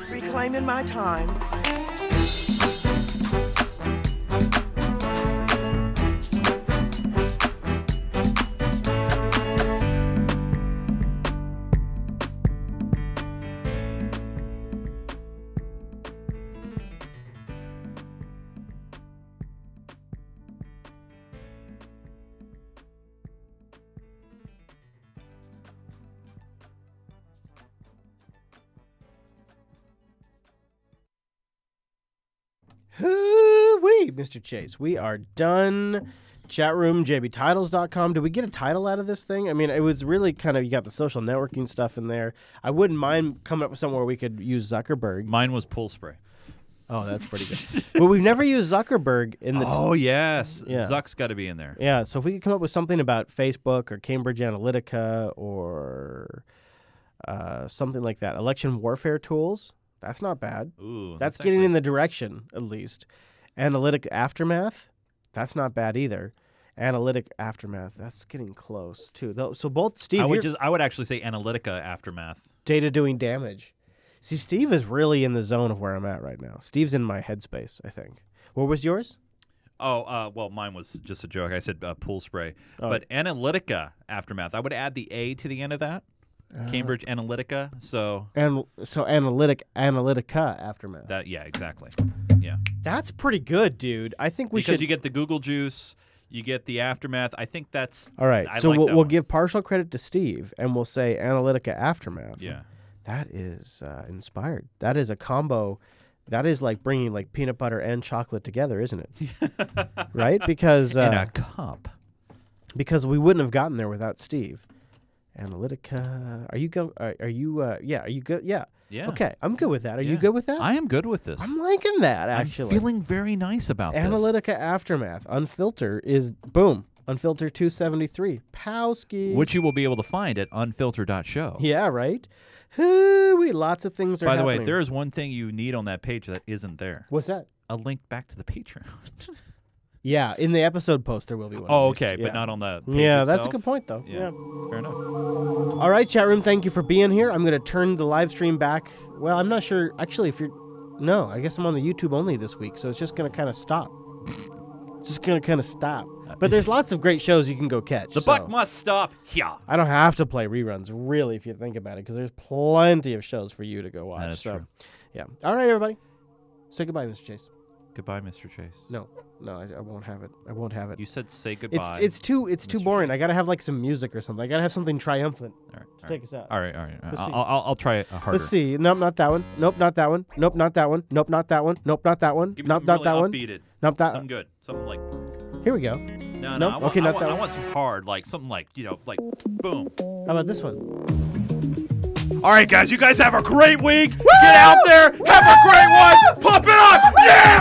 Speaker 3: Reclaiming my time.
Speaker 1: Hoo-wee, Mr. Chase. We are done. Chat room, jbtitles.com. Did we get a title out of this thing? I mean, it was really kind of, you got the social networking stuff in there. I wouldn't mind coming up with somewhere we could use Zuckerberg.
Speaker 21: Mine was pool spray.
Speaker 1: Oh, that's pretty good. Well, we've never used Zuckerberg in the...
Speaker 21: Oh, yes.
Speaker 1: Yeah.
Speaker 21: Zuck's got to be in there.
Speaker 1: Yeah, so if we could come up with something about Facebook or Cambridge Analytica or something like that. Election warfare tools. That's not bad.
Speaker 21: Ooh,
Speaker 1: that's getting in the direction, at least. Analytic aftermath. That's not bad either. Analytic aftermath. That's getting close, too. So both Steve...
Speaker 21: I would actually say Analytica aftermath.
Speaker 1: Data doing damage. See, Steve is really in the zone of where I'm at right now. Steve's in my headspace, I think. What was yours?
Speaker 21: Oh, well, mine was just a joke. I said pool spray.
Speaker 1: Oh.
Speaker 21: But Analytica aftermath. I would add the A to the end of that. Cambridge Analytica. So
Speaker 1: Analytica aftermath.
Speaker 21: Yeah, exactly. Yeah.
Speaker 1: That's pretty good, dude. I think we should...
Speaker 21: Because you get the Google juice, you get the aftermath. I think that's...
Speaker 1: All right,
Speaker 21: I
Speaker 1: so
Speaker 21: like
Speaker 1: we'll give partial credit to Steve, and we'll say Analytica aftermath.
Speaker 21: Yeah.
Speaker 1: That is inspired. That is a combo. That is like bringing like peanut butter and chocolate together, isn't it? Right? Because
Speaker 21: in a cup.
Speaker 1: Because we wouldn't have gotten there without Steve. Analytica. Are you go? Are you? Yeah. Are you good? Yeah.
Speaker 21: Yeah.
Speaker 1: Okay. I'm good with that. Are you good with that?
Speaker 21: I am good with this.
Speaker 1: I'm liking that, actually.
Speaker 21: I'm feeling very nice about this.
Speaker 1: Analytica aftermath. Unfilter is boom. Unfilter 273. Powski.
Speaker 21: Which you will be able to find at unfilter.show.
Speaker 1: Yeah. Right. Hoo-wee, lots of things are happening.
Speaker 21: By the way, there is one thing you need on that page that isn't there.
Speaker 1: What's that?
Speaker 21: A link back to the Patreon.
Speaker 1: Yeah, in the episode post there will be one.
Speaker 21: Oh, okay, but not on the page
Speaker 1: Yeah,
Speaker 21: itself?
Speaker 1: that's a good point, though. Yeah.
Speaker 21: Fair enough.
Speaker 1: All right, chat room, thank you for being here. I'm going to turn the live stream back. Well, I'm not sure. Actually, if you're... No, I guess I'm on the YouTube only this week, so it's just going to kind of stop. Just going to kind of stop. But there's lots of great shows you can go catch.
Speaker 21: The buck must stop here.
Speaker 1: I don't have to play reruns, really, if you think about it, because there's plenty of shows for you to go watch.
Speaker 21: That is true.
Speaker 1: Yeah. All right, everybody. Say goodbye, Mr. Chase.
Speaker 21: Goodbye, Mr. Chase.
Speaker 1: No, I won't have it. I won't have it.
Speaker 21: You said say goodbye.
Speaker 1: It's too boring. I gotta have like some music or something. I gotta have something triumphant to take us out.
Speaker 21: All right. I'll try it harder.
Speaker 1: Let's see. Nope, not that one. Nope, not that one. Nope, not that one. Nope, not that one. Nope, not that one.
Speaker 21: Give me
Speaker 1: Nope,
Speaker 21: some
Speaker 1: not that one.
Speaker 21: upbeated.
Speaker 1: Nope, that.
Speaker 21: Something good. Something like.
Speaker 1: Here we go.
Speaker 21: No.
Speaker 1: Nope.
Speaker 21: I
Speaker 1: Okay, not that
Speaker 21: I
Speaker 1: one.
Speaker 21: want some hard, like something like like boom.
Speaker 1: How about this one?
Speaker 21: All right, guys. You guys have a great week. Get out there. Have a great one. Pump it up. Yeah.